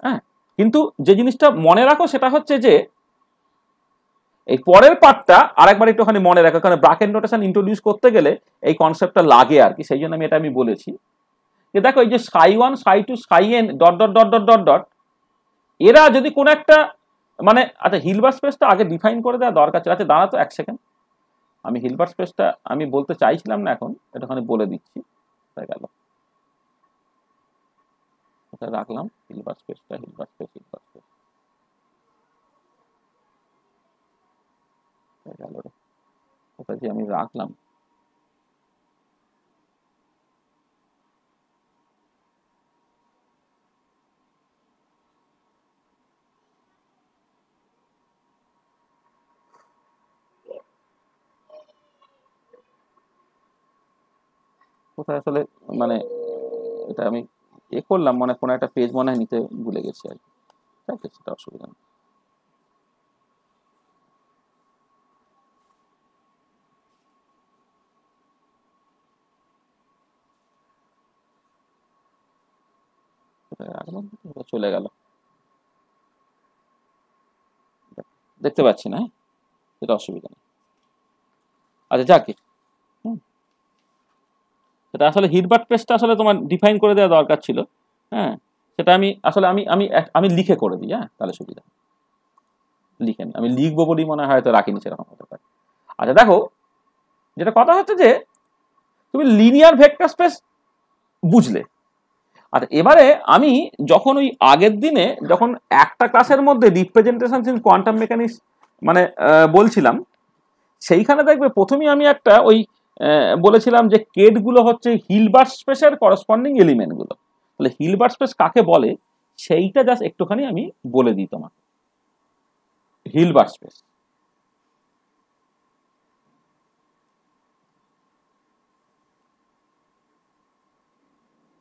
হ্যাঁ, কিন্তু যে জিনিসটা মনে রাখো সেটা হচ্ছে যে এই পরের পার্টটা আরেকবার একটুখানি মনে রাখো, কারণ ব্র্যাকেট নোটেশন ইন্ট্রোডিউস করতে গেলে এই কনসেপ্টটা লাগে আর কি, সেই জন্য আমি বলেছি যে দেখো এই যে সাই ওয়ান সাই টু সাই N dot dot dot dot dot dot এরা যদি কোনো একটা মানে আচ্ছা হিলবার্ট স্পেসটা আগে ডিফাইন করে দেওয়া দরকার ছিল। আচ্ছা দাঁড়াতো এক সেকেন্ড, আমি হিলবার্ট স্পেসটা আমি বলতে চাইছিলাম না, এখন একটুখানি বলে দিচ্ছি। হয়ে গেল, রাখলাম হিলবার্ট স্পেসটা, হিলবার্ট স্পেস গেল রে, ওটা যে আমি রাখলাম। কোথায় আসলে মানে এটা আমি করলাম, মানে কোনো একটা পেজ মনে হয় নিতে ভুলে গেছি আর কি। ঠিক আছে, সেটা অসুবিধা নেই। চলে গেল, দেখতে পাচ্ছি না, সেটা অসুবিধা নেই। আচ্ছা যাকে সেটা আসলে হিলবার্ট স্পেসটা আসলে তোমার ডিফাইন করে দেওয়া দরকার ছিল। হ্যাঁ, সেটা আমি আসলে আমি লিখে করে দিই। হ্যাঁ, তাহলে সুবিধা। লিখেন, আমি লিখবো বলেই মনে হয় হয়তো রাখিনি, সেরকম হতে পারে। আচ্ছা দেখো, যেটা কথা হচ্ছে যে তুমি লিনিয়ার ভেক্টর স্পেস বুঝলে। আচ্ছা এবারে আমি যখন ওই আগের দিনে যখন একটা ক্লাসের মধ্যে রিপ্রেজেন্টেশন ইন কোয়ান্টাম মেকানিক্স মানে বলছিলাম, সেইখানে দেখবে প্রথমেই আমি একটা ওই বলেছিলাম যে কেটগুলো হচ্ছে হিলবার্ট স্পেসের করসপন্ডিং এলিমেন্টগুলো। তাহলে হিলবার্ট স্পেস কাকে বলে সেইটা জাস্ট একটুখানি আমি বলে দিই তোমাকে। হিলবার্ট স্পেস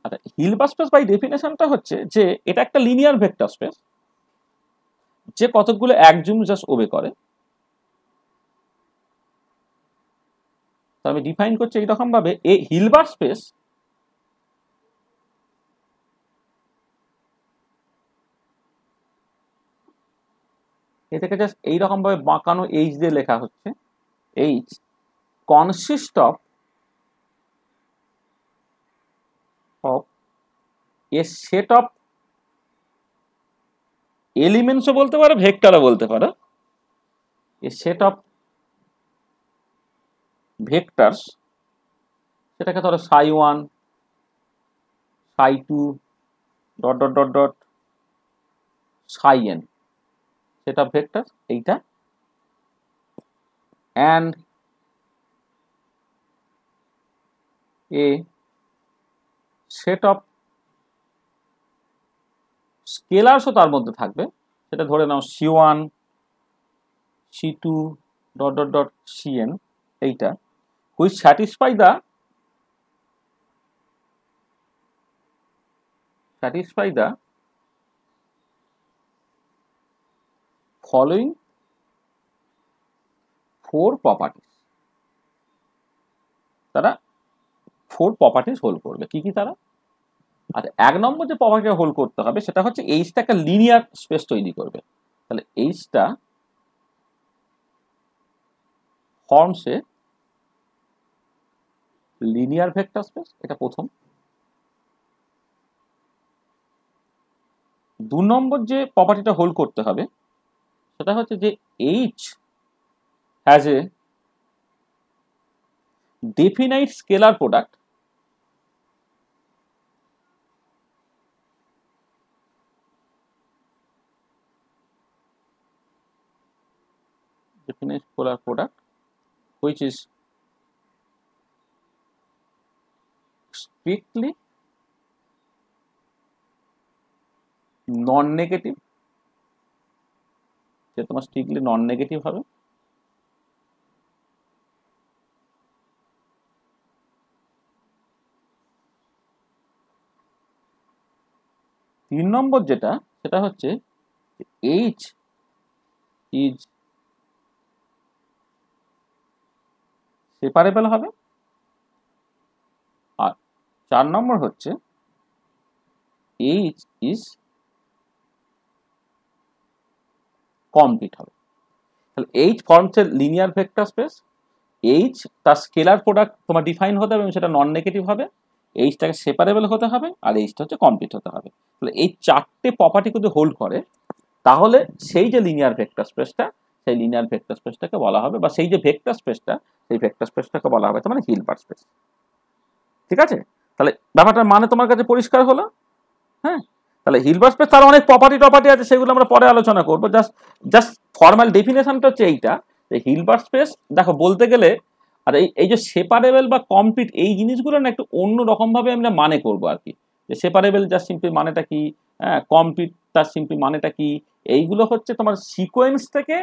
আচ্ছা, হিলবার্ট স্পেস বাই ডেফিনেশনটা হচ্ছে যে এটা একটা লিনিয়ার ভেক্টর স্পেস যে কতগুলো একজুম জাস্ট ওবে করে। তো আমি ডিফাইন করছি এইরকম ভাবে, এই হিলবার্ট স্পেস এটাকে জাস্ট এইরকম ভাবে বাঁকানো এইচ দিয়ে লেখা হচ্ছে, H consist of a set of এলিমেন্টসও বলতে পারো, ভেক্টরও বলতে পারো, এ সেট অফ ভেক্টরস, সেটাকে ধরো ψ1 ψ2 dot dot dot dot ψn set of vector এইটা, অ্যান্ড এ সেট অফ স্কেলারসও তার মধ্যে থাকবে, সেটা ধরে নাও c1 c2 dot dot dot cn এইটা, which satisfy the following 4 properties। তারা 4 প্রপার্টিস হোল্ড করবে। কি কি তারা? আচ্ছা, 1 নম্বর যে প্রপার্টিটা হোল্ড করতে হবে সেটা হচ্ছে এইচটা একটা লিনিয়ার স্পেস তৈরি করবে। তাহলে এইচটা forms a linear vector space, এটা প্রথম। 2 নম্বর যে প্রপার্টিটা হোল্ড করতে হবে সেটা হচ্ছে যে H has a definite scalar product which is strictly non-negative, যে তোমার স্ট্রিক্টলি নন নেগেটিভ হবে। তিন নম্বর যেটা সেটা হচ্ছে এইচ ইজ সেপারেবল হবে। আর 4 নম্বর হচ্ছে এইচ ইজ কমপ্লিট হবে। তাহলে এইচ ফর্মস এর লিনিয়ার ভেক্টর স্পেস, এইচ তার স্কেলার প্রোডাক্ট তোমার ডিফাইন হতে হবে এবং সেটা নন নেগেটিভ হবে, এইচটাকে সেপারেবল হতে হবে, আর এইচটা হচ্ছে কমপ্লিট হতে হবে। তাহলে এই 4টে প্রপার্টি যদি হোল্ড করে তাহলে সেই যে লিনিয়ার ভেক্টর স্পেসটা, সেই লিনিয়ার ভেক্টর স্পেসটাকে বলা হবে, বা সেই যে ভেক্টর স্পেসটা, সেই ভেক্টর স্পেসটাকে বলা হবে তার মানে হিলবার্ট স্পেস। ঠিক আছে? তাহলে ব্যাপারটার মানে তোমার কাছে পরিষ্কার হলো? হ্যাঁ, তাহলে হিলবার্ট স্পেস তার অনেক প্রপার্টি আছে, সেগুলো আমরা পরে আলোচনা করবো। জাস্ট ফর্মাল ডেফিনেশনটা হচ্ছে এইটা, যে হিলবার্ট স্পেস দেখো বলতে গেলে, আর এই যে সেপারেবল বা কমপ্লিট এই জিনিসগুলো না একটু অন্য রকম ভাবে আমরা মানে করবো আর কি। যে সেপারেবল জাস্ট সিম্পলি মানেটা কি, হ্যাঁ, কমপ্লিট তার সিম্পলি মানেটা কি, এইগুলো হচ্ছে তোমার সিকোয়েন্স থেকে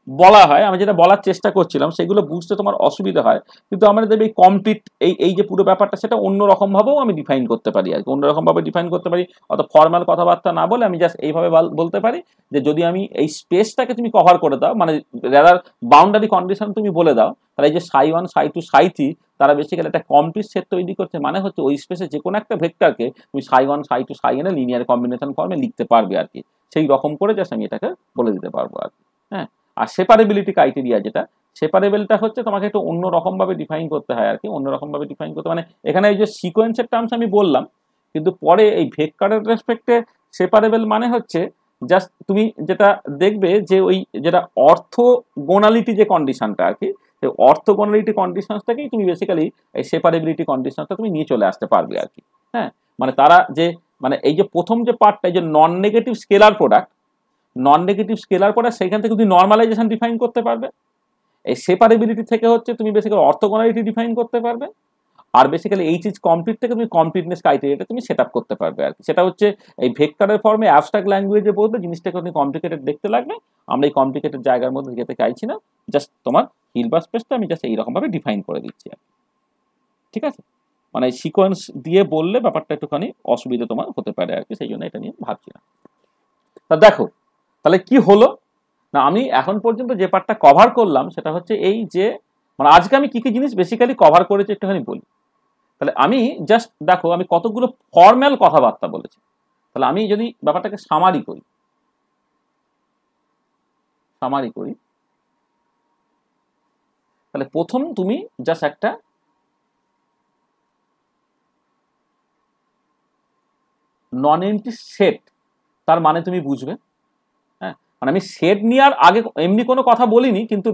বলা হয়। আমি যেটা বলার চেষ্টা করছিলাম সেগুলো বুঝতে তোমার অসুবিধা হয়, কিন্তু আমরা দেখবে এই কমপ্লিট এই যে পুরো ব্যাপারটা সেটা অন্যরকম ভাবেও আমি ডিফাইন করতে পারি আর কি, অন্যরকম ভাবে ডিফাইন করতে পারি। অত ফর্মাল কথাবার্তা না বলে আমি জাস্ট এইভাবে বলতে পারি যে যদি আমি এই স্পেসটাকে তুমি কভার করে দাও, মানে রাদার বাউন্ডারি কন্ডিশন তুমি বলে দাও, তাহলে এই যে ψ1 ψ2 ψ3 তারা বেসিক্যালি একটা কমপ্লিট সেট তৈরি করছে, মানে হচ্ছে ওই স্পেসে যে কোনো একটা ভেক্টরকে তুমি ψ1 ψ2 ψn এর লিনিয়ার কম্বিনেশন ফর্মে লিখতে পারবে আর কি। সেই রকম করে জাস্ট আমি এটাকে বলে দিতে পারবো আর কি। হ্যাঁ, আর সেপারেবিলিটি ক্রাইটেরিয়া যেটা, সেপারেবলটা হচ্ছে তোমাকে একটু অন্য রকম ভাবে ডিফাইন করতে হয় আর কি, অন্য রকম ভাবে ডিফাইন করতে, মানে এখানে এই যে সিকোয়েন্সের টার্মস আমি বললাম, কিন্তু পরে এই ভেক্টরের রেসপেক্টে সেপারেবল মানে হচ্ছে জাস্ট তুমি যেটা দেখবে যে ওই যেটা অর্থোগোনালিটি যে কন্ডিশনটা আর কি, সেই অর্থোগোনালিটি কন্ডিশনটাকেই তুমি বেসিক্যালি এই সেপারেবিলিটি কন্ডিশনটা তুমি নিয়ে চলে আসতে পারবে আর কি। হ্যাঁ, মানে তারা যে মানে এই যে প্রথম যে পার্টটা, এই যে নন নেগেটিভ স্কেলার প্রোডাক্ট, সেইখান থেকে তুমি নর্মালাইজেশন ডিফাইন করতে পারবে। এই সেপারেবিলিটি থেকে হচ্ছে তুমি বেসিক্যালি অর্থোগোনালিটি ডিফাইন করতে পারবে, আর বেসিক্যালি এইচ ইজ কমপ্লিট থেকে তুমি কমপ্লিটনেস ক্রাইটেরিয়াটা তুমি সেট আপ করতে পারবে আর কি। সেটা হচ্ছে এই ভেক্টরের ফর্মে অ্যাবস্ট্রাক্ট ল্যাঙ্গুয়েজে বলতে জিনিসটাকে তুমি কমপ্লিকেটেড দেখতে লাগবে। আমরা এই কমপ্লিকেটেড জায়গার মধ্যে যেতে চাইছি না, জাস্ট তোমার হিলবার্ট স্পেসটা আমি জাস্ট এইরকমভাবে ডিফাইন করে দিচ্ছি আর কি। ঠিক আছে, মানে সিকোয়েন্স দিয়ে বললে ব্যাপারটা একটুখানি অসুবিধা তোমার হতে পারে আর কি, সেই জন্য এটা নিয়ে ভাবছিলাম। তা দেখো তাহলে কি হলো না, আমি এখন পর্যন্ত যে পার্টটা কভার করলাম সেটা হচ্ছে এই যে মানে আজকে আমি কি কি জিনিস বেসিক্যালি কভার করেছি একটুখানি বলি। তাহলে আমি জাস্ট দেখো আমি কতগুলো ফর্মাল কথাবার্তা বলেছি। তাহলে আমি যদি ব্যাপারটাকে সামারি করি, তাহলে প্রথম তুমি জাস্ট একটা নন এমটি সেট, তার মানে তুমি বুঝবে। হ্যাঁ, মানে আমি সেট নিয়ে আর আগে এমনি কোনো কথা বলিনি, কিন্তু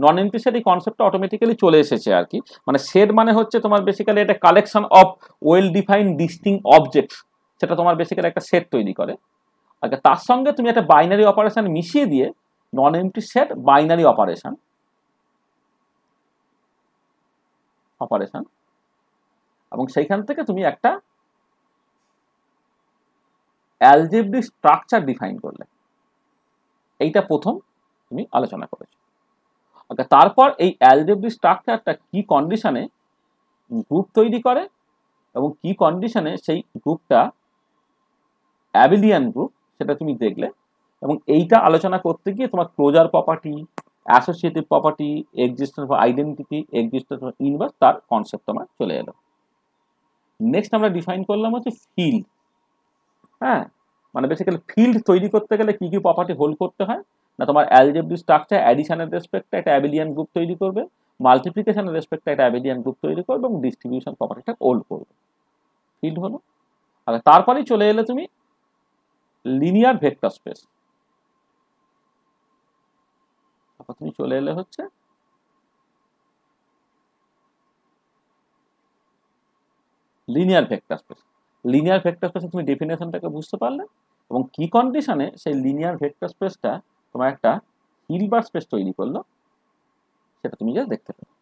নন এমটি সেট এই কনসেপ্টটা অটোমেটিক্যালি চলে এসেছে আর কি। মানে সেট মানে হচ্ছে তোমার বেসিক্যালি এটা collection of well defined ডিস্টিং objects, সেটা তোমার বেসিক্যালি একটা সেট তৈরি করে। আগে তার সঙ্গে তুমি একটা বাইনারি অপারেশন মিশিয়ে দিয়ে নন এমটি সেট বাইনারি অপারেশন এবং সেইখান থেকে তুমি একটা অ্যালজেব্রিক স্ট্রাকচার ডিফাইন করলে। এইটা প্রথম তুমি আলোচনা করেছো। তারপর এই অ্যালজেব্রিক স্ট্রাকচারটা কি কন্ডিশনে গ্রুপ তৈরি করে এবং কি কন্ডিশনে সেই গ্রুপটা অ্যাবিলিয়ান গ্রুপ, সেটা তুমি দেখলে। এবং এইটা আলোচনা করতে গিয়ে তোমার closure property, associative property, existence of identity, existence of inverse, তার কনসেপ্ট তোমার চলে এলো। নেক্সট আমরা ডিফাইন করলাম হচ্ছে ফিল্ড। হ্যাঁ, মানে বেসিক্যালি ফিল্ড তৈরি করতে গেলে কি কি প্রপার্টি হোল্ড করতে হয় না, তোমার অ্যালজেব্রিক স্ট্রাকচার অ্যাডিশনের রেসপেক্টে একটা অ্যাবিলিয়ান গ্রুপ তৈরি করবে, মাল্টিপ্লিকেশনের রেসপেক্টে একটা অ্যাবিলিয়ান গ্রুপ তৈরি করবে এবং ডিস্ট্রিবিউশন প্রপার্টিটা হোল্ড করবে। ফিল্ড হলো। আর তারপরেই চলে এলে তুমি লিনিয়ার ভেক্টর স্পেস। তুমি চলে এলে হচ্ছে linear vector space. Linear vector স্পেসে তুমি ডেফিনেশনটাকে বুঝতে পারলে এবং কি কন্ডিশনে সেই লিনিয়ার ভেক্টর স্পেসটা তোমার একটা হিলবার্ট স্পেস তৈরি করলো সেটা তুমি জাস্ট দেখতে পাবে।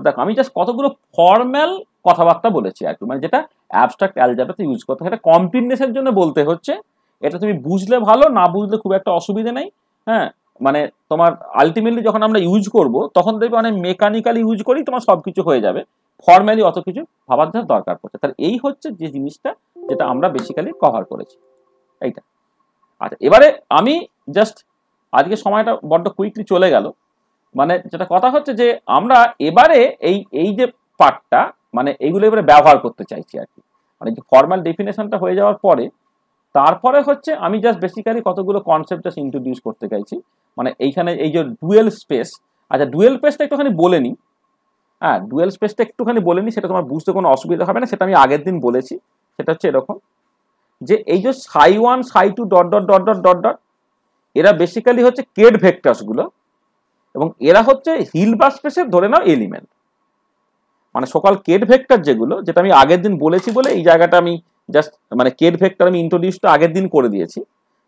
দেখো আমি জাস্ট কতগুলো ফর্মাল কথাবার্তা বলেছি আর কি, মানে যেটা অ্যাবস্ট্রাক্ট অ্যালজেব্রাতে ইউজ করতে হয়। এটা কমপ্লিটনেসের জন্য বলতে হচ্ছে, এটা তুমি বুঝলে ভালো, না বুঝলে খুব একটা অসুবিধা নেই। হ্যাঁ, মানে তোমার আলটিমেটলি যখন আমরা ইউজ করব তখন দেখবে অনেক মেকানিক্যালি ইউজ করি, তোমার সবকিছু হয়ে যাবে, ফর্মালি অত কিছু ভাবার দরকার পড়ছে। তাহলে এই হচ্ছে যে জিনিসটা যেটা আমরা বেসিক্যালি কভার করেছি এইটা। আচ্ছা, এবারে আমি জাস্ট আজকে সময়টা বড্ড কুইকলি চলে গেল, মানে যেটা কথা হচ্ছে যে আমরা এবারে এই যে পার্টটা মানে এইগুলো এবারে ব্যবহার করতে চাইছি আর কি। মানে যে ফর্মাল ডেফিনেশনটা হয়ে যাওয়ার পরে তারপরে হচ্ছে আমি জাস্ট বেসিক্যালি কতগুলো কনসেপ্ট জাস্ট ইন্ট্রোডিউস করতে চাইছি। মানে এইখানে এই যে ডুয়েল স্পেস, আচ্ছা ডুয়েল স্পেসটা একটুখানি বলে নিই। হ্যাঁ, ডুয়েল স্পেসটা একটুখানি বলে নিই, সেটা তোমার বুঝতে কোনো অসুবিধা হবে না, সেটা আমি আগের দিন বলেছি। সেটা হচ্ছে এরকম যে এই যে ψ1 ψ2 ... এরা বেসিক্যালি হচ্ছে কেড ভেক্টরস গুলো এবং এরা হচ্ছে হিলবার্ট স্পেসের ধরে নাও এলিমেন্ট। মানে সকাল কেড ভেক্টর যেগুলো, যেটা আমি আগের দিন বলেছি বলে এই জায়গাটা আমি জাস্ট মানে কেড ভেক্টর আমি ইন্ট্রোডিউসটা আগের দিন করে দিয়েছি।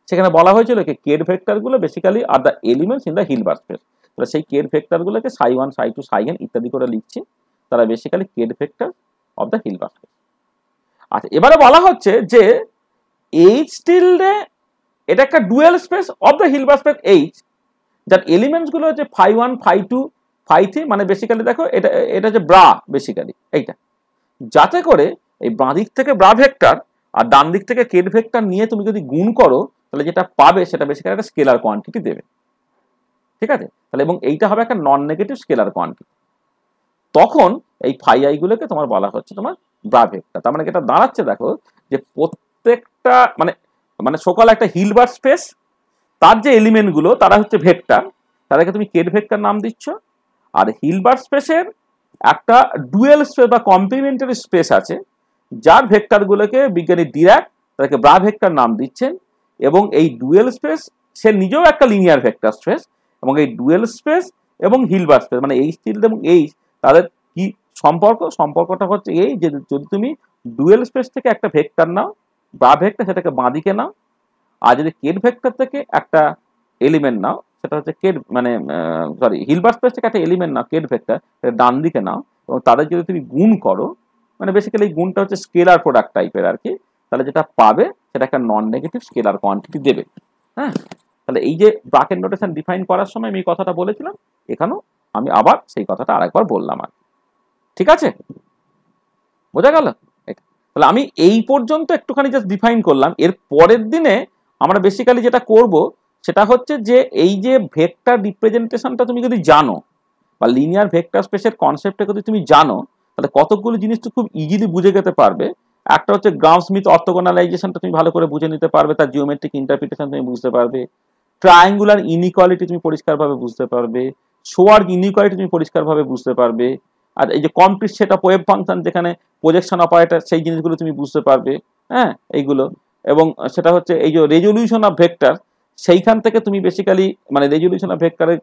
সেখানে বলা হয়েছিল কি কেড ভেক্টর গুলো basically are the elements in the Hilbert space. তাহলে সেই কেড ভেক্টর গুলোকে ψ1 ψ2 ψn ইত্যাদি করে লিখছি, তারা basically ket vector of the Hilbert space. আচ্ছা, এবারে বলা হচ্ছে যে এইচ টিল্ডে এটা একটা dual space of the Hilbert space H, যার এলিমেন্টস গুলো হচ্ছে φ1 φ2 φ3, মানে বেসিক্যালি দেখো এটা হচ্ছে ব্রা বেসিক্যালি এইটা, যাতে করে এই বাঁ দিক থেকে ব্রা ভেক্টর আর ডান দিক থেকে কেড ভেক্টর নিয়ে তুমি যদি গুণ করো তাহলে যেটা পাবে সেটা বেসিক্যালি একটা স্কেলার কোয়ান্টিটি দেবে। ঠিক আছে, তাহলে এবং এইটা হবে একটা নন নেগেটিভ স্কেলার কোয়ান্টিটি। তখন এই φi গুলোকে তোমার বলা হচ্ছে তোমার ব্রা ভেক্টর। তার মানে এটা দাঁড়াচ্ছে দেখো যে প্রত্যেকটা মানে মানে সকাল একটা হিলবার্ট স্পেস, তার যে এলিমেন্ট গুলো তারা হচ্ছে ভেক্টর, তাদেরকে তুমি কেড ভেক্টর নাম দিচ্ছ। আর হিলবার্ট স্পেসের একটা ডুয়েল স্পেস বা কমপ্লিমেন্টারি স্পেস আছে, যার ভেক্টর গুলোকে বিজ্ঞানী ডিরাক তাদেরকে ব্রা ভেক্টর নাম দিচ্ছেন এবং এই ডুয়েল স্পেস সে নিজেও একটা লিনিয়ার ভেক্টর স্পেস, এবং এই ডুয়েল স্পেস এবং হিলবার্ট স্পেস মানে এইচ টিল্ড এবং এইচ তাদের কি সম্পর্কটা হচ্ছে এই যে যদি তুমি ডুয়েল স্পেস থেকে একটা ভেক্টর নাও বা ভেক্টর সেটাকে বাঁদিকে নাও, আর যদি কেট ভেক্টর থেকে একটা এলিমেন্ট নাও সেটা হচ্ছে কেট মানে সরি হিলবার্ট স্পেস থেকে একটা এলিমেন্ট নাও কেট ভেক্টর সেটা ডান দিকে নাও, এবং তাদের যদি তুমি গুণ করো মানে বেসিক্যালি এই গুণটা হচ্ছে স্কেলার প্রোডাক্ট টাইপের আর কি, তাহলে যেটা পাবে সেটা একটা নন নেগেটিভ স্কেলার কোয়ান্টিটি দেবে। হ্যাঁ, তাহলে এই যে ব্রাকেট নোটেশন ডিফাইন করার সময় আমি এই কথাটা বলেছিলাম, এখানেও আমি আবার সেই কথাটা আরেকবার বললাম আর ঠিক আছে, বোঝা গেল? তাহলে আমি এই পর্যন্ত একটুখানি জাস্ট ডিফাইন করলাম। এর পরের দিনে আমরা বেসিক্যালি যেটা করব সেটা হচ্ছে যে এই যে ভেক্টর রিপ্রেজেন্টেশনটা তুমি যদি জানো বা লিনিয়ার ভেক্টর স্পেসের কনসেপ্টটা যদি তুমি জানো, তাহলে কতগুলো জিনিস তো খুব ইজিলি বুঝে যেতে পারবে। একটা হচ্ছে গ্রাউন্ড স্মিথ অর্থোগোনালাইজেশনটা তুমি ভালো করে বুঝে নিতে পারবে, তার জিওমেট্রিক ইন্টারপ্রিটেশন তুমি বুঝতে পারবে, ট্রায়াঙ্গুলার ইনইকুয়ালিটি তুমি পরিষ্কারভাবে বুঝতে পারবে, শোয়ার্জ ইনইকুয়ালিটি তুমি পরিষ্কারভাবে বুঝতে পারবে, আর এই যে complete set of wave function যেখানে প্রজেকশন অপারেটর সেই জিনিসগুলো তুমি বুঝতে পারবে। হ্যাঁ, এইগুলো, এবং সেটা হচ্ছে এই যে রেজলিউশন অফ ভেক্টর, সেইখান থেকে তুমি বেসিক্যালি মানে রেজলিউশন অফ ভেক্টরের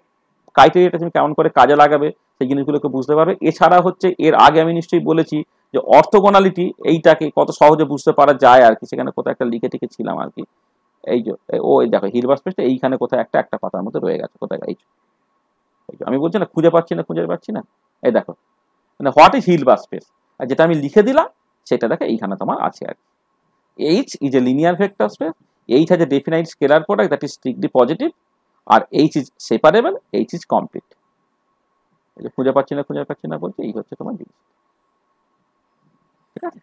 ক্রাইটেরিয়াটা তুমি কেমন করে কাজে লাগাবে সেই জিনিসগুলোকে বুঝতে পারবে। এছাড়া হচ্ছে এর আগে আমি নিশ্চয়ই বলেছি যে অর্থোগোনালিটি এইটাকে কত সহজে বুঝতে পারা যায় আর কি, সেখানে কোথাও একটা লিখে টিকে ছিলাম আর কি। এই যে ও দেখো হিলবার্ট স্পেসটা এইখানে কোথাও একটা পাতার মধ্যে রয়ে গেছে কোথায়, এই আমি বলছি না খুঁজে পাচ্ছি না, এই দেখো মানে হোয়াট ইজ হিলবার্ট স্পেস, আর যেটা আমি লিখে দিলাম সেটা দেখো এইখানে তোমার আছে আর কি। H is a linear vector space, H has a definite scalar product that is strictly positive, আর H is separable, H is complete. এই যে খুঁজে পাচ্ছি না বলছি, এই হচ্ছে তোমার জিনিস, ঠিক আছে?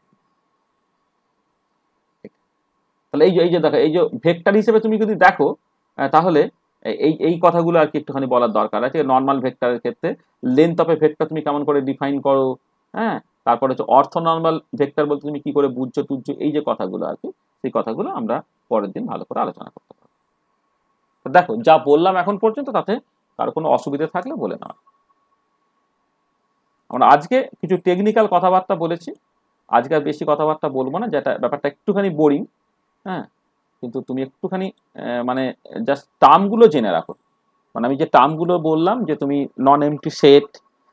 তাহলে এই যে দেখো এই যে ভেক্টর হিসেবে তুমি যদি দেখো তাহলে এই কথাগুলো আর কি একটুখানি বলার দরকার আছে। নর্মাল ভেক্টরের ক্ষেত্রে লেন্থ অফ এ ভেক্টর তুমি কেমন করে ডিফাইন করো, হ্যাঁ, তারপরে হচ্ছে অর্থোনর্মাল ভেক্টর বলতে তুমি কি করে বুঝছো তুলছো, এই যে কথাগুলো আর কি, সেই কথাগুলো আমরা পরের দিন ভালো করে আলোচনা করতে পারবো। দেখো যা বললাম এখন পর্যন্ত তাতে কারো কোনো অসুবিধা থাকলে বলে নেওয়া। আমরা আজকে কিছু টেকনিক্যাল কথাবার্তা বলেছি, আজকে আর বেশি কথাবার্তা বলবো না, যেটা ব্যাপারটা একটুখানি বোরিং। হ্যাঁ, কিন্তু তুমি একটুখানি মানে জাস্ট টার্মগুলো জেনে রাখো। মানে আমি যে টার্মগুলো বললাম যে তুমি নন এমটি সেট,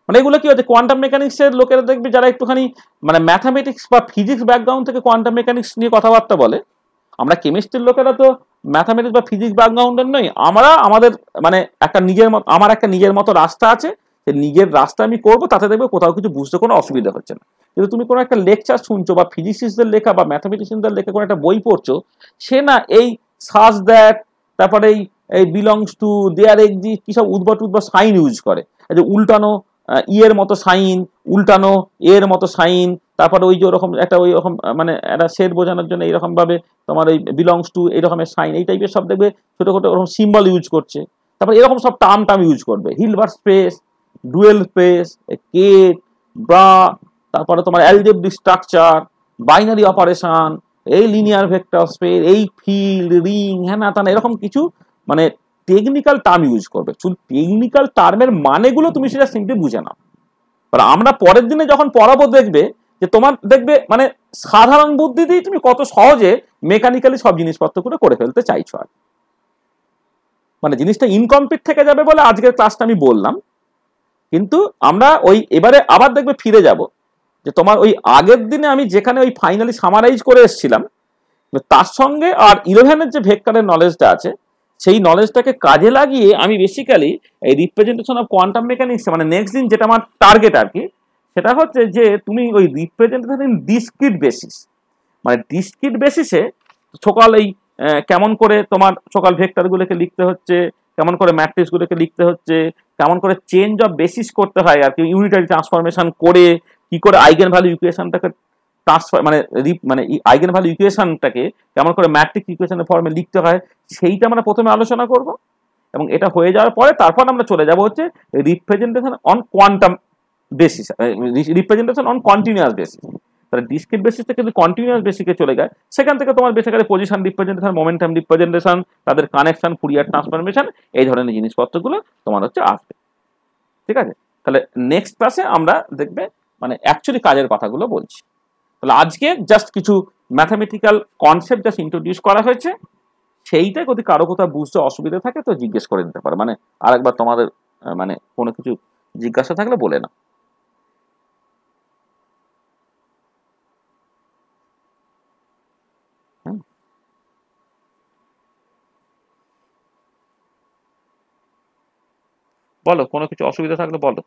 মানে এগুলো কি হচ্ছে কোয়ান্টাম মেকানিক্সের লোকেরা দেখবে যারা একটুখানি মানে ম্যাথামেটিক্স বা ফিজিক্স ব্যাকগ্রাউন্ড থেকে কোয়ান্টাম মেকানিক্স নিয়ে কথাবার্তা বলে। আমরা কেমিস্ট্রির লোকেরা তো ম্যাথামেটিক্স বা ফিজিক্স ব্যাকগ্রাউন্ডের নই, আমরা আমাদের মানে আমার একটা নিজের মতো রাস্তা আছে, যে নিজের রাস্তা আমি করবো, তাতে দেখবে কোথাও কিছু বুঝতে কোনো অসুবিধা হচ্ছে না। কিন্তু তুমি কোনো একটা লেকচার শুনছো বা ফিজিক্সিস্টদের লেখা বা ম্যাথামেটিশিয়ানদের লেখা কোনো একটা বই পড়ছো, সে না এই সাজ দ্যাট, তারপরে এই বিলংস টু, দেয়ার এক্সিস্ট, কি সব উদ্ভট সাইন ইউজ করে, যে উল্টানো এর মতো সাইন, উল্টানো এর মতো সাইন, তারপরে ওই যে ওরকম একটা ওই রকম মানে একটা সেট বোঝানোর জন্য এইরকম ভাবে তোমার ওই বিলংস টু এই রকমের সাইন, এই টাইপের সব দেখবে ছোট ছোট ওরকম সিম্বল ইউজ করছে। তারপরে এরকম সব টার্ম ইউজ করবে, Hilbert space, dual space, ket, bra, তারপরে তোমার অ্যালজেব্রিক স্ট্রাকচার, বাইনারি অপারেশন, এই লিনিয়ার ভেক্টর স্পেস, এই ফিল্ড, রিং, হ্যাঁ না তা না, এরকম কিছু মানে টেকনিক্যাল টার্ম ইউজ করবে। শুধু টেকনিক্যাল টার্মের মানেগুলো তুমি সেটা সিম্পলি বুঝে নাও। আমরা পরের দিনে যখন পড়াবো দেখবে যে তোমার দেখবে মানে সাধারণ বুদ্ধি দিয়ে তুমি কত সহজে মেকানিক্যালি সব জিনিসপত্রগুলো করে ফেলতে চাইছো। আর মানে জিনিসটা ইনকমপ্লিট থেকে যাবে বলে আজকের ক্লাসটা আমি বললাম, কিন্তু আমরা ওই এবারে আবার দেখবে ফিরে যাব যে তোমার ওই আগের দিনে আমি যেখানে ওই ফাইনালি সামারাইজ করে এসেছিলাম তার সঙ্গে আর 11-এর যে ভেক্টরের নলেজটা আছে সেই নলেজটাকে কাজে লাগিয়ে আমি বেসিক্যালি এই রিপ্রেজেন্টেশন অফ কোয়ান্টাম মেকানিক্স মানে নেক্সট দিন যেটা আমার টার্গেট আর কি, সেটা হচ্ছে যে তুমি ওই রিপ্রেজেন্টেশন ইন ডিসক্রিট বেসিস, মানে ডিসক্রিট বেসিসে সকাল এই কেমন করে তোমার সকাল ভেক্টরগুলোকে লিখতে হচ্ছে, কেমন করে ম্যাট্রিক্সগুলোকে লিখতে হচ্ছে, কেমন করে চেঞ্জ অফ বেসিস করতে হয় আর কি, ইউনিটারি ট্রান্সফরমেশন করে কি করে আইগেন ভ্যালু ইকুয়েশনটাকে ট্রান্সফার মানে আইগেন ভ্যালু ইকুয়েশনটাকে কেমন করে ম্যাট্রিক্স ইকুয়েশনের ফর্মে লিখতে হয়, সেইটা আমরা প্রথমে আলোচনা করব। এবং এটা হয়ে যাওয়ার পরে তারপর আমরা চলে যাব হচ্ছে representation on quantum basis, representation on continuous basis. তাহলে ডিসক্রিট বেসিস থেকে যদি কন্টিনিউয়াস বেসিসে চলে যায়, সেখান থেকে তোমার basically position representation, momentum representation, তাদের কানেকশন, ফুরিয়ার ট্রান্সফরমেশন, এই ধরনের জিনিসপত্রগুলো তোমার হচ্ছে আসবে। ঠিক আছে, তাহলে নেক্সট ক্লাসে আমরা দেখবে মানে অ্যাকচুয়ালি কাজের কথাগুলো বলছি। তাহলে আজকে জাস্ট কিছু ম্যাথামেটিক্যাল কনসেপ্ট জাস্ট ইন্ট্রোডিউস করা হয়েছে, সেইটা যদি কারো কোথাও বুঝতে অসুবিধা থাকে তো জিজ্ঞেস করে নিতে পারে, মানে আরেকবার তোমাদের মানে কোনো কিছু জিজ্ঞাসা থাকলে বলে না। হুম। বলো, কোনো কিছু অসুবিধা থাকলে বলো।